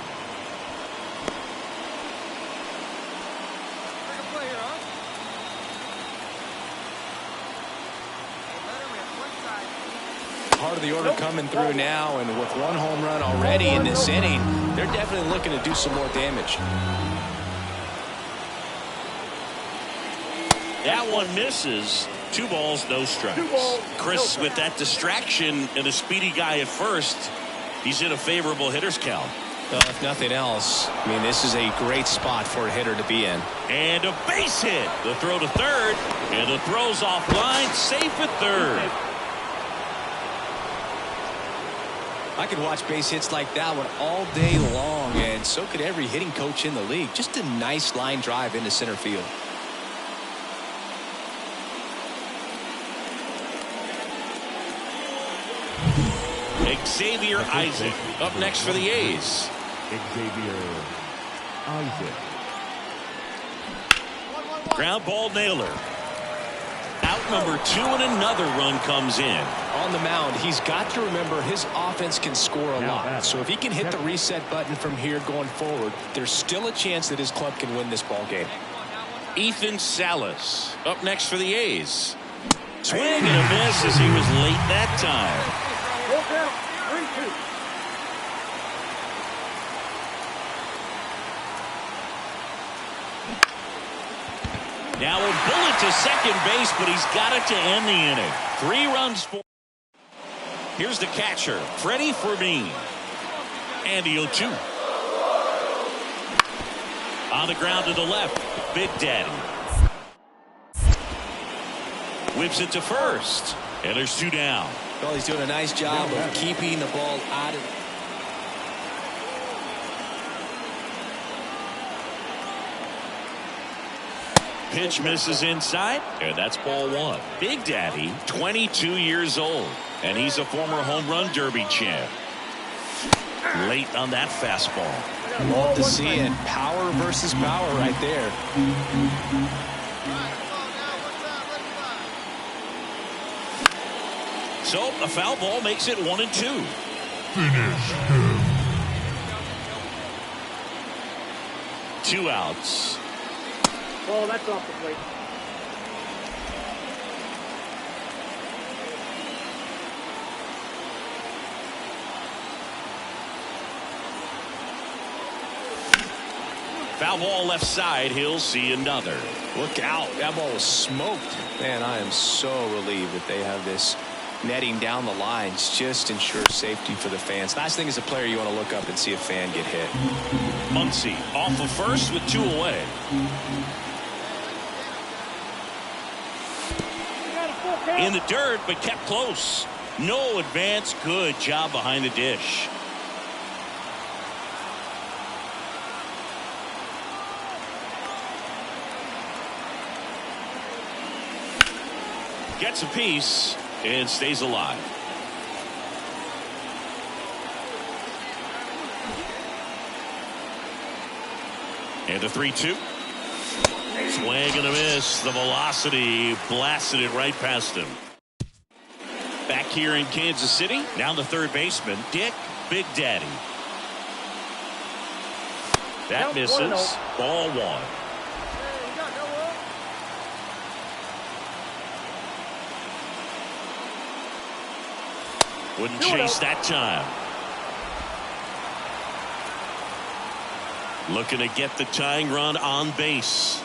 Part of the order coming through now, and with 1 home run already in this inning, they're definitely looking to do some more damage. That one misses. 2 balls, no strikes. Chris, with that distraction and a speedy guy at first, he's in a favorable hitter's count. Well, if nothing else, I mean, this is a great spot for a hitter to be in. And a base hit. The throw to third, and the throw's offline, safe at third. I could watch base hits like that one all day long, and so could every hitting coach in the league. Just a nice line drive into center field. Xavier Isaac up next for the A's. Xavier Isaac. Ground ball nailer. Out number 2, and another run comes in. On the mound, he's got to remember his offense can score a lot. So if he can hit the reset button from here going forward, there's still a chance that his club can win this ball game. Ethan Salas up next for the A's. Swing and a miss as he was late that time. Now a bullet to second base, but he's got it to end the inning. 3 runs for. Here's the catcher, Freddie Fermin. And the 0-2. On the ground to the left, Big Daddy. Whips it to first. And there's 2 down. Well, he's doing a nice job of keeping the ball out of. Pitch misses inside, and that's ball 1. Big Daddy, 22 years old, and he's a former home run derby champ. Late on that fastball. Love to see it. Power versus power right there. So a foul ball makes it 1-2. Finish. 2 outs. Oh, that's off the plate. Foul ball left side. He'll see another. Look out. That ball was smoked. Man, I am so relieved that they have this netting down the lines. Just ensures safety for the fans. Last thing as a player, you want to look up and see a fan get hit. Muncy off of first with 2 away. In the dirt, but kept close. No advance. Good job behind the dish. Gets a piece and stays alive. And a 3-2. Swing and a miss. The velocity blasted it right past him. Back here in Kansas City. Now the third baseman, Dick Big Daddy. That misses. Ball 1. Wouldn't chase that time. Looking to get the tying run on base.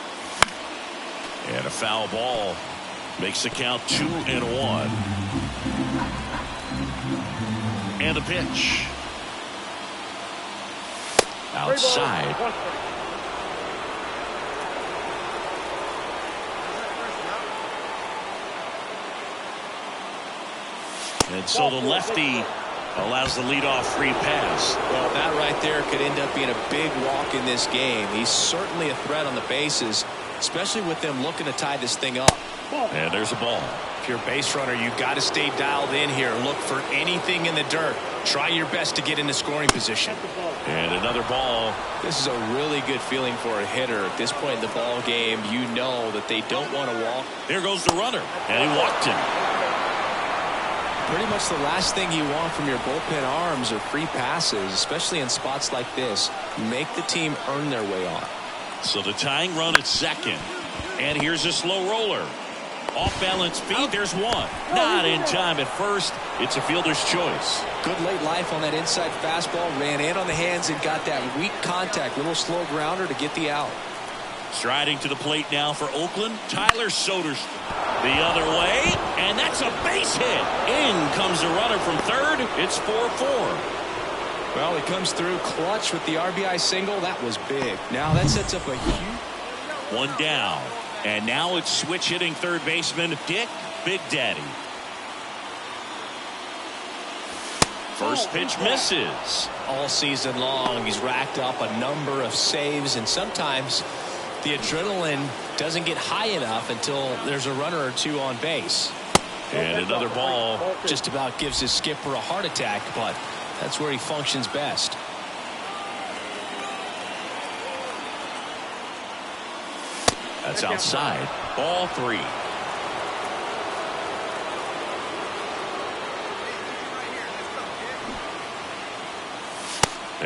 And a foul ball makes the count 2-1. And a pitch. Outside. And so the lefty allows the leadoff free pass. Well, that right there could end up being a big walk in this game. He's certainly a threat on the bases, especially with them looking to tie this thing up. And there's a ball. If you're a base runner, you got to stay dialed in here. Look for anything in the dirt. Try your best to get into scoring position. And another ball. This is a really good feeling for a hitter. At this point in the ball game, you know that they don't want to walk. There goes the runner. And he walked him. Pretty much the last thing you want from your bullpen arms are free passes, especially in spots like this. Make the team earn their way on. So the tying run at second. And here's a slow roller. Off balance feed. There's one. Not in time at first. It's a fielder's choice. Good late life on that inside fastball. Ran in on the hands and got that weak contact. Little slow grounder to get the out. Striding to the plate now for Oakland, Tyler Soderstrom. The other way, and that's a base hit. In comes the runner from third. It's 4-4. Well, he comes through clutch with the RBI single. That was big. Now that sets up a huge... One down. And now it's switch hitting third baseman Dick Big Daddy. First pitch misses. All season long, he's racked up a number of saves, and sometimes the adrenaline doesn't get high enough until there's a runner or two on base. And another ball. Just about gives his skipper a heart attack, but that's where he functions best. That's outside. Ball 3.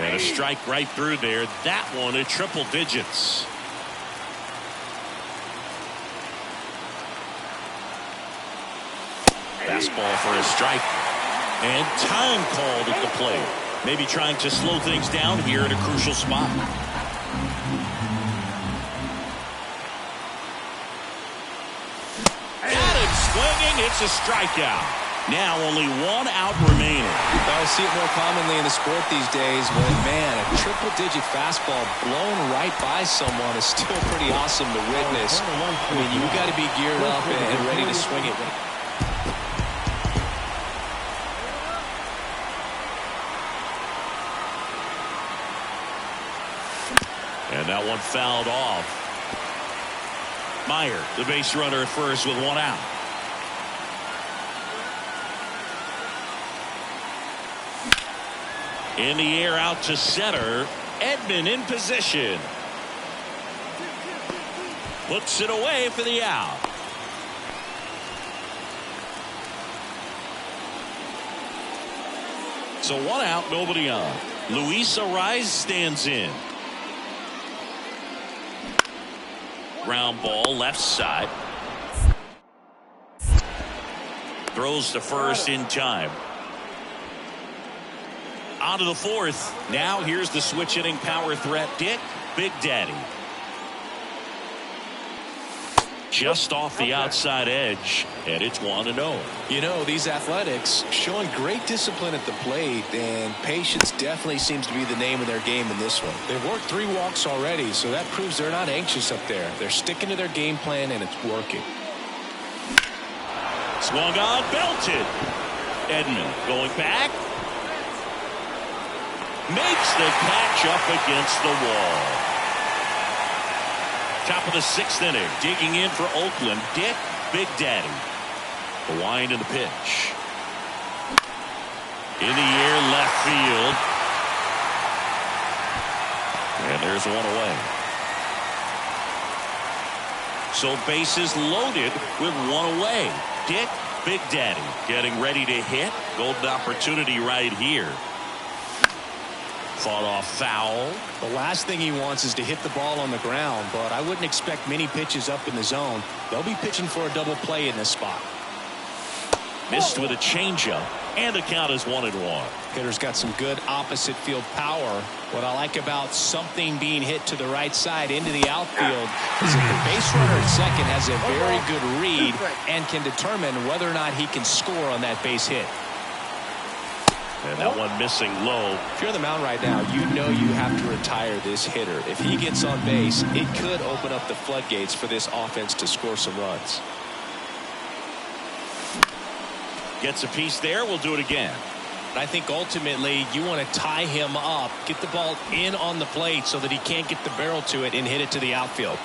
And a strike right through there. That one at triple digits. Fastball for a strike. And time called at the plate. Maybe trying to slow things down here at a crucial spot. Got him swinging. It's a strikeout. Now only 1 out remaining. I see it more commonly in the sport these days, but man, a triple-digit fastball blown right by someone is still pretty awesome to witness. I mean, you got to be geared up and ready to swing it. And that one fouled off. Meyer, the base runner at first with 1 out. In the air out to center. Edman in position. Puts it away for the out. So 1 out, nobody on. Luis Arraez stands in. Ground ball left side. Throws to first in time. On to the 4th. Now here's the switch hitting power threat Dick Big Daddy. Just off the outside edge, and it's 1-0. You know, these Athletics showing great discipline at the plate, and patience definitely seems to be the name of their game in this one. They've worked 3 walks already, so that proves they're not anxious up there. They're sticking to their game plan, and it's working. Swung on, belted. Edman going back. Makes the catch up against the wall. Top of the 6th inning. Digging in for Oakland, Dick Big Daddy. The wind and the pitch. In the air, left field. And there's 1 away. So bases loaded with 1 away. Dick Big Daddy getting ready to hit. Golden opportunity right here. Fought off foul. The last thing he wants is to hit the ball on the ground, but I wouldn't expect many pitches up in the zone. They'll be pitching for a double play in this spot. Missed with a changeup, and the count is 1-1. Hitter's got some good opposite field power. What I like about something being hit to the right side into the outfield is that the base runner at second has a very good read and can determine whether or not he can score on that base hit. And that one missing low. If you're on the mound right now, you know you have to retire this hitter. If he gets on base, it could open up the floodgates for this offense to score some runs. Gets a piece there. We'll do it again. I think ultimately you want to tie him up, get the ball in on the plate so that he can't get the barrel to it and hit it to the outfield.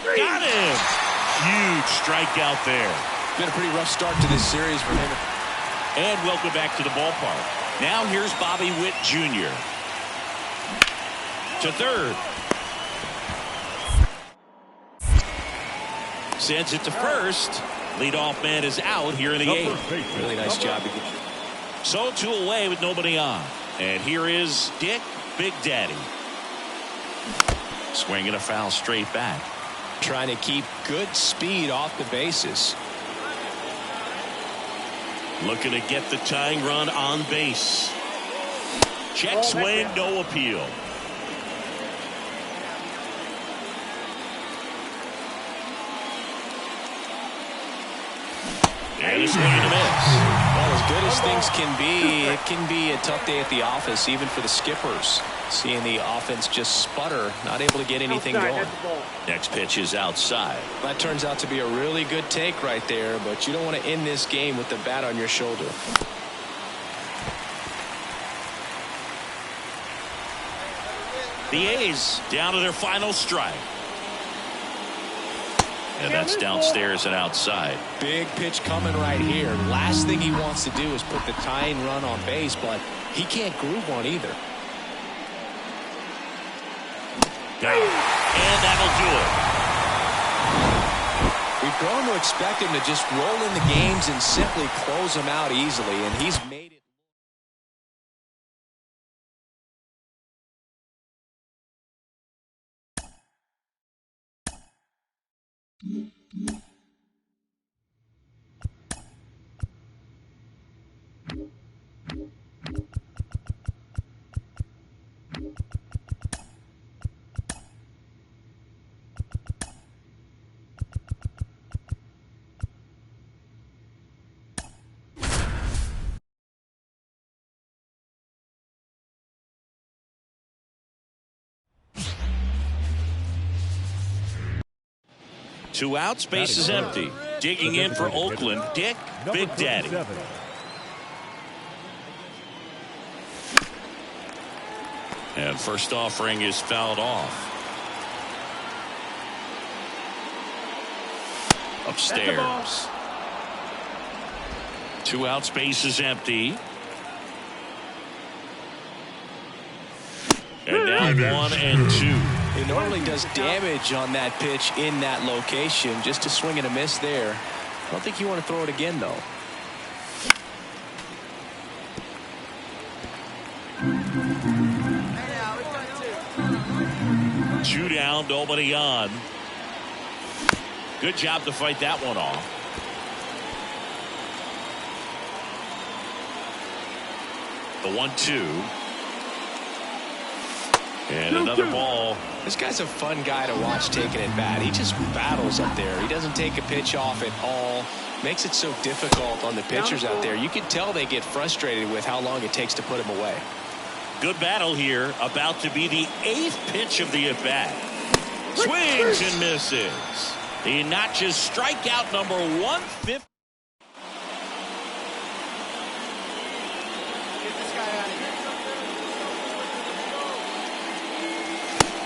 Got him. Huge strikeout there. Been a pretty rough start to this series for him. And welcome back to the ballpark. Now here's Bobby Witt Jr. to third. Sends it to first. Leadoff man is out here in the eighth. Really nice job. So 2 away with nobody on. And here is Dick Big Daddy. Swinging a foul straight back. Trying to keep good speed off the bases. Looking to get the tying run on base. Check swing, no appeal. And a swing and a miss. Well, as good as things can be, it can be a tough day at the office, even for the skippers. Seeing the offense just sputter, not able to get anything going. Next pitch is outside. That turns out to be a really good take right there, but you don't want to end this game with the bat on your shoulder. The A's down to their final strike. And that's downstairs and outside. Big pitch coming right here. Last thing he wants to do is put the tying run on base, but he can't groove one either. And that'll do it. We've grown to expect him to just roll in the games and simply close them out easily, and he's made it. Two outs, base is empty. Digging in for Oakland, Dick Big Daddy. And first offering is fouled off. Upstairs. Two outs, base is empty. And now 1 and 2. It normally does damage on that pitch in that location. Just a swing and a miss there. I don't think you want to throw it again, though. Two down, nobody on. Good job to fight that one off. The 1-2. And another ball. This guy's a fun guy to watch taking at bat. He just battles up there. He doesn't take a pitch off at all. Makes it so difficult on the pitchers out there. You can tell they get frustrated with how long it takes to put him away. Good battle here. About to be the 8th pitch of the at-bat. Swings and misses. He notches strikeout number 150.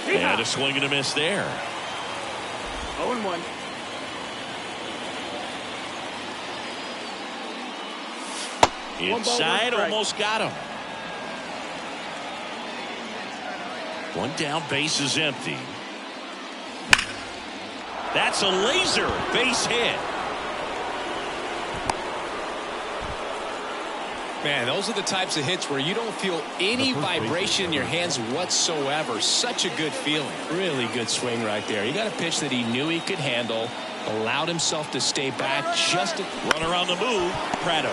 And a swing and a miss there. 0-1. Inside, almost got him. One down, base is empty. That's a laser base hit. Man, those are the types of hits where you don't feel any vibration in your hands whatsoever. Such a good feeling. Really good swing right there. He got a pitch that he knew he could handle, allowed himself to stay back just a... Runner on the move, Prado.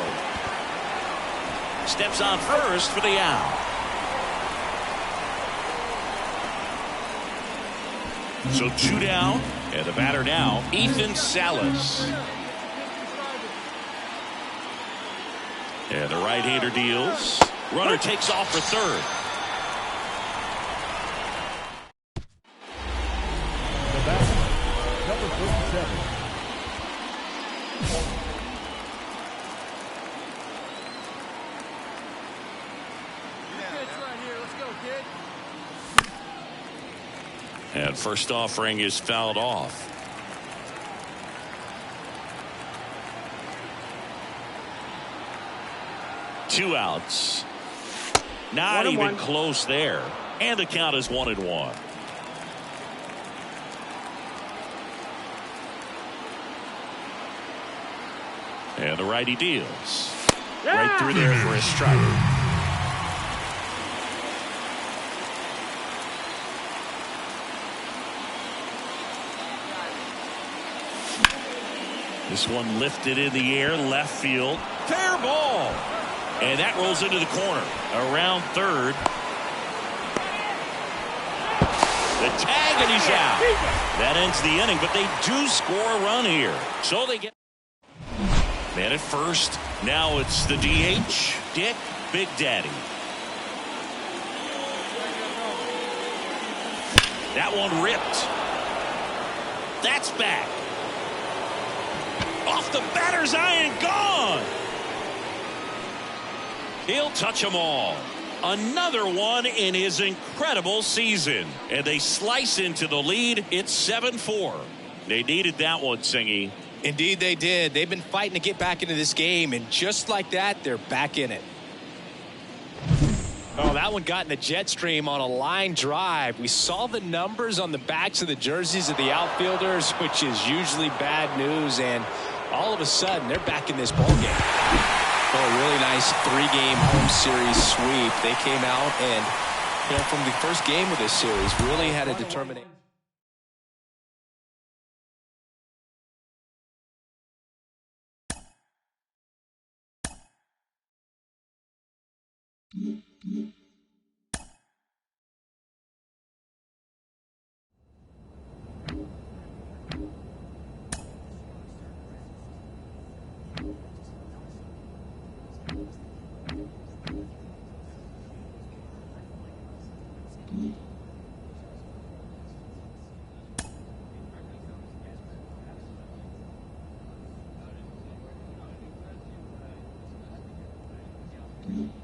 Steps on first for the out. So 2 down, and the batter now, Ethan Salas. And the right-hander deals. Runner takes off for third. The batter, number 47. Pitch right here. Let's go, kid. And first offering is fouled off. Two outs. Not even close there. And the count is 1-1. And the righty deals. Right through there for a strike. This one lifted in the air, left field. Fair ball. And that rolls into the corner. Around third. The tag, and he's out. That ends the inning, but they do score a run here. So they get... Man at first. Now it's the DH, Dick Big Daddy. That one ripped. That's back. Off the batter's eye and gone. He'll touch them all. Another one in his incredible season. And they slice into the lead. It's 7-4. They needed that one, Singy. Indeed they did. They've been fighting to get back into this game, and just like that, they're back in it. Oh, that one got in the jet stream on a line drive. We saw the numbers on the backs of the jerseys of the outfielders, which is usually bad news, and all of a sudden, they're back in this ballgame. Oh, a really nice 3-game home series sweep. They came out and, from the first game of this series, really had a determination. Mm-hmm.